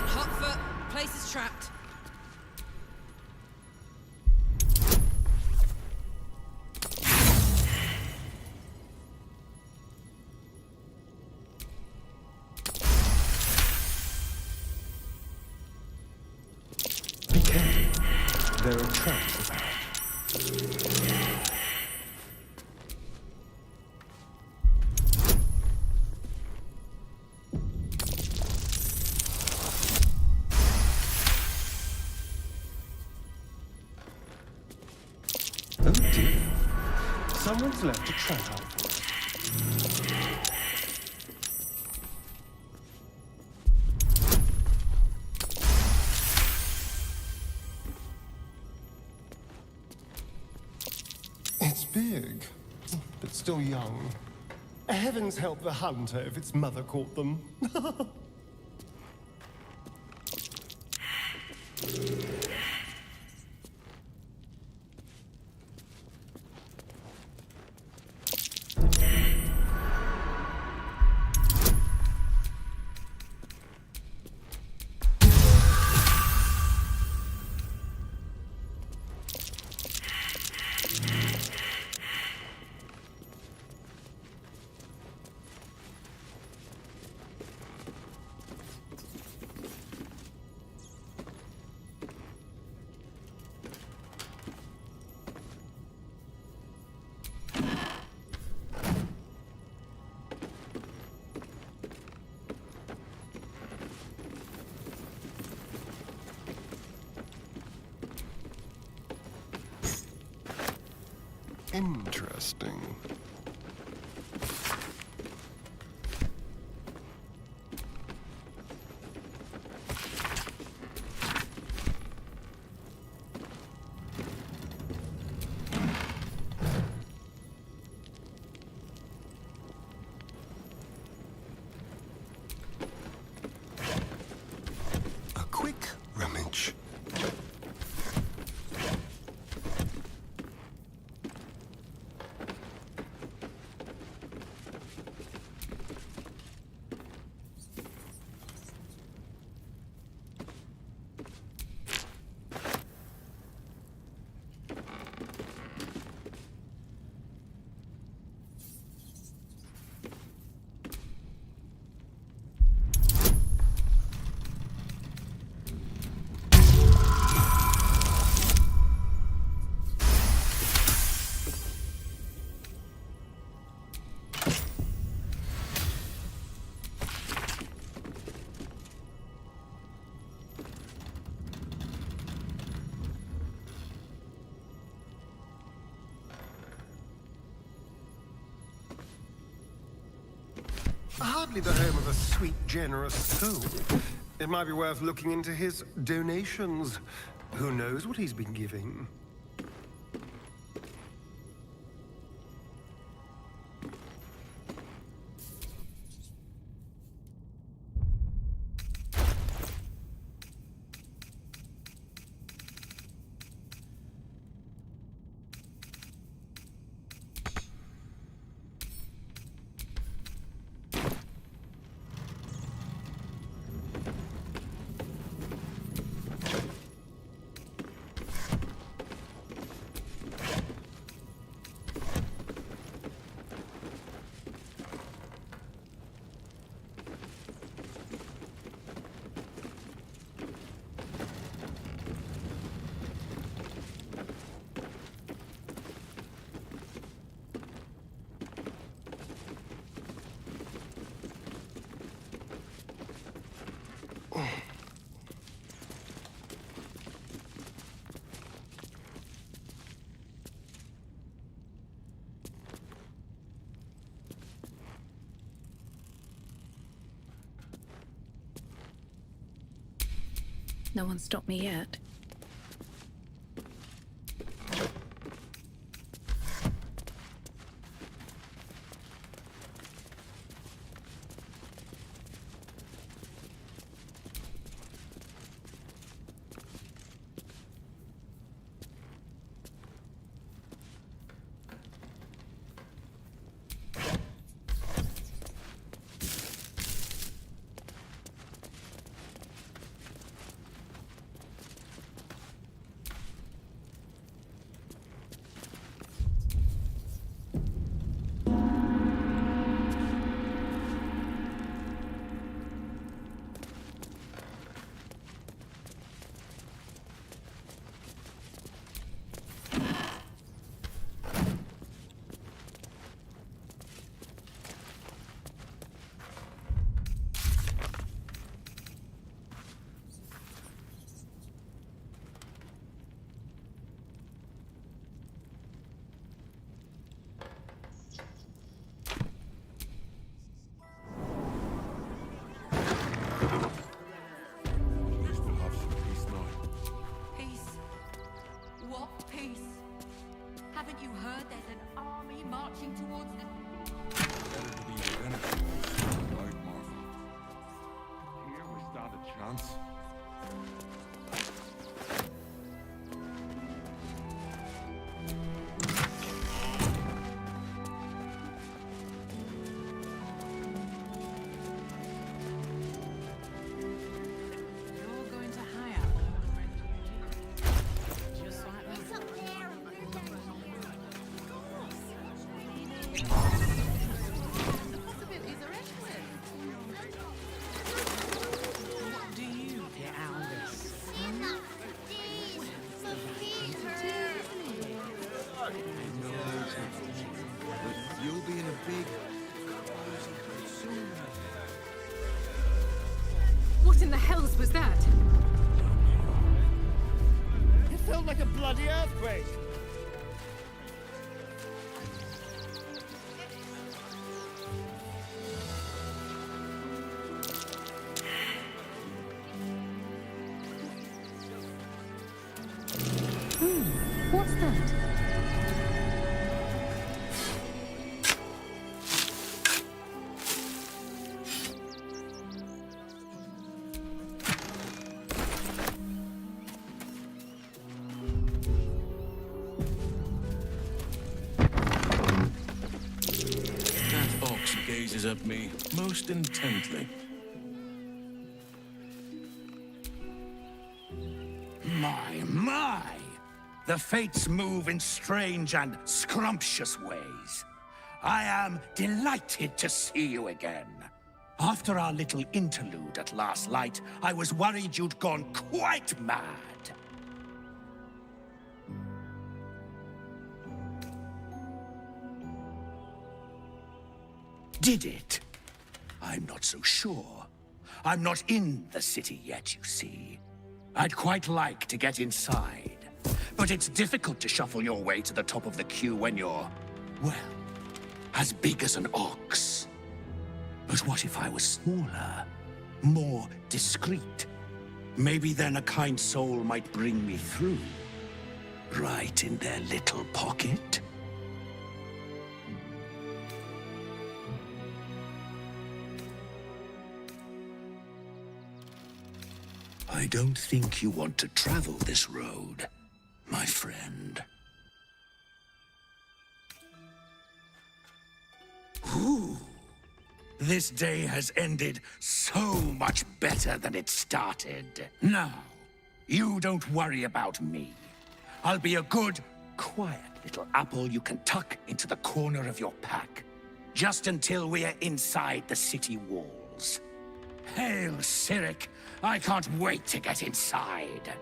Hot foot. Place is trapped. Be careful. There are traps about. Oh dear. Someone's left a trap out for us. It's big, but still young. Heavens help the hunter if its mother caught them. Interesting. Hardly the home of a sweet, generous soul. It might be worth looking into his donations. Who knows what he's been giving? No one stopped me yet. What in the hells was that? It felt like a bloody earthquake. What's that? That ox gazes at me most intently. My! The fates move in strange and scrumptious ways. I am delighted to see you again. After our little interlude at last light, I was worried you'd gone quite mad. Did it? I'm not so sure. I'm not in the city yet, you see. I'd quite like to get inside. But it's difficult to shuffle your way to the top of the queue when you're, well, as big as an ox. But what if I was smaller? More discreet? Maybe then a kind soul might bring me through. Right in their little pocket. I don't think you want to travel this road, my friend. Ooh. This day has ended so much better than it started. Now, you don't worry about me. I'll be a good, quiet little apple you can tuck into the corner of your pack. Just until we are inside the city walls. Hail, Cyric! I can't wait to get inside.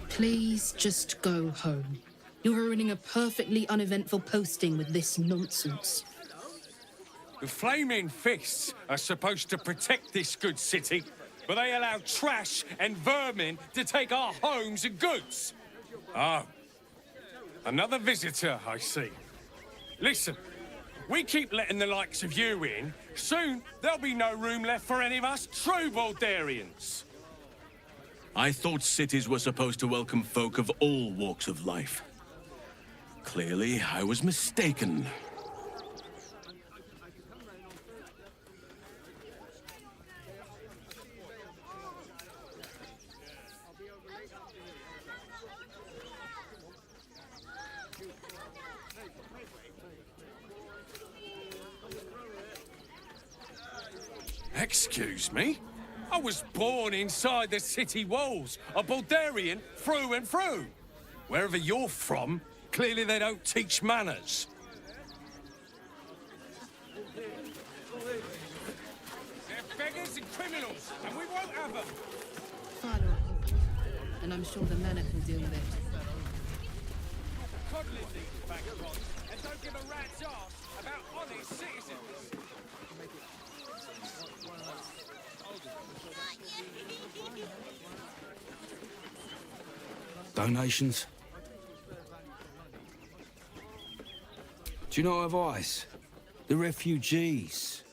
Please just go home. You're ruining a perfectly uneventful posting with this nonsense. The Flaming Fists are supposed to protect this good city, but they allow trash and vermin to take our homes and goods. Oh. Another visitor, I see. Listen, we keep letting the likes of you in. Soon, there'll be no room left for any of us true Baldurians. I thought cities were supposed to welcome folk of all walks of life. Clearly, I was mistaken. Excuse me? I was born inside the city walls, a Baldurian through and through. Wherever you're from, clearly they don't teach manners. They're beggars and criminals, and we won't have them. Follow. And I'm sure the Menach will deal with it. Coddling these vagabonds, and don't give a rat's ass about honest citizens. Donations? Do you know advice? The refugees.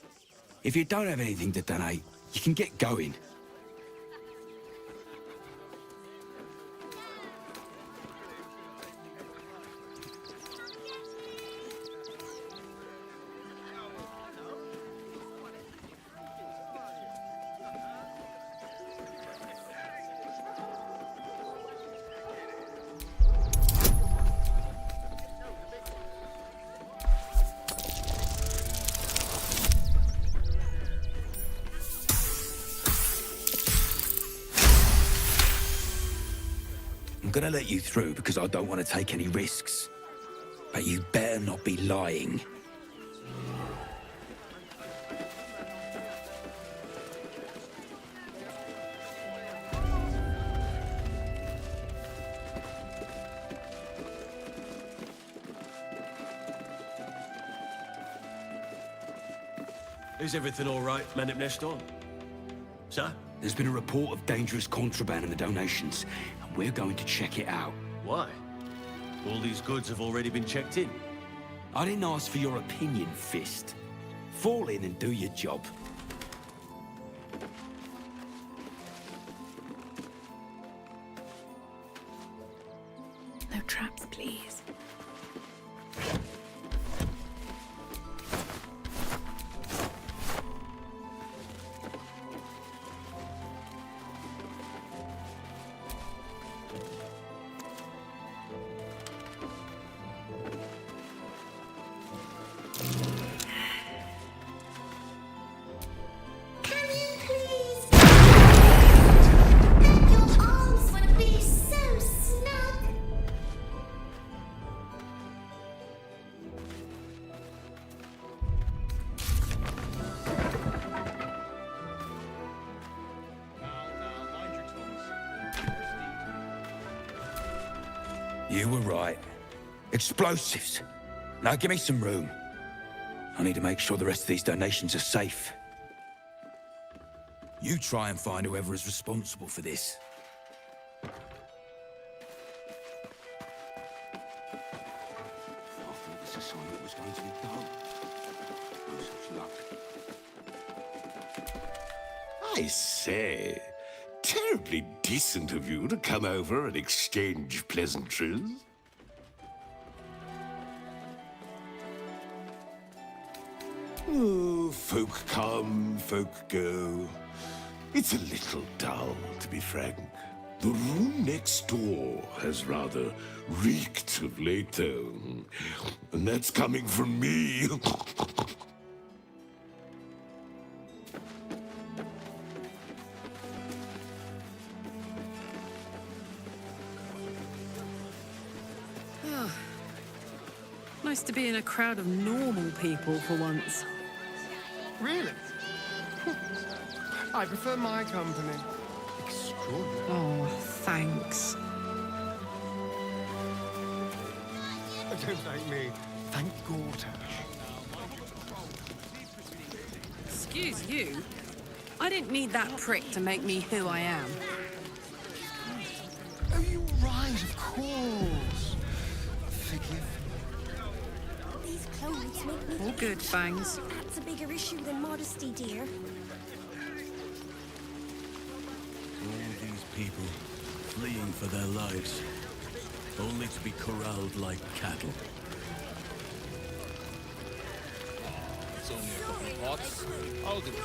If you don't have anything to donate, you can get going. I'm gonna let you through because I don't want to take any risks. But you better not be lying. Is everything all right, Menip Nestor? Sir? There's been a report of dangerous contraband in the donations, and we're going to check it out. Why? All these goods have already been checked in. I didn't ask for your opinion, Fist. Fall in and do your job. No traps, please. You were right. Explosives. Now give me some room. I need to make sure the rest of these donations are safe. You try and find whoever is responsible for this. I thought this assignment was going to be dull. No such luck. I say, terribly decent of you to come over and exchange pleasantries. Oh, folk come, folk go. It's a little dull, to be frank. The room next door has rather reeked of late, though. And that's coming from me. Nice to be in a crowd of normal people for once. Really? I prefer my company. Extraordinary. Oh, thanks. Don't thank me. Thank Gortash. Excuse you? I didn't need that prick to make me who I am. Oh, you're right, of course. Forgive me. These clothes make me... All good, Fangs. That's a bigger issue than modesty, dear. All these people fleeing for their lives, only to be corralled like cattle. It's only a couple of pots. I'll do it.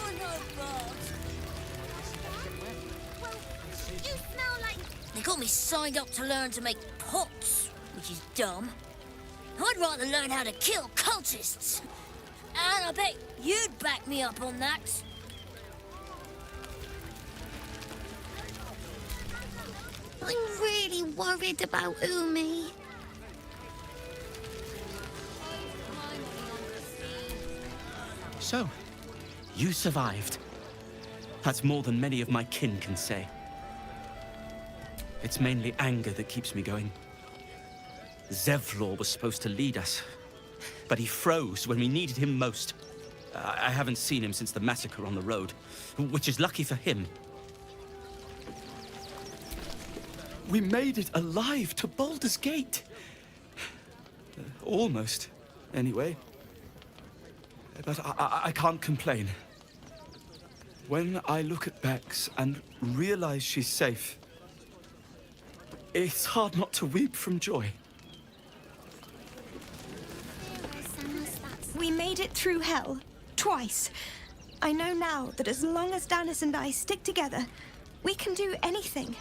You smell like... They got me signed up to learn to make pots, which is dumb. I'd rather learn how to kill cultists. And I bet you'd back me up on that. I'm really worried about Umi. So, you survived. That's more than many of my kin can say. It's mainly anger that keeps me going. Zevlor was supposed to lead us, but he froze when we needed him most. I haven't seen him since the massacre on the road, which is lucky for him. We made it alive to Baldur's Gate. Almost, anyway. But I can't complain. When I look at Bex and realize she's safe, it's hard not to weep from joy. We made it through hell. Twice. I know now that as long as Danis and I stick together, we can do anything.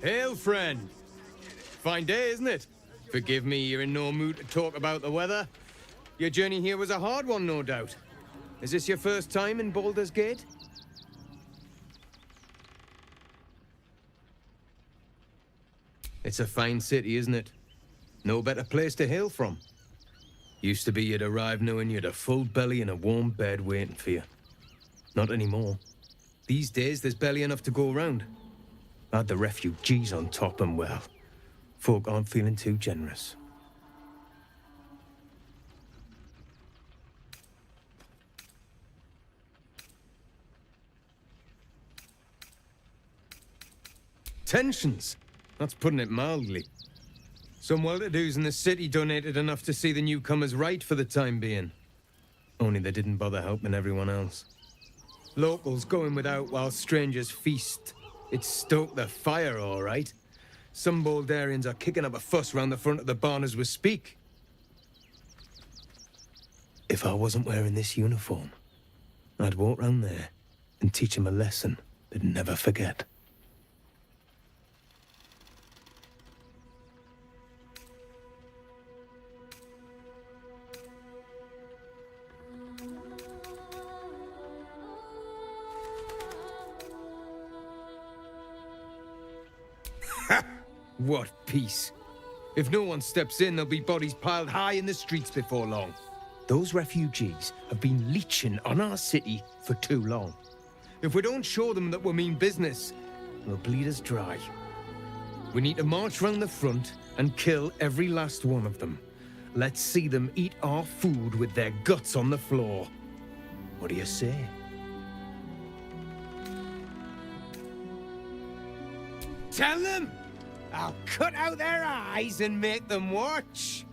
Hail, friend. Fine day, isn't it? Forgive me, you're in no mood to talk about the weather. Your journey here was a hard one, no doubt. Is this your first time in Baldur's Gate? It's a fine city, isn't it? No better place to hail from. Used to be you'd arrive knowing you'd a full belly and a warm bed waiting for you. Not anymore. These days, there's barely enough to go around. Add the refugees on top and, well, folk aren't feeling too generous. Tensions. That's putting it mildly. Some well-to-dos in the city donated enough to see the newcomers right for the time being. Only they didn't bother helping everyone else. Locals going without while strangers feast. It stoked the fire, all right. Some Baldurians are kicking up a fuss round the front of the barn as we speak. If I wasn't wearing this uniform, I'd walk round there and teach them a lesson they'd never forget. What peace. If no one steps in, there'll be bodies piled high in the streets before long. Those refugees have been leeching on our city for too long. If we don't show them that we mean business, they'll bleed us dry. We need to march round the front and kill every last one of them. Let's see them eat our food with their guts on the floor. What do you say? Tell them! I'll cut out their eyes and make them watch!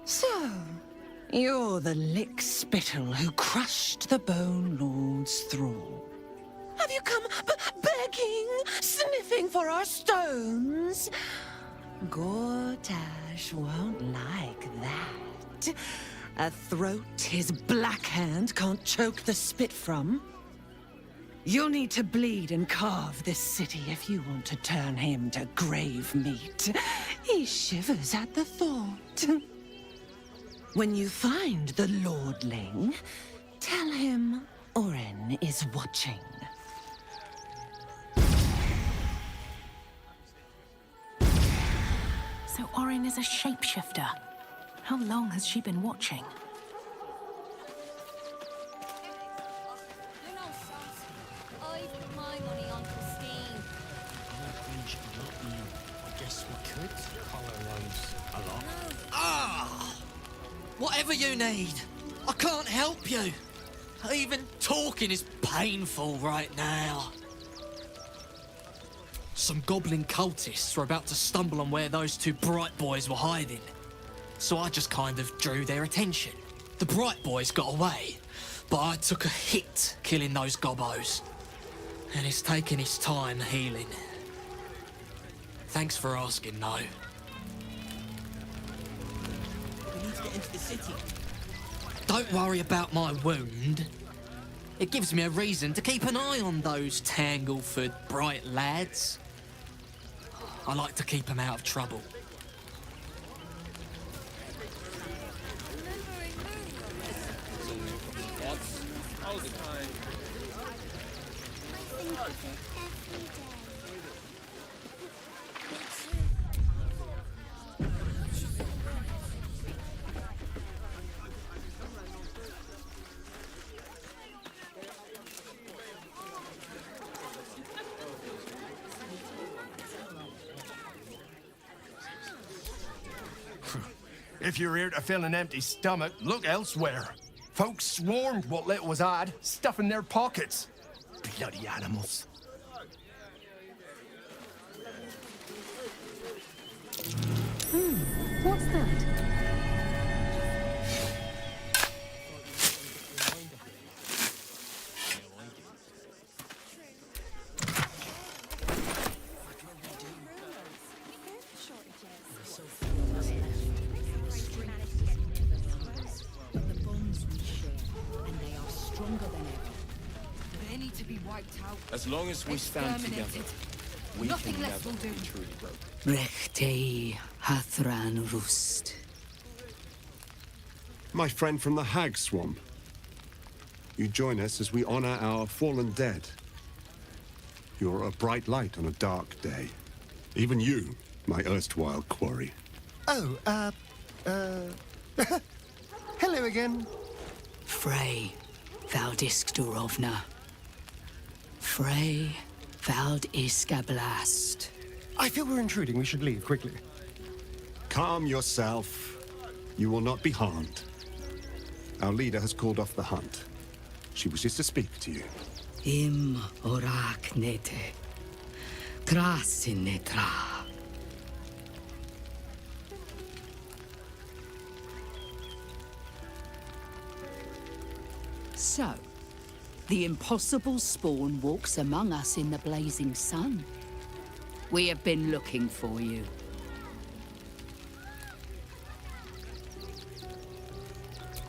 So, you're the lick-spittle who crushed the Bone Lord's thrall. Have you come begging, sniffing for our stones? Gortash won't like that. A throat his black hand can't choke the spit from. You'll need to bleed and carve this city if you want to turn him to grave meat. He shivers at the thought. When you find the Lordling, tell him Orin is watching. So Orin is a shapeshifter. How long has she been watching? You're not saucy. I put my money on Christine. I guess we could collar those a lot. Ah! Whatever you need. I can't help you. Even talking is painful right now. Some goblin cultists were about to stumble on where those two Bright Boys were hiding. So I just kind of drew their attention. The Bright Boys got away, but I took a hit killing those gobos. And it's taken its time healing. Thanks for asking, though. We need to get into the city. Don't worry about my wound. It gives me a reason to keep an eye on those Tangleford bright lads. I like to keep them out of trouble. If you're here to fill an empty stomach, look elsewhere. Folks swarmed what little was odd, stuffing their pockets. Bloody animals. What's that? They need to be wiped out. As long as we stand together, we Nothing can less never will do. be truly broken. Brechtei Hathran Rust. My friend from the Hag Swamp. You join us as we honor our fallen dead. You're a bright light on a dark day. Even you, my erstwhile quarry. Oh, hello again. Frey Valdiskdurovna. Frey Valdiskablast. I feel we're intruding. We should leave quickly. Calm yourself. You will not be harmed. Our leader has called off the hunt. She wishes to speak to you. Im oraknete. Krasinetra. So, the impossible spawn walks among us in the blazing sun. We have been looking for you.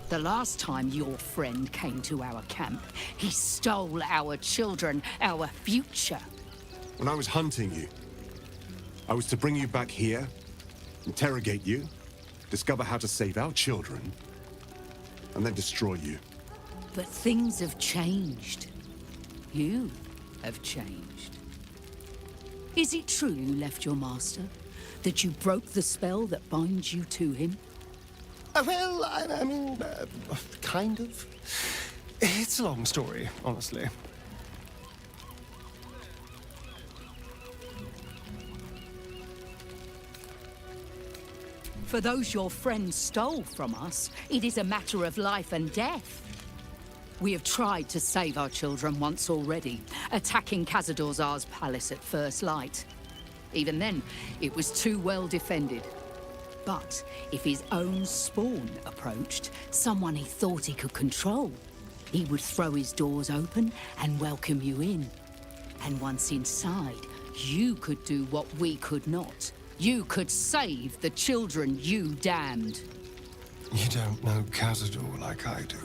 The last time your friend came to our camp, he stole our children, our future. When I was hunting you, I was to bring you back here, interrogate you, discover how to save our children, and then destroy you. But things have changed. You have changed. Is it true you left your master? That you broke the spell that binds you to him? Well, I mean, kind of. It's a long story, honestly. For those your friends stole from us, it is a matter of life and death. We have tried to save our children once already, attacking Khazad-dûr's palace at first light. Even then, it was too well defended. But if his own spawn approached, someone he thought he could control, he would throw his doors open and welcome you in. And once inside, you could do what we could not. You could save the children you damned. You don't know Khazad-dûr like I do.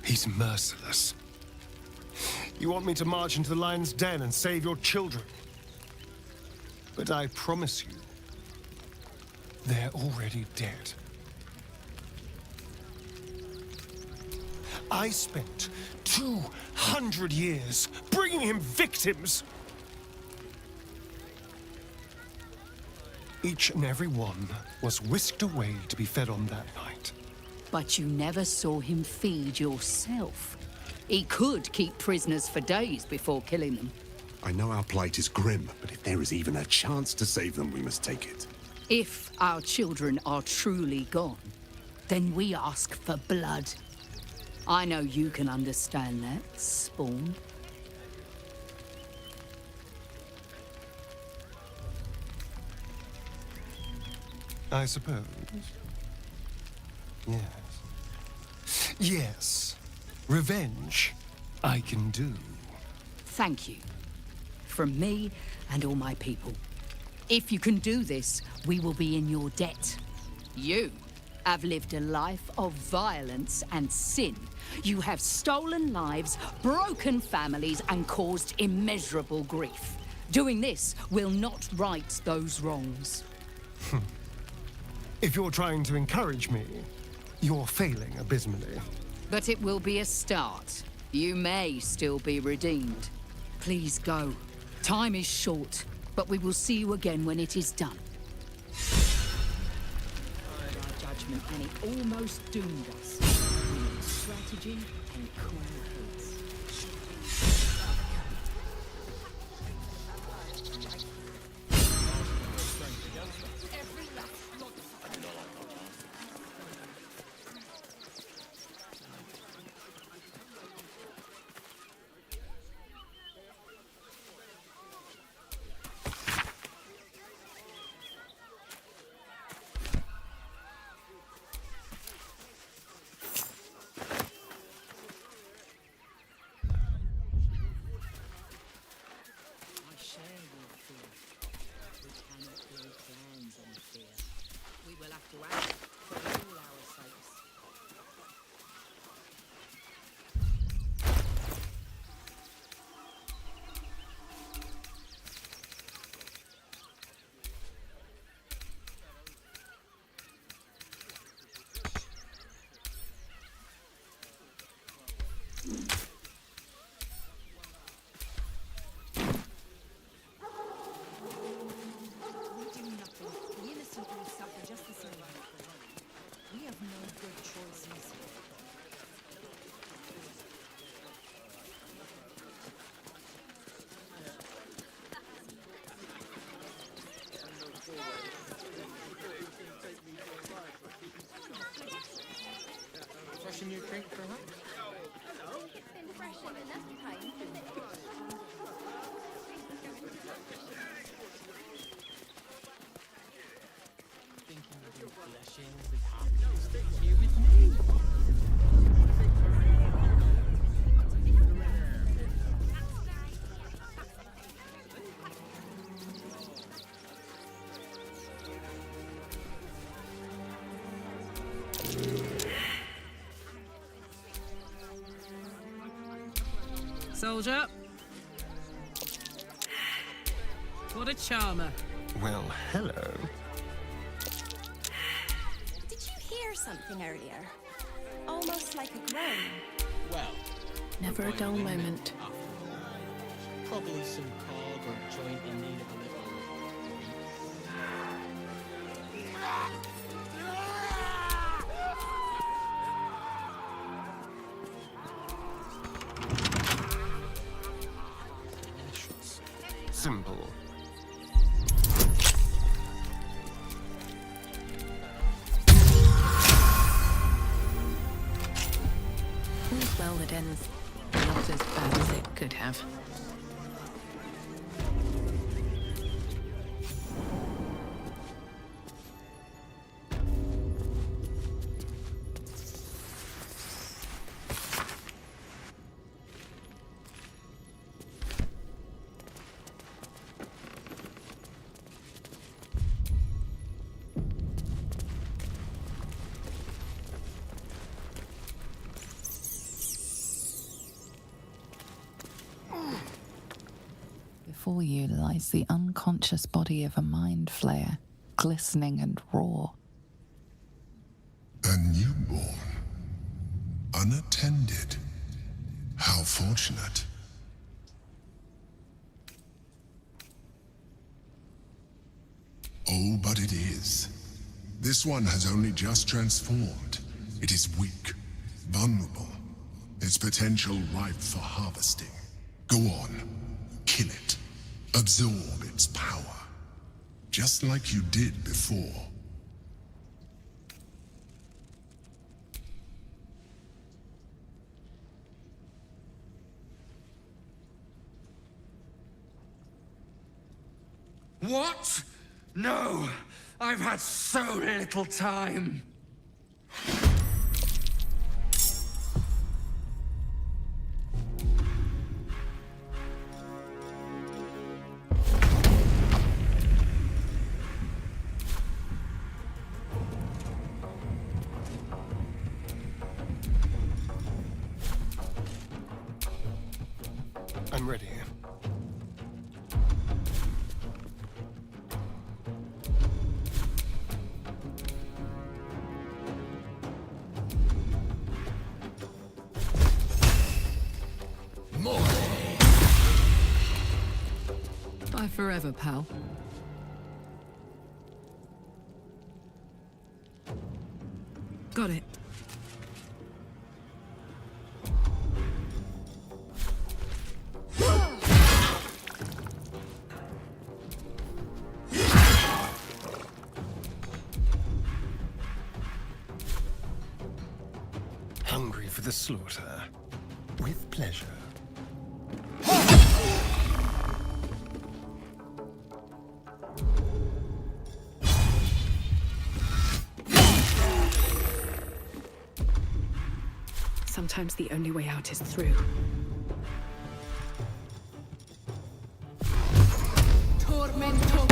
He's merciless. You want me to march into the lion's den and save your children? But I promise you, they're already dead. I spent 200 years bringing him victims. Each and every one was whisked away to be fed on that night. But you never saw him feed yourself. He could keep prisoners for days before killing them. I know our plight is grim, but if there is even a chance to save them, we must take it. If our children are truly gone, then we ask for blood. I know you can understand that, Spawn. I suppose. Yes. Yes. Revenge, I can do. Thank you. From me and all my people. If you can do this, we will be in your debt. You have lived a life of violence and sin. You have stolen lives, broken families, and caused immeasurable grief. Doing this will not right those wrongs. If you're trying to encourage me, you're failing abysmally. But it will be a start. You may still be redeemed. Please go. Time is short, but we will see you again when it is done. Our judgment, and it almost doomed us. We need strategy and cool heads. Fresh a new drink for her? Hello. It's been refreshing enough time, hasn't it? Thinking of you blushing with happiness here with me. Soldier. What a charmer. Well, hello. something earlier. Almost like a groan. Well, Never a dull moment. probably some cog or joint in need of a little. Simple. All's well that ends not as bad as it could have. Before you lies the unconscious body of a mind flayer, glistening and raw. A newborn. Unattended. How fortunate. Oh, but it is. This one has only just transformed. It is weak, vulnerable. Its potential ripe for harvesting. Go on, kill it. Absorb its power. Just like you did before. What? No! I've had so little time! I'm ready. Bye forever, pal. Got it. Hungry for the slaughter. With pleasure. Sometimes the only way out is through. Tormento.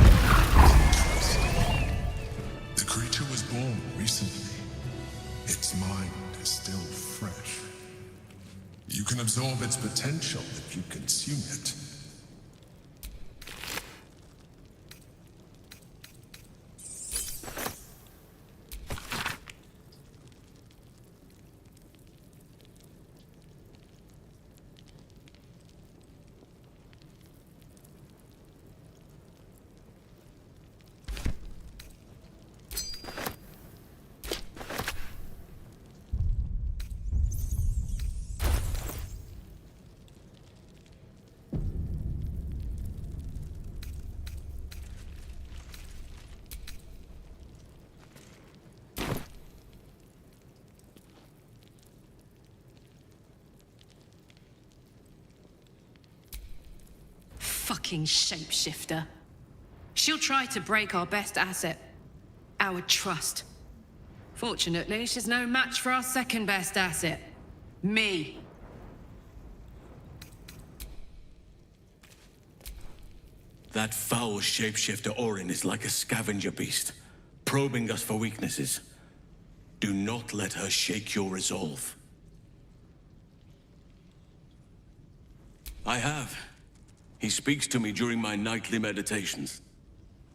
The creature was born recently. Its mind is still fresh. You can absorb its potential if you consume it. Fucking shapeshifter. She'll try to break our best asset, our trust. Fortunately, she's no match for our second best asset, me. That foul shapeshifter Orin is like a scavenger beast, probing us for weaknesses. Do not let her shake your resolve. I have. He speaks to me during my nightly meditations.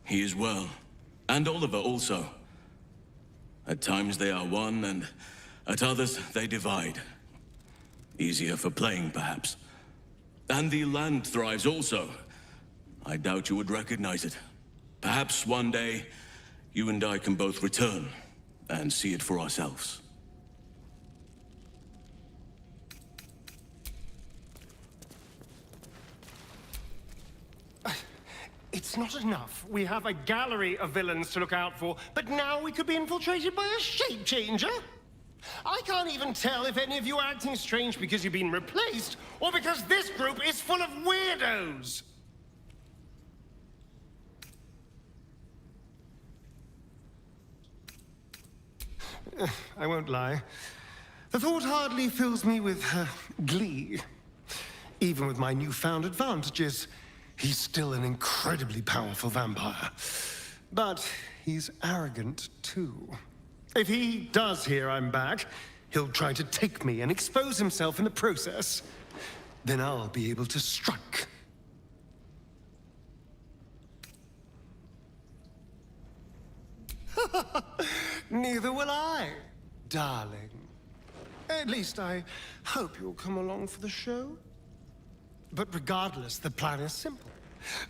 He is well. And Oliver also. At times they are one, and at others they divide. Easier for playing, perhaps. And the land thrives also. I doubt you would recognize it. Perhaps one day, you and I can both return and see it for ourselves. It's not enough. We have a gallery of villains to look out for, but now we could be infiltrated by a shape changer? I can't even tell if any of you are acting strange because you've been replaced, or because this group is full of weirdos! I won't lie. The thought hardly fills me with glee. Even with my newfound advantages, he's still an incredibly powerful vampire. But he's arrogant, too. If he does hear I'm back, he'll try to take me and expose himself in the process. Then I'll be able to strike. Neither will I, darling. At least I hope you'll come along for the show. But regardless, the plan is simple.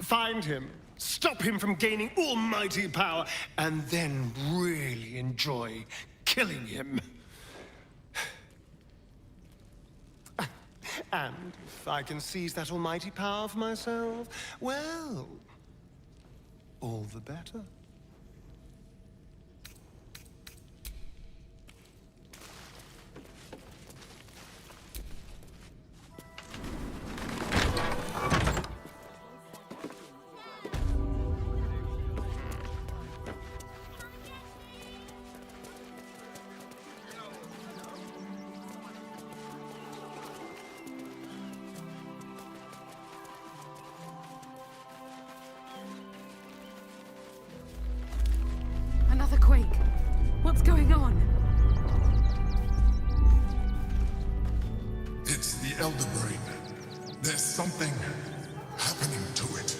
Find him, stop him from gaining almighty power, and then really enjoy killing him. And if I can seize that almighty power for myself, well, all the better. Another quake. What's going on? It's the Elder Brain. There's something happening to it.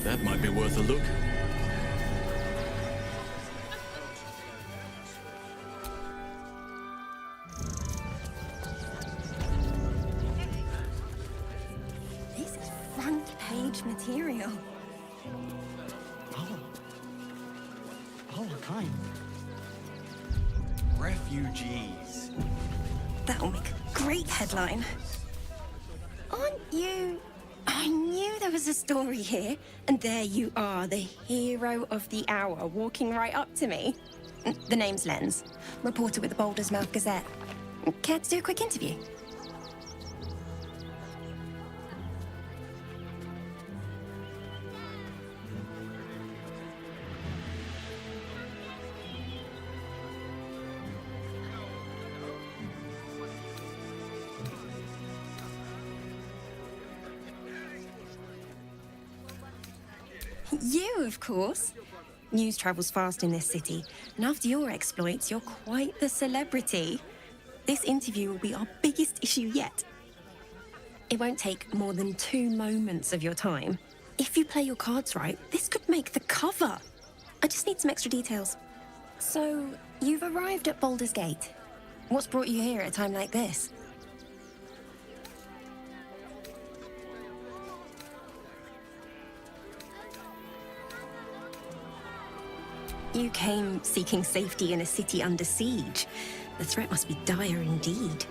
That might be worth a look. This is front-page material. Oh, kind. Refugees. That'll make a great headline. Aren't you... I knew there was a story here, and there you are, the hero of the hour, walking right up to me. The name's Lens, reporter with the Baldur's Mouth Gazette. Care to do a quick interview? You, of course. News travels fast in this city, and after your exploits, you're quite the celebrity. This interview will be our biggest issue yet. It won't take more than 2 moments of your time. If you play your cards right, this could make the cover. I just need some extra details. So, You've arrived at Baldur's Gate. What's brought you here at a time like this? You came seeking safety in a city under siege. The threat must be dire indeed.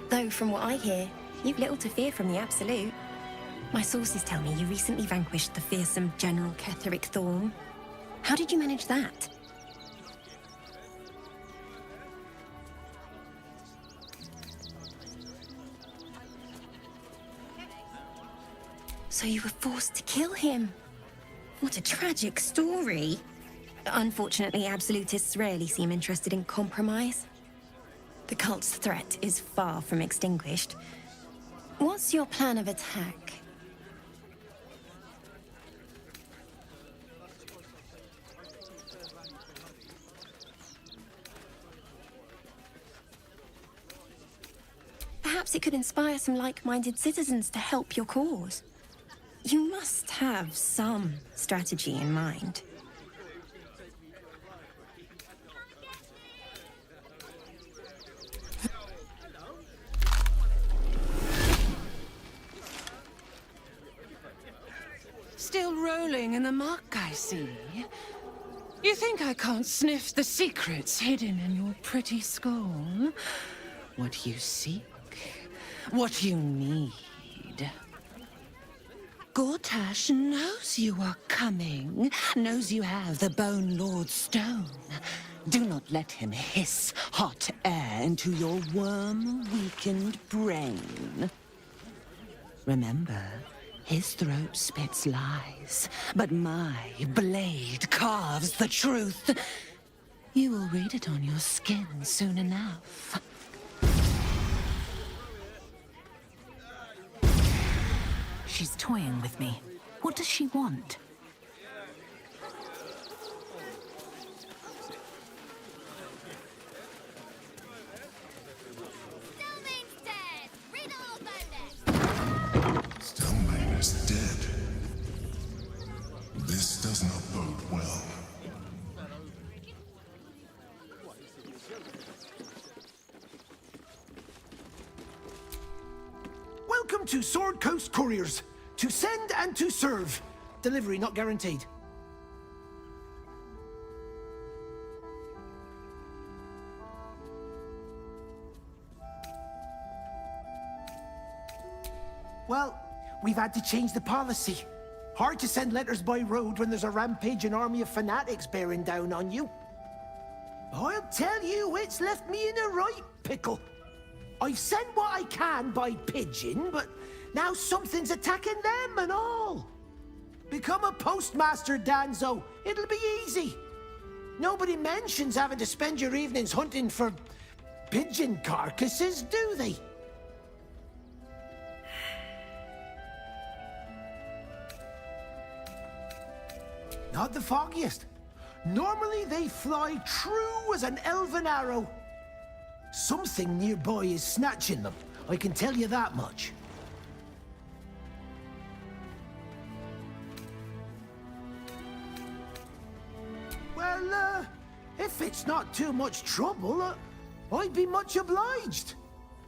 Though, from what I hear, you've little to fear from the Absolute. My sources tell me you recently vanquished the fearsome General Ketheric Thorm. How did you manage that? So you were forced to kill him. What a tragic story. Unfortunately, Absolutists rarely seem interested in compromise. The cult's threat is far from extinguished. What's your plan of attack? Perhaps it could inspire some like-minded citizens to help your cause. You must have some strategy in mind. Still rolling in the muck, I see. You think I can't sniff the secrets hidden in your pretty skull? What you seek, what you need. Gortash knows you are coming, knows you have the Bone Lord's stone. Do not let him hiss hot air into your worm-weakened brain. Remember, his throat spits lies, but my blade carves the truth. You will read it on your skin soon enough. She's toying with me. What does she want? Stelmane is dead. This does not bode well. Welcome to Sword Coast Couriers. To send and to serve. Delivery not guaranteed. Well, we've had to change the policy. Hard to send letters by road when there's a rampaging army of fanatics bearing down on you. I'll tell you, it's left me in a right pickle. I've sent what I can by pigeon, but now something's attacking them and all. Become a postmaster, Danzo. It'll be easy. Nobody mentions having to spend your evenings hunting for pigeon carcasses, do they? Not the foggiest. Normally they fly true as an elven arrow. Something nearby is snatching them, I can tell you that much. Well, if it's not too much trouble, I'd be much obliged.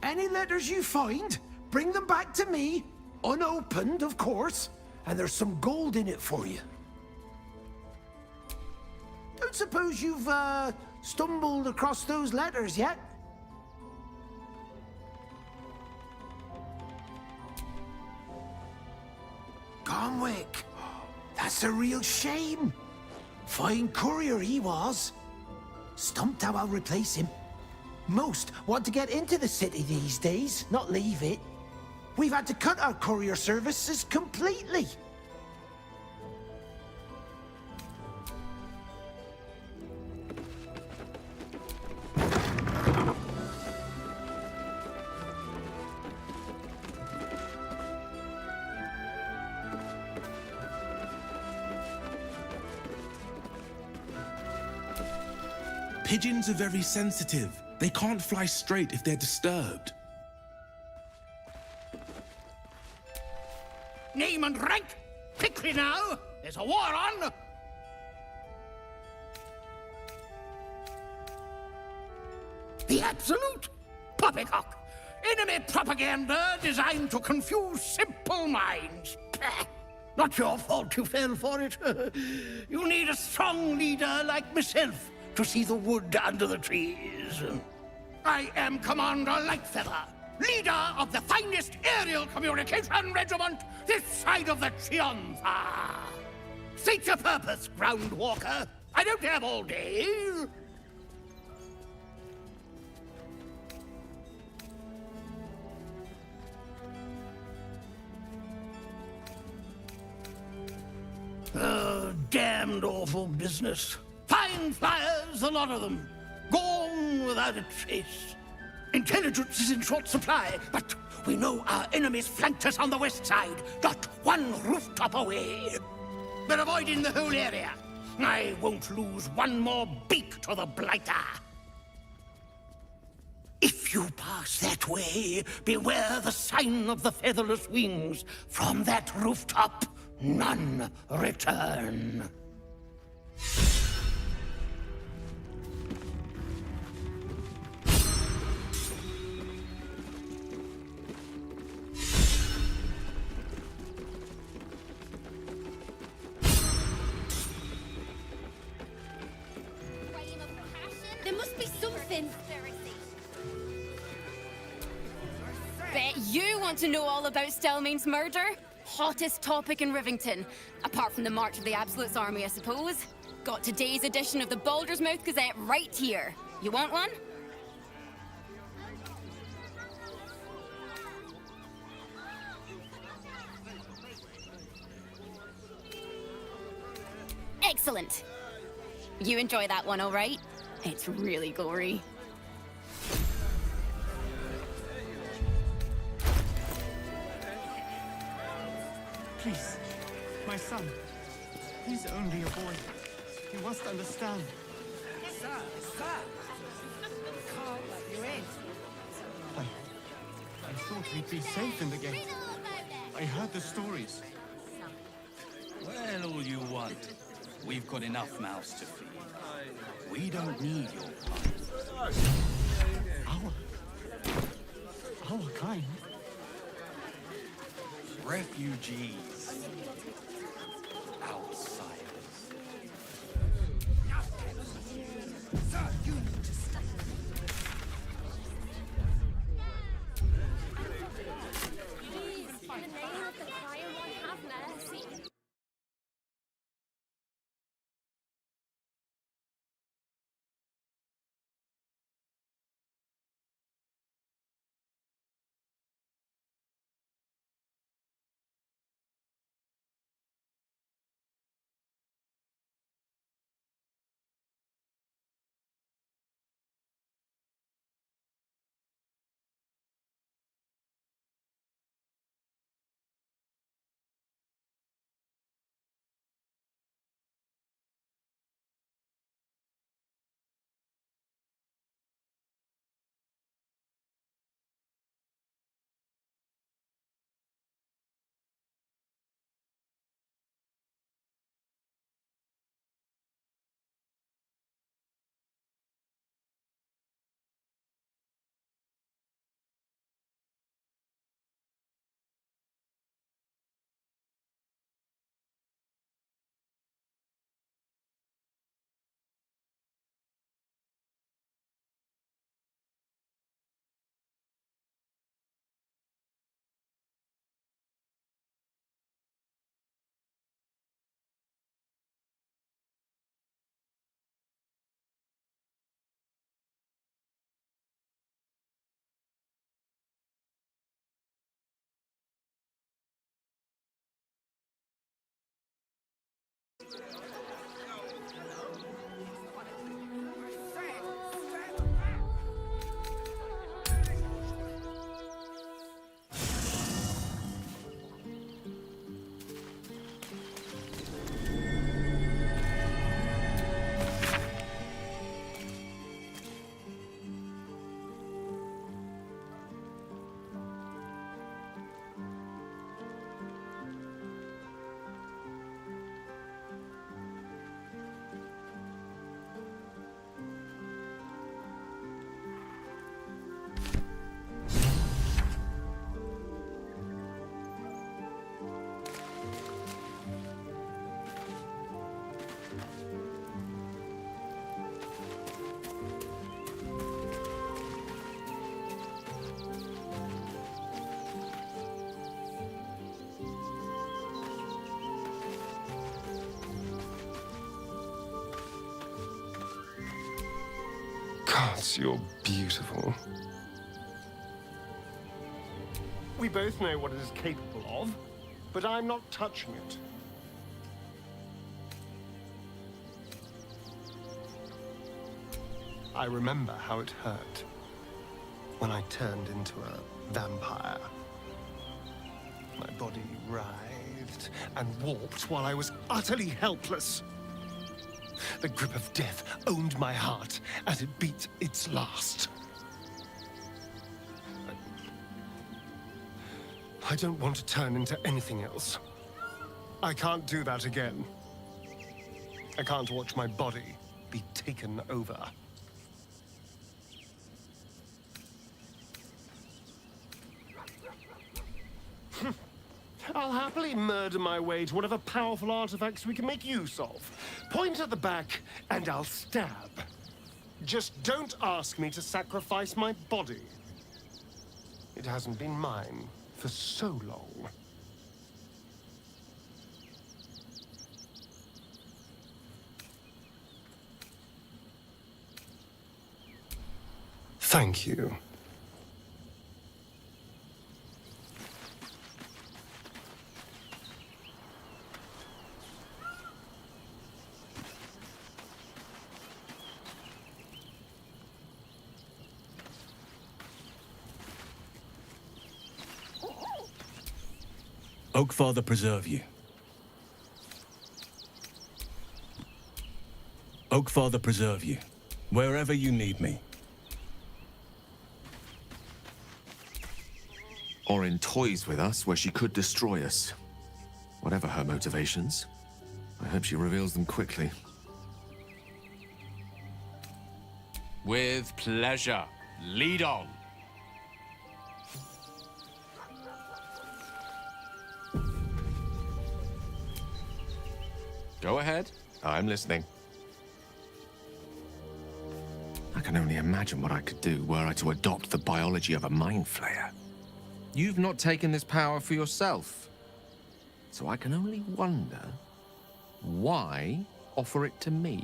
Any letters you find, bring them back to me, unopened, of course, and there's some gold in it for you. Don't suppose you've, stumbled across those letters yet? Conwick, that's a real shame. Fine courier he was. Stumped how I'll replace him. Most want to get into the city these days, not leave it. We've had to cut our courier services completely. Pigeons are very sensitive. They can't fly straight if they're disturbed. Name and rank! Quickly now! There's a war on! the absolute poppycock. Enemy propaganda designed to confuse simple minds. Pah. Not your fault you fell for it. You need a strong leader like myself to see the wood under the trees. I am Commander Lightfeather, leader of the finest aerial communication regiment this side of the Triumpha. State your purpose, Groundwalker. I don't have all day. Damned awful business. Fine flyers, a lot of them. Gone without a trace. Intelligence is in short supply, but we know our enemies flanked us on the west side, not one rooftop away. They're avoiding the whole area. I won't lose one more beak to the Blighter. If you pass that way, beware the sign of the featherless wings. From that rooftop, none return. There must be something. Bet you want to know all about Stelmane's murder? Hottest topic in Rivington. Apart from the March of the Absolute's army, I suppose. Got today's edition of the Baldur's Mouth Gazette right here. You want one? Excellent. You enjoy that one, all right? It's really gory. Please, my son. He's only a boy. You must understand. Sir, sir! We can't let you in. I thought we'd be safe in the gate. I heard the stories. Well, all you want. We've got enough mouths to feed. We don't need your part. Our kind? Refugees. Gods, you're beautiful. We both know what it is capable of, but I'm not touching it. I remember how it hurt when I turned into a vampire. My body writhed and warped while I was utterly helpless. The grip of death owned my heart as it beat its last. I don't want to turn into anything else. I can't do that again. I can't watch my body be taken over. I'll happily murder my way to whatever powerful artifacts we can make use of. Point at the back, and I'll stab. Just don't ask me to sacrifice my body. It hasn't been mine for so long. Thank you. Oakfather preserve you. Oakfather preserve you, wherever you need me. Or in toys with us, where she could destroy us. Whatever her motivations, I hope she reveals them quickly. With pleasure. Lead on. Go ahead. I'm listening. I can only imagine what I could do were I to adopt the biology of a mind flayer. You've not taken this power for yourself. So I can only wonder, why offer it to me?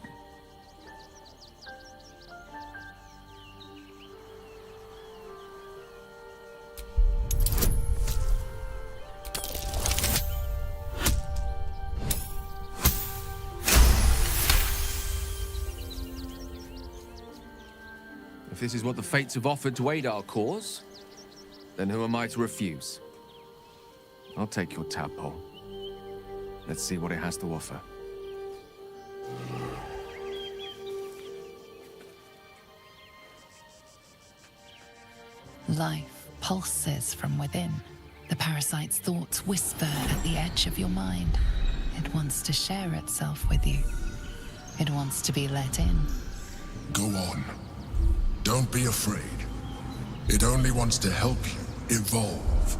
If this is what the Fates have offered to aid our cause, then who am I to refuse? I'll take your tadpole. Let's see what it has to offer. Life pulses from within. The parasite's thoughts whisper at the edge of your mind. It wants to share itself with you. It wants to be let in. Go on. Don't be afraid. It only wants to help you evolve.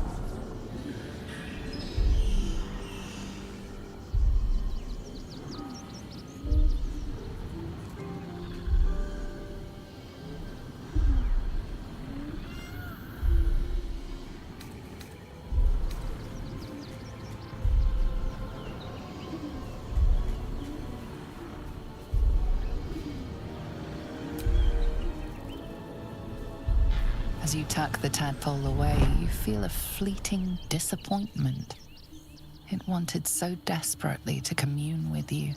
As you tuck the tadpole away, you feel a fleeting disappointment. It wanted so desperately to commune with you.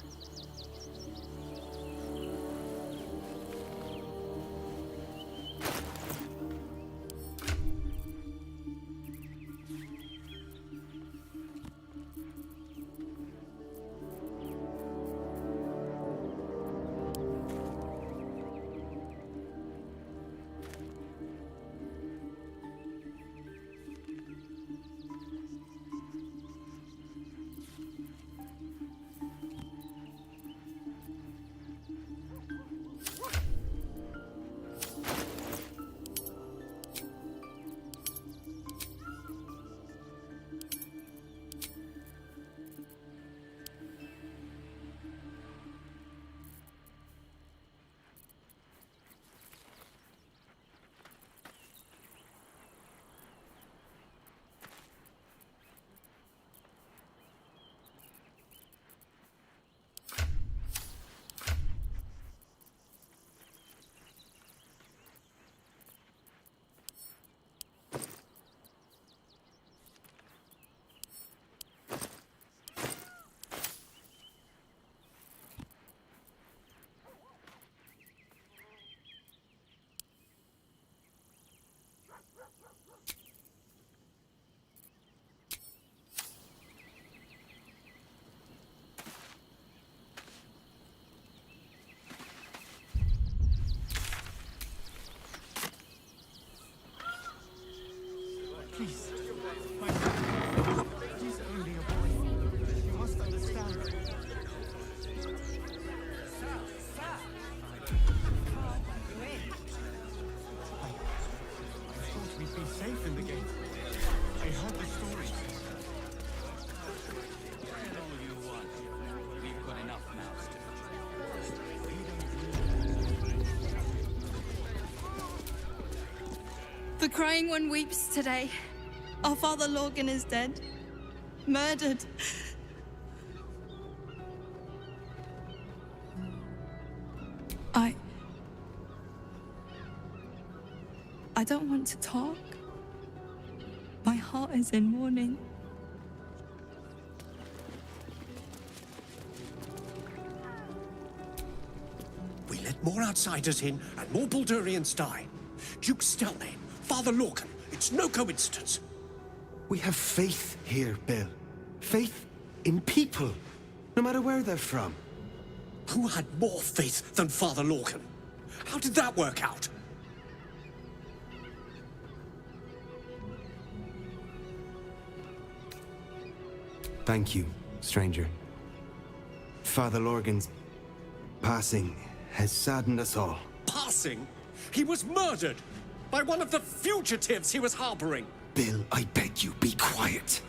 The Crying One weeps today. Our father Lorgan is dead. Murdered. I don't want to talk. My heart is in mourning. We let more outsiders in, and more Baldurians die. Duke Stelmane, Father Lorcan, it's no coincidence. We have faith here, Bill. Faith in people, no matter where they're from. Who had more faith than Father Lorcan? How did that work out? Thank you, stranger. Father Lorgan's passing has saddened us all. Passing? He was murdered by one of the fugitives he was harboring. Bill, I beg you, be quiet.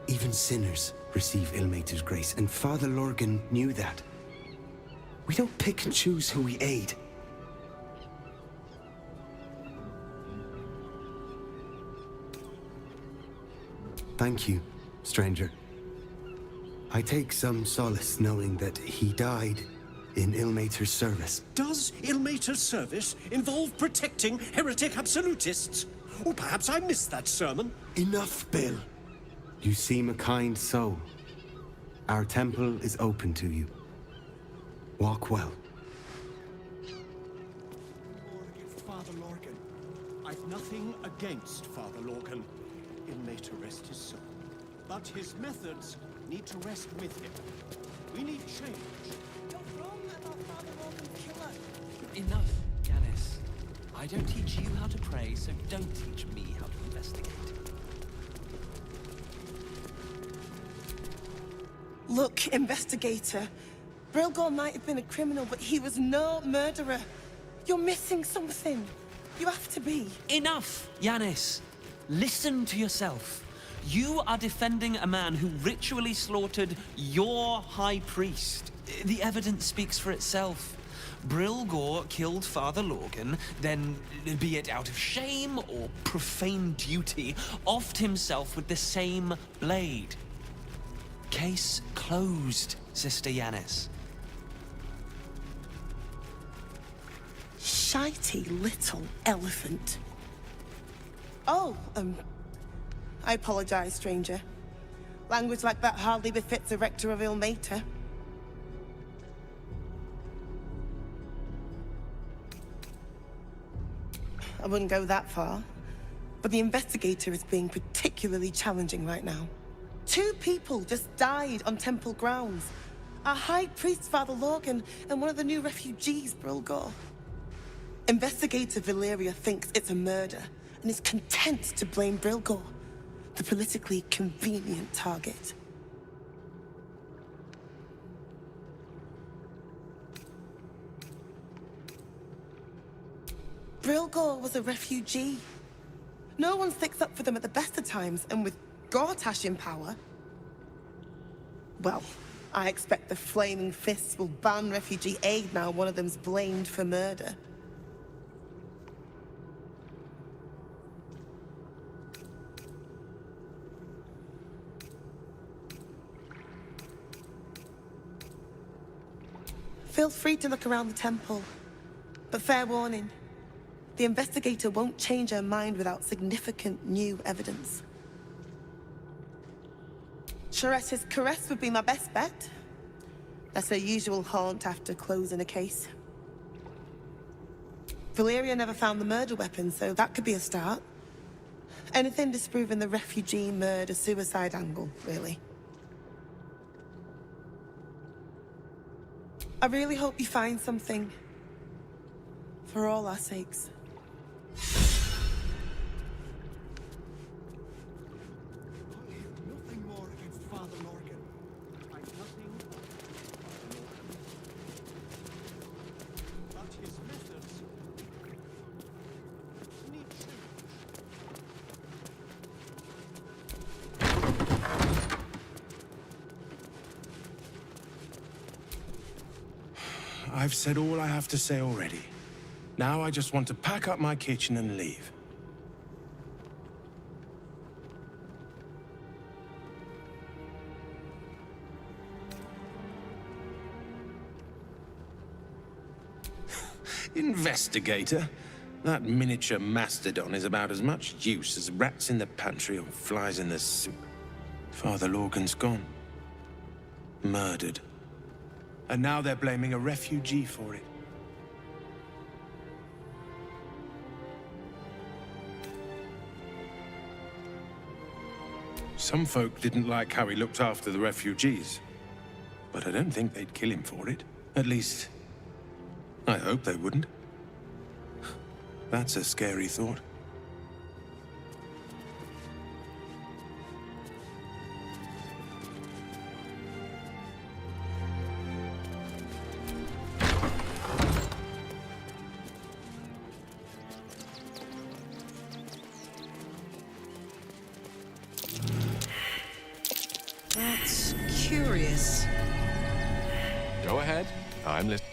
Even sinners receive Ilmater's grace, and Father Lorgan knew that. We don't pick and choose who we aid. Thank you, stranger. I take some solace knowing that he died in Ilmater's service. Does Ilmater's service involve protecting heretic absolutists? Or perhaps I missed that sermon. Enough, Bill. You seem a kind soul. Our temple is open to you. Walk well. Father Lorcan. I've nothing against Father Lorcan. Ilmater rest his soul. But his methods need to rest with him. We need change. You're wrong about Father Lorcan's killer. Enough, Janice. I don't teach you how to pray, so don't teach me how to investigate. Look, investigator. Brilgor might have been a criminal, but he was no murderer. You're missing something. You have to be. Enough, Janice. Listen to yourself. You are defending a man who ritually slaughtered your high priest. The evidence speaks for itself. Brilgor killed Father Lorgan, then, be it out of shame or profane duty, offed himself with the same blade. Case closed, Sister Janice. Shitey little elephant. Oh, I apologize, stranger. Language like that hardly befits a rector of Ilmater. I wouldn't go that far, but the investigator is being particularly challenging right now. 2 people just died on temple grounds. Our High Priest, Father Lorgan, and one of the new refugees, Brilgor. Investigator Valeria thinks it's a murder, and is content to blame Brilgor, the politically convenient target. Brilgor was a refugee. No one sticks up for them at the best of times, and with Gortash in power... Well, I expect the Flaming Fists will ban refugee aid now one of them's blamed for murder. Feel free to look around the temple, but fair warning. The investigator won't change her mind without significant new evidence. Charette's caress would be my best bet. That's her usual haunt after closing a case. Valeria never found the murder weapon, so that could be a start. Anything disproving the refugee murder-suicide angle, really. I really hope you find something. For all our sakes. Nothing more against Father Lorcan. I've nothing but his methods need change. I've said all I have to say already. Now I just want to pack up my kitchen and leave. Investigator? That miniature mastodon is about as much use as rats in the pantry or flies in the soup. Father Lorcan's gone. Murdered. And now they're blaming a refugee for it. Some folk didn't like how he looked after the refugees. But I don't think they'd kill him for it. At least, I hope they wouldn't. That's a scary thought. That's curious. Go ahead. I'm listening.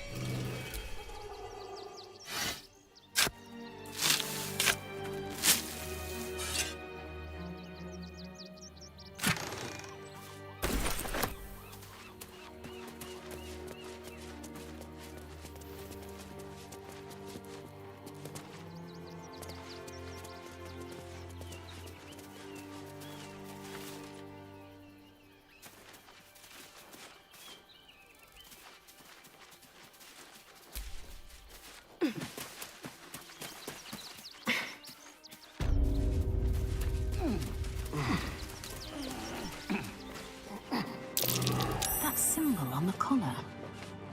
That symbol on the collar.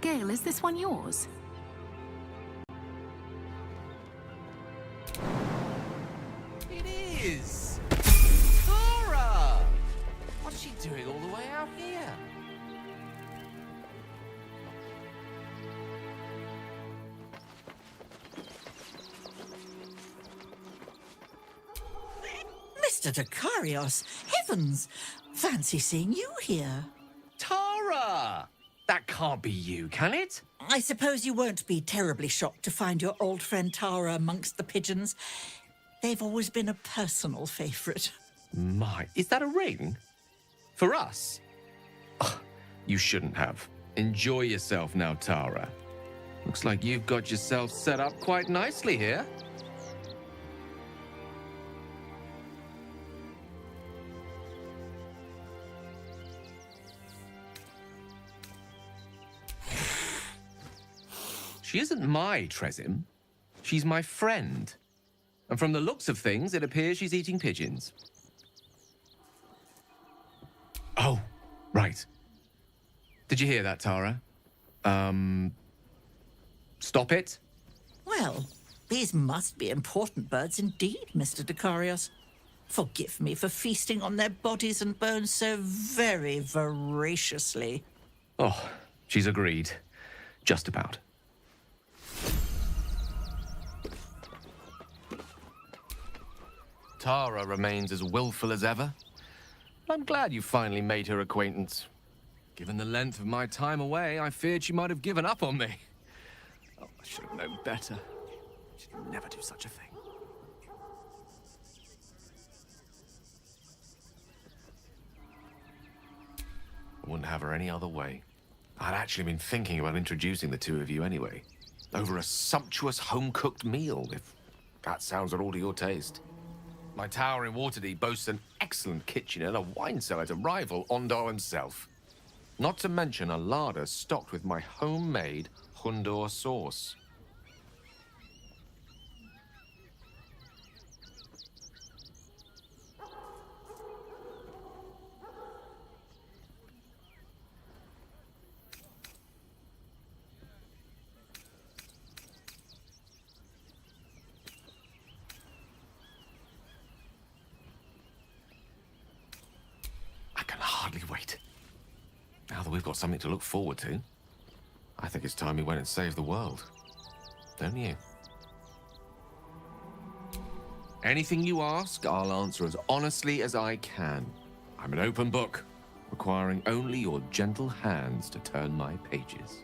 Gale, is this one yours? It is! Laura! What's she doing all the way out here? Mr. Dekarios, heavens! Fancy seeing you here. Tara! That can't be you, can it? I suppose you won't be terribly shocked to find your old friend Tara amongst the pigeons. They've always been a personal favourite. My, is that a ring? For us? Ugh, you shouldn't have. Enjoy yourself now, Tara. Looks like you've got yourself set up quite nicely here. She isn't my Tresim. She's my friend. And from the looks of things, it appears she's eating pigeons. Oh, right. Did you hear that, Tara? Stop it? Well, these must be important birds indeed, Mr. Dekarios. Forgive me for feasting on their bodies and bones so very voraciously. Oh, she's agreed. Just about. Tara remains as willful as ever. I'm glad you finally made her acquaintance. Given the length of my time away, I feared she might have given up on me. Oh, I should have known better. She'd never do such a thing. I wouldn't have her any other way. I'd actually been thinking about introducing the two of you anyway. Over a sumptuous home-cooked meal, if that sounds at all to your taste. My tower in Waterdeep boasts an excellent kitchen and a wine cellar to rival Ondar himself. Not to mention a larder stocked with my homemade Hundor sauce. Hardly wait. Now that we've got something to look forward to, I think it's time we went and saved the world. Don't you? Anything you ask, I'll answer as honestly as I can. I'm an open book, requiring only your gentle hands to turn my pages.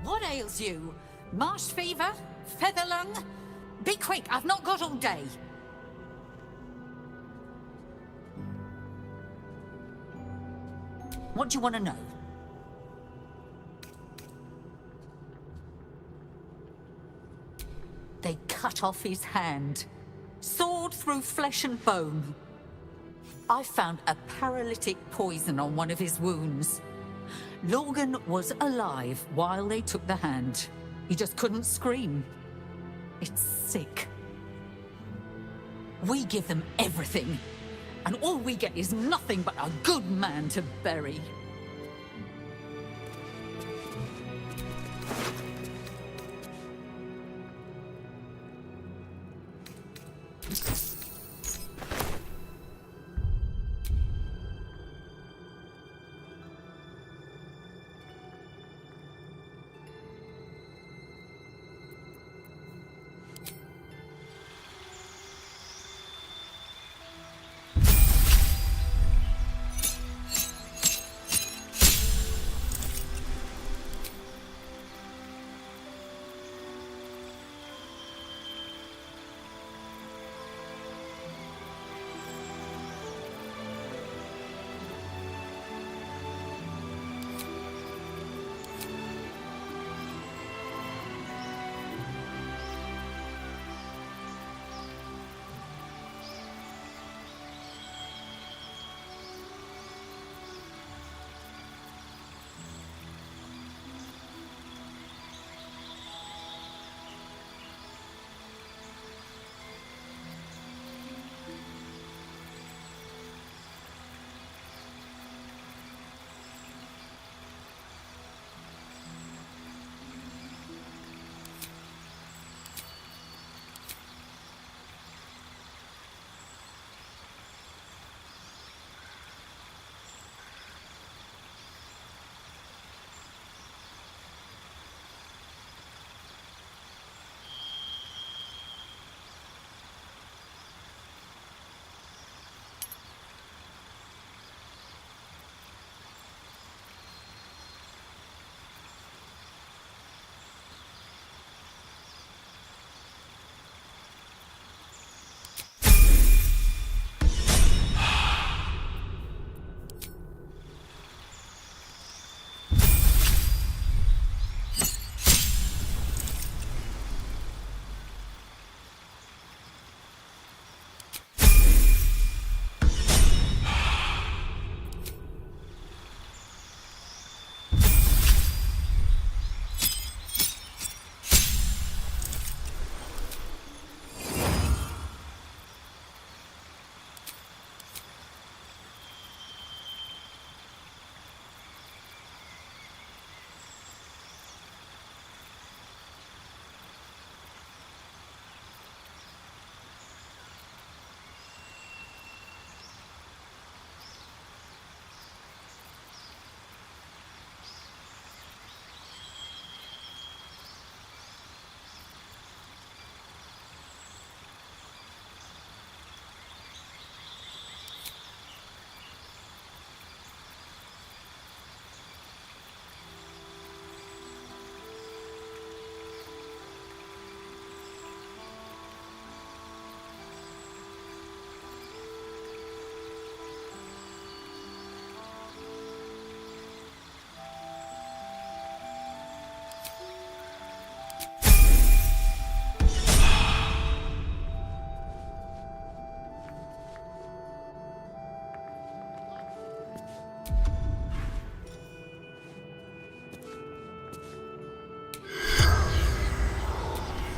What ails you? Marsh fever? Feather lung? Be quick, I've not got all day. What do you want to know? They cut off his hand. Sword through flesh and bone. I found a paralytic poison on one of his wounds. Lorgan was alive while they took the hand. He just couldn't scream. It's sick. We give them everything, and all we get is nothing but a good man to bury.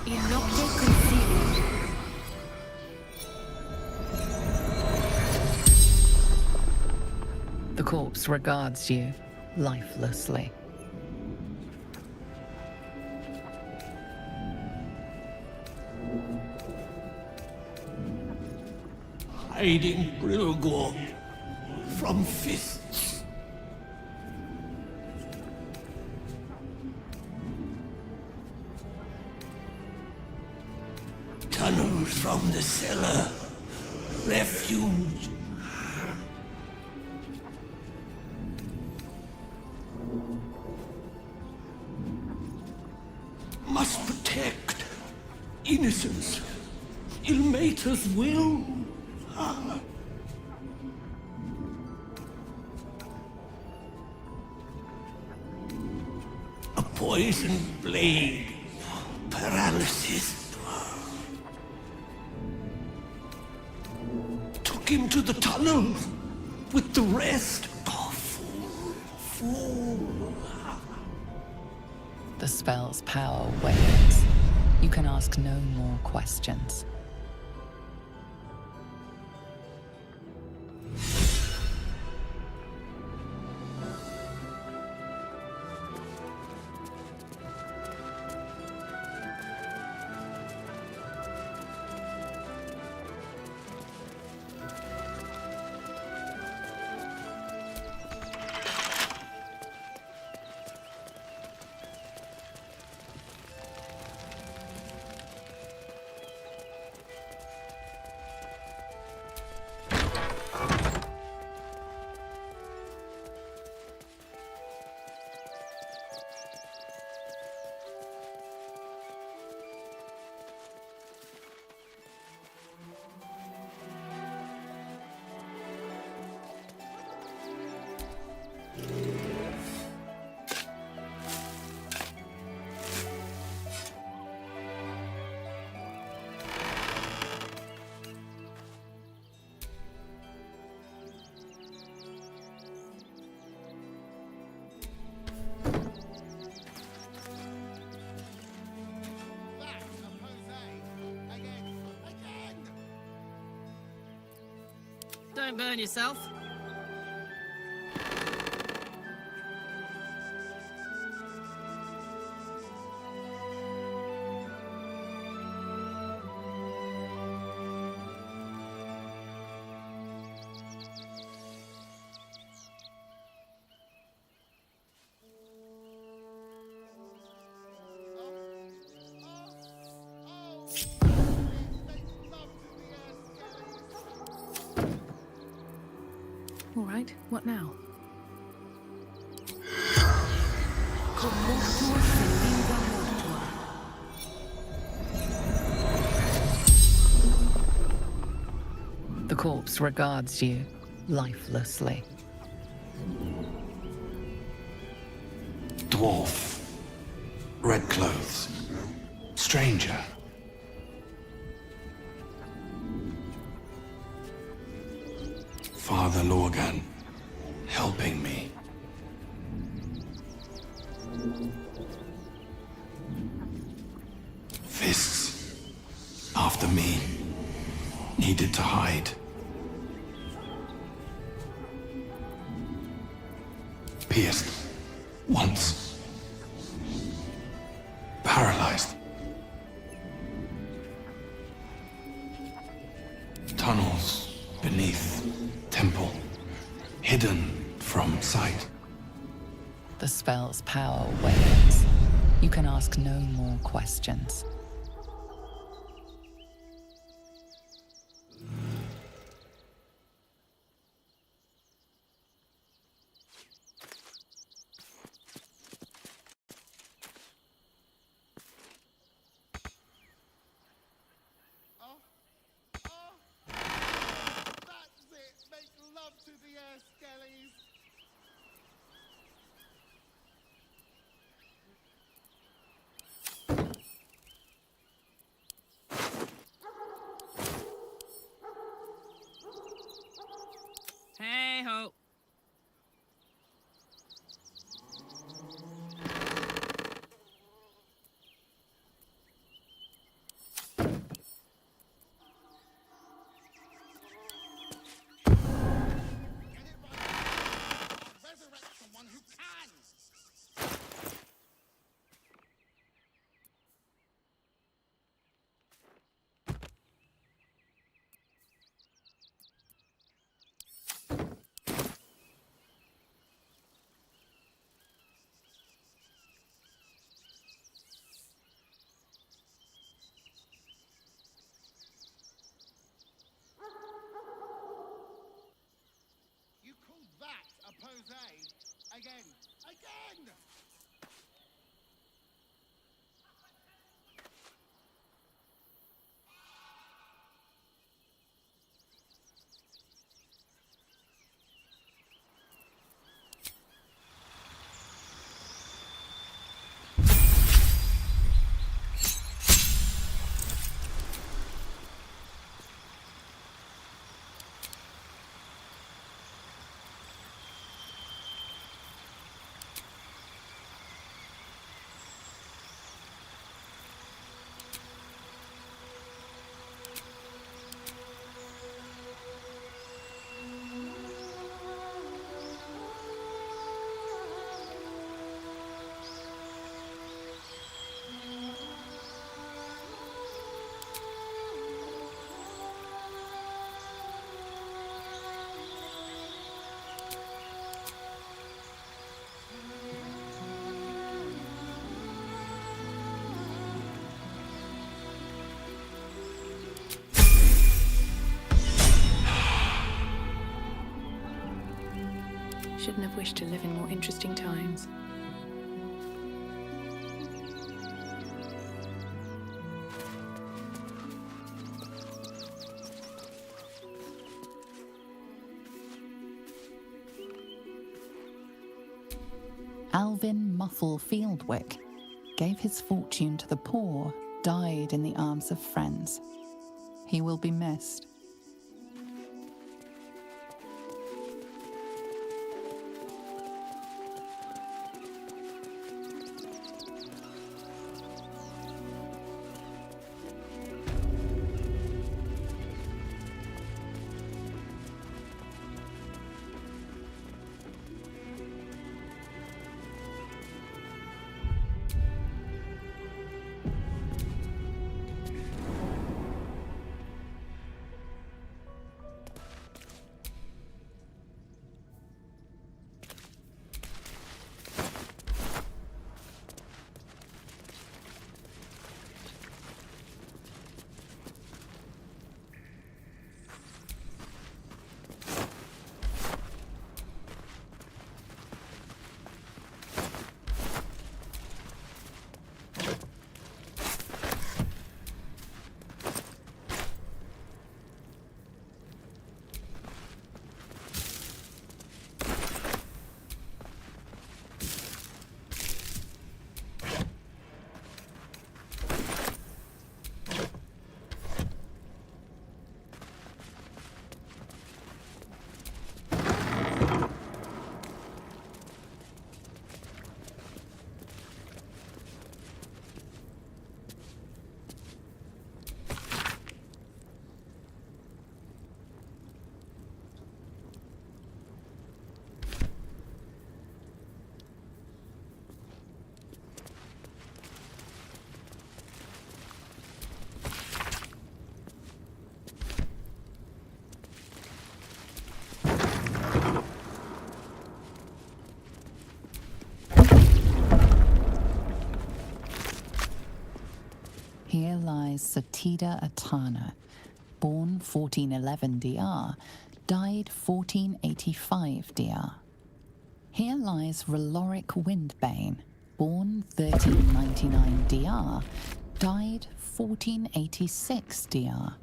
Inocte concealed. The corpse regards you lifelessly. Hiding Brilgor from fists. Tunnels from the cellar. Refuge. Must protect innocence. Ilmater's will. A poisoned blade. Paralysis. Took him to the tunnel with the rest. Oh, fool. The spell's power wanes. You can ask no more questions. Don't burn yourself. All right, what now? The corpse regards you lifelessly. Dwarf. Red clothes. Stranger. Father Lorgan, helping me. Fists. After me. Needed to hide. Pierced. Once. Paralyzed. Tunnels beneath. Temple. Hidden from sight. The spell's power wanes. You can ask no more questions. shouldn't have wished to live in more interesting times. Alvin Muffle Fieldwick gave his fortune to the poor, died in the arms of friends. He will be missed. Here lies Satida Atana, born 1411 DR, died 1485 DR. Here lies Raloric Windbane, born 1399 DR, died 1486 DR.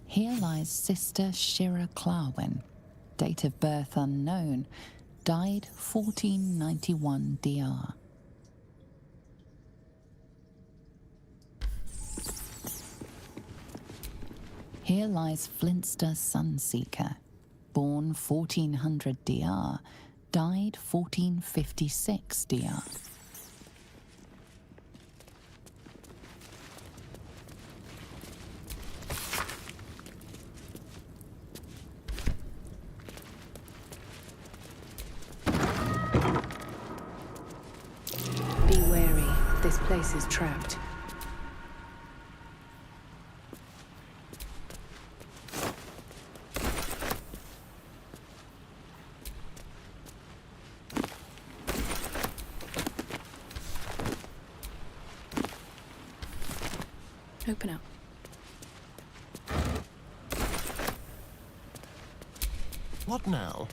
Here lies Sister Shira Clarwin, date of birth unknown, died 1491 DR. Here lies Flintster Sunseeker, born 1400 DR, died 1456 DR. Be wary. This place is trapped. Open up. What now?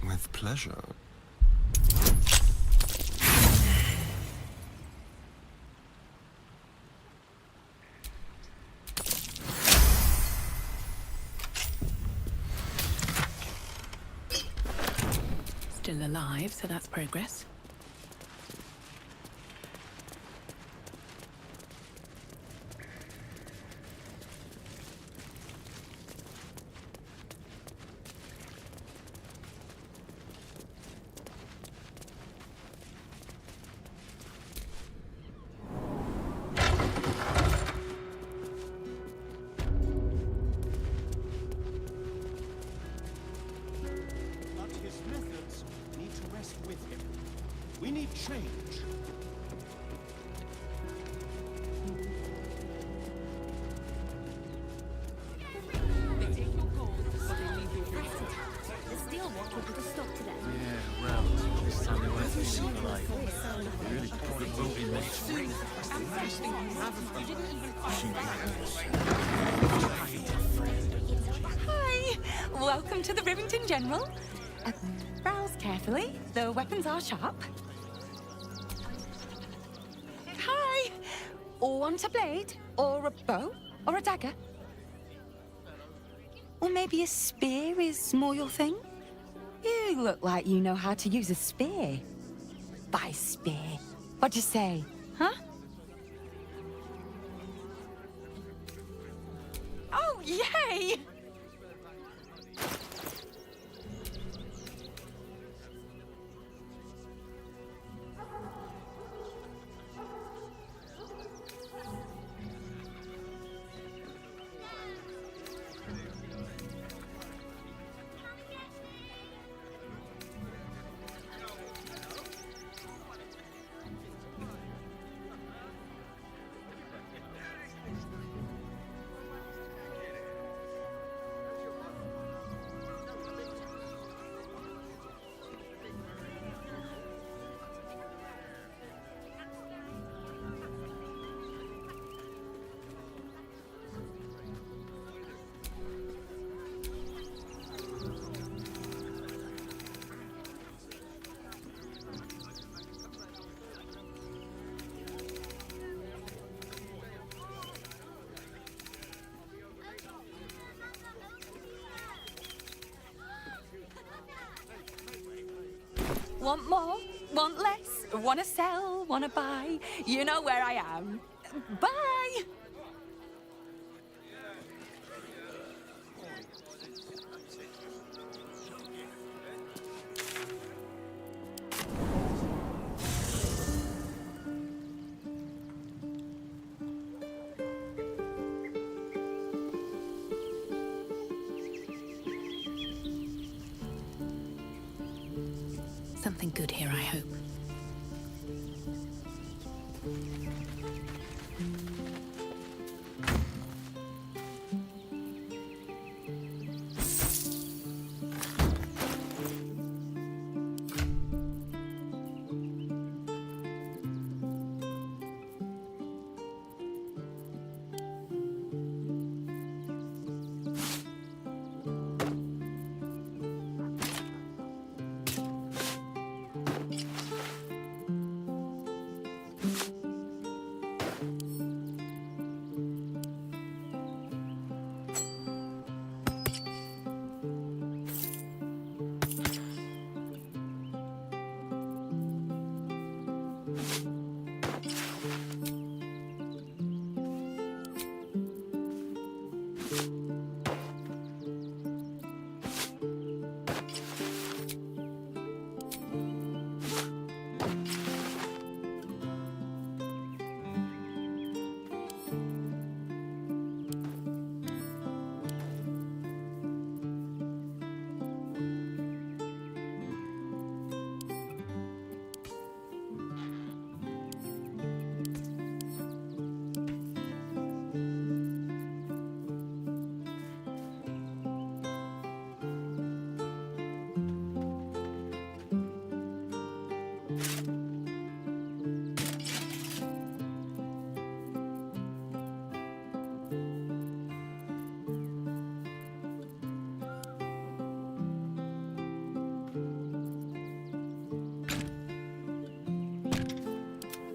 With pleasure. Still alive, so that's progress. We need change. The steel watch will put a stop to that. Yeah, well, this time they won't be so polite. They really put the boat in motion. Hi! Welcome to the Rivington General. Browse carefully. The weapons are sharp. Hi! Want a blade? Or a bow? Or a dagger? Or maybe a spear is more your thing? You look like you know how to use a spear. By spear. What'd you say? Huh? Oh, yay! Want more? Want less? Wanna sell? Wanna buy? You know where I am. Bye! Something good here, I hope.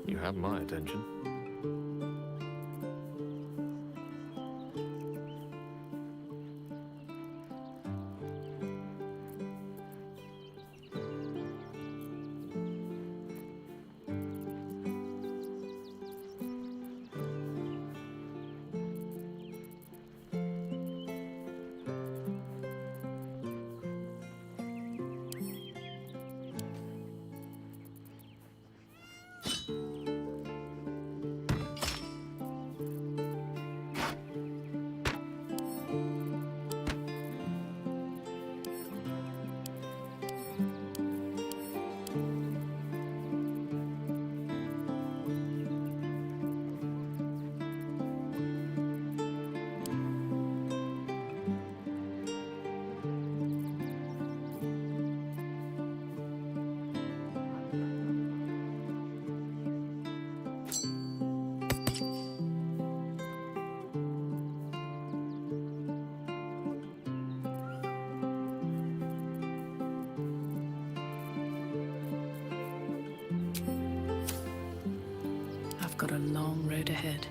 You have my attention. a long road ahead.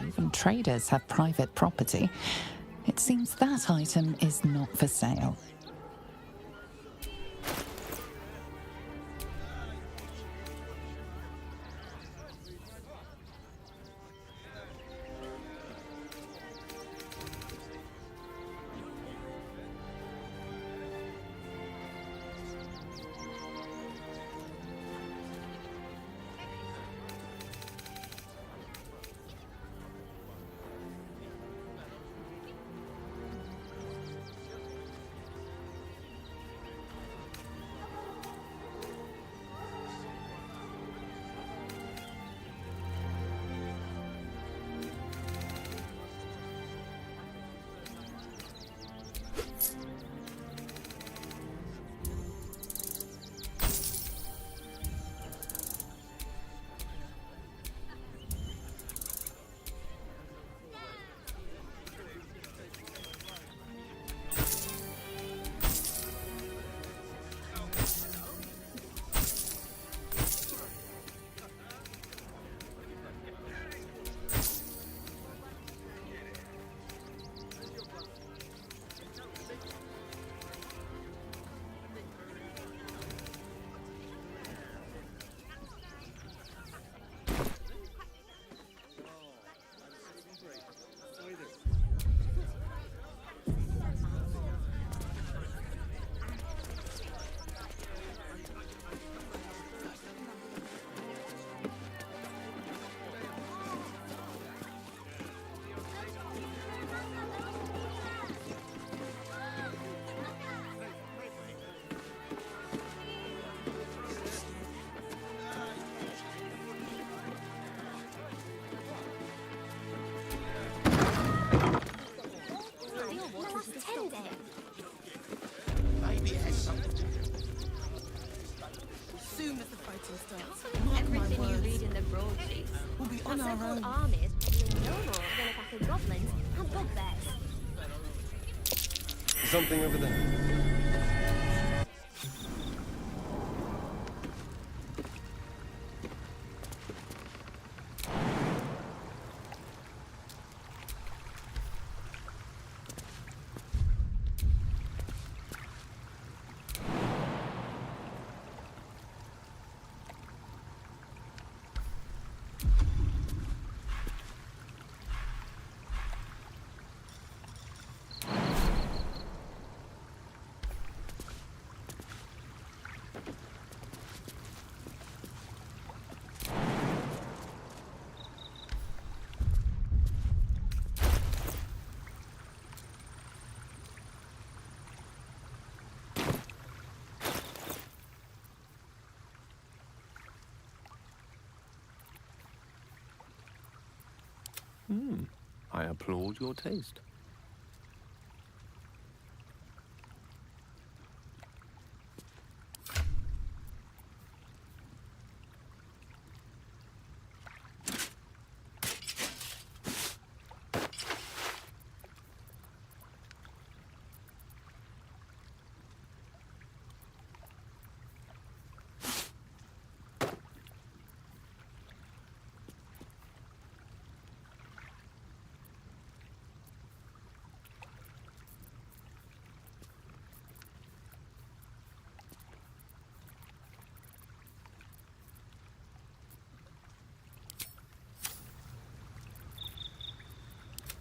Even traders have private property. It seems that item is not for sale. Maybe it has something to do. As soon as the fighting starts, mark my Everything you words, read in the broadsheets. we'll be Our on our so-called own. armies probably no more than a pack of goblins and bugbears. Something over there. I applaud your taste.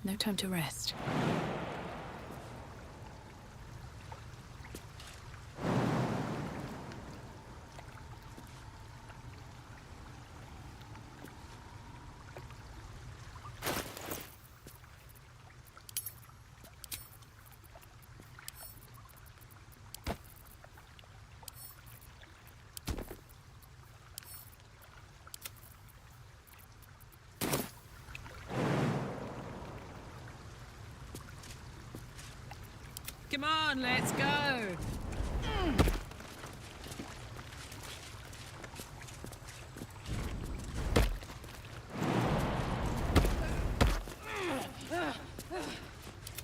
No time to rest. Come on, let's go.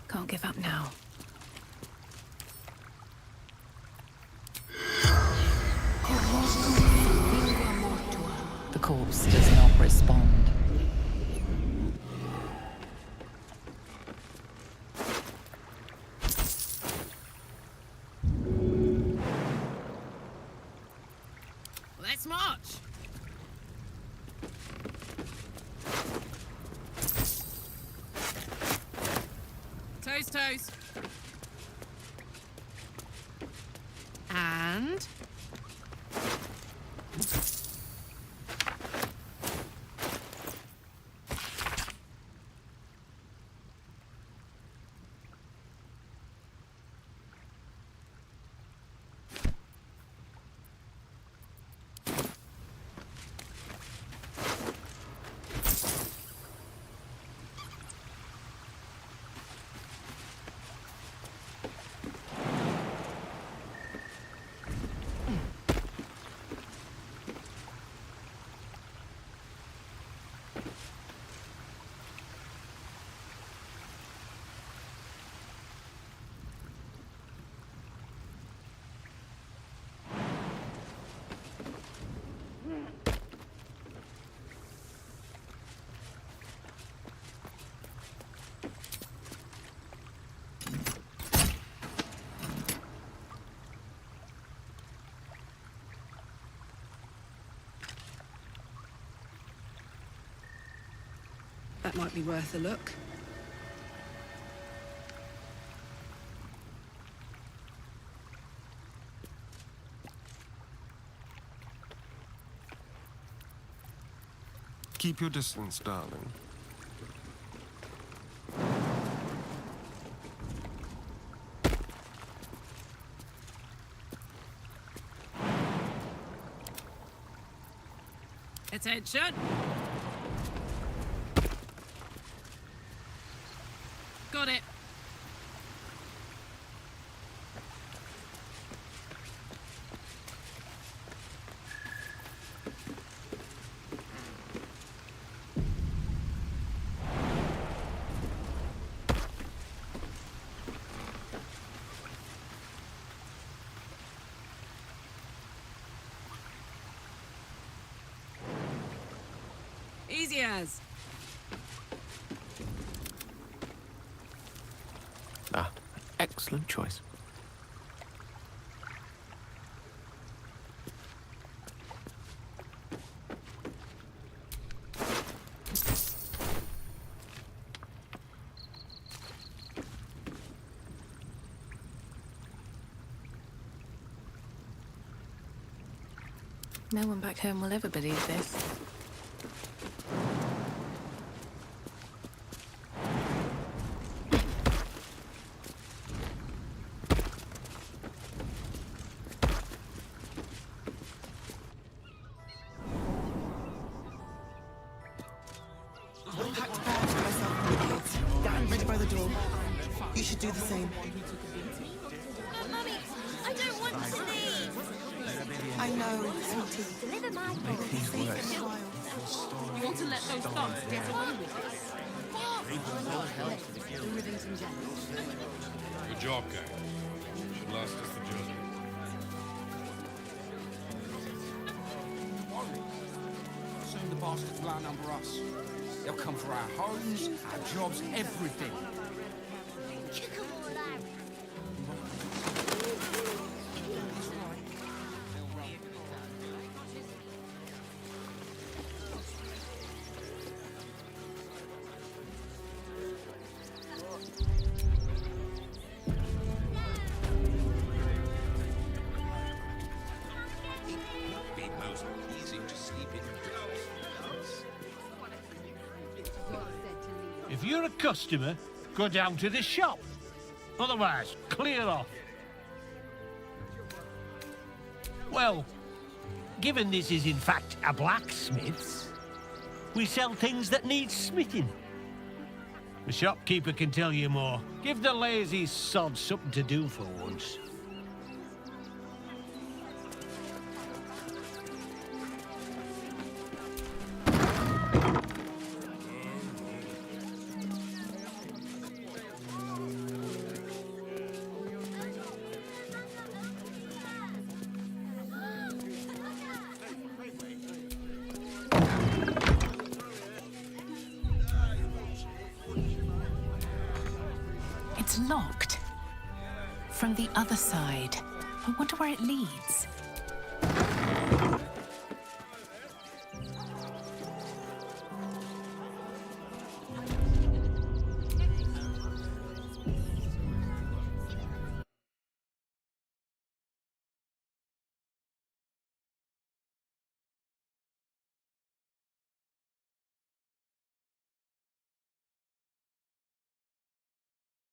Can't give up now. The corpse does not respond. Let's march. Toes, toes. And... That might be worth a look. Keep your distance, darling. Attention! Got it. Easy as. Ah, excellent choice. No one back home will ever believe this. Dan, ready by the door. You should do the same. Mummy, I don't want to leave. I know, sweetie. Deliver my Make these words. You want to let those thugs get away with Good job, gang. Should last us the journey. Soon the bastards will outnumber us. They'll come for our homes, our jobs, everything. Kick 'em all out. Be most pleasing to sleep in. If you're a customer, go down to the shop. Otherwise, clear off. Well, given this is in fact a blacksmith's, we sell things that need smithing. The shopkeeper can tell you more. Give the lazy sod something to do for once. It's locked. From the other side. I wonder where it leads.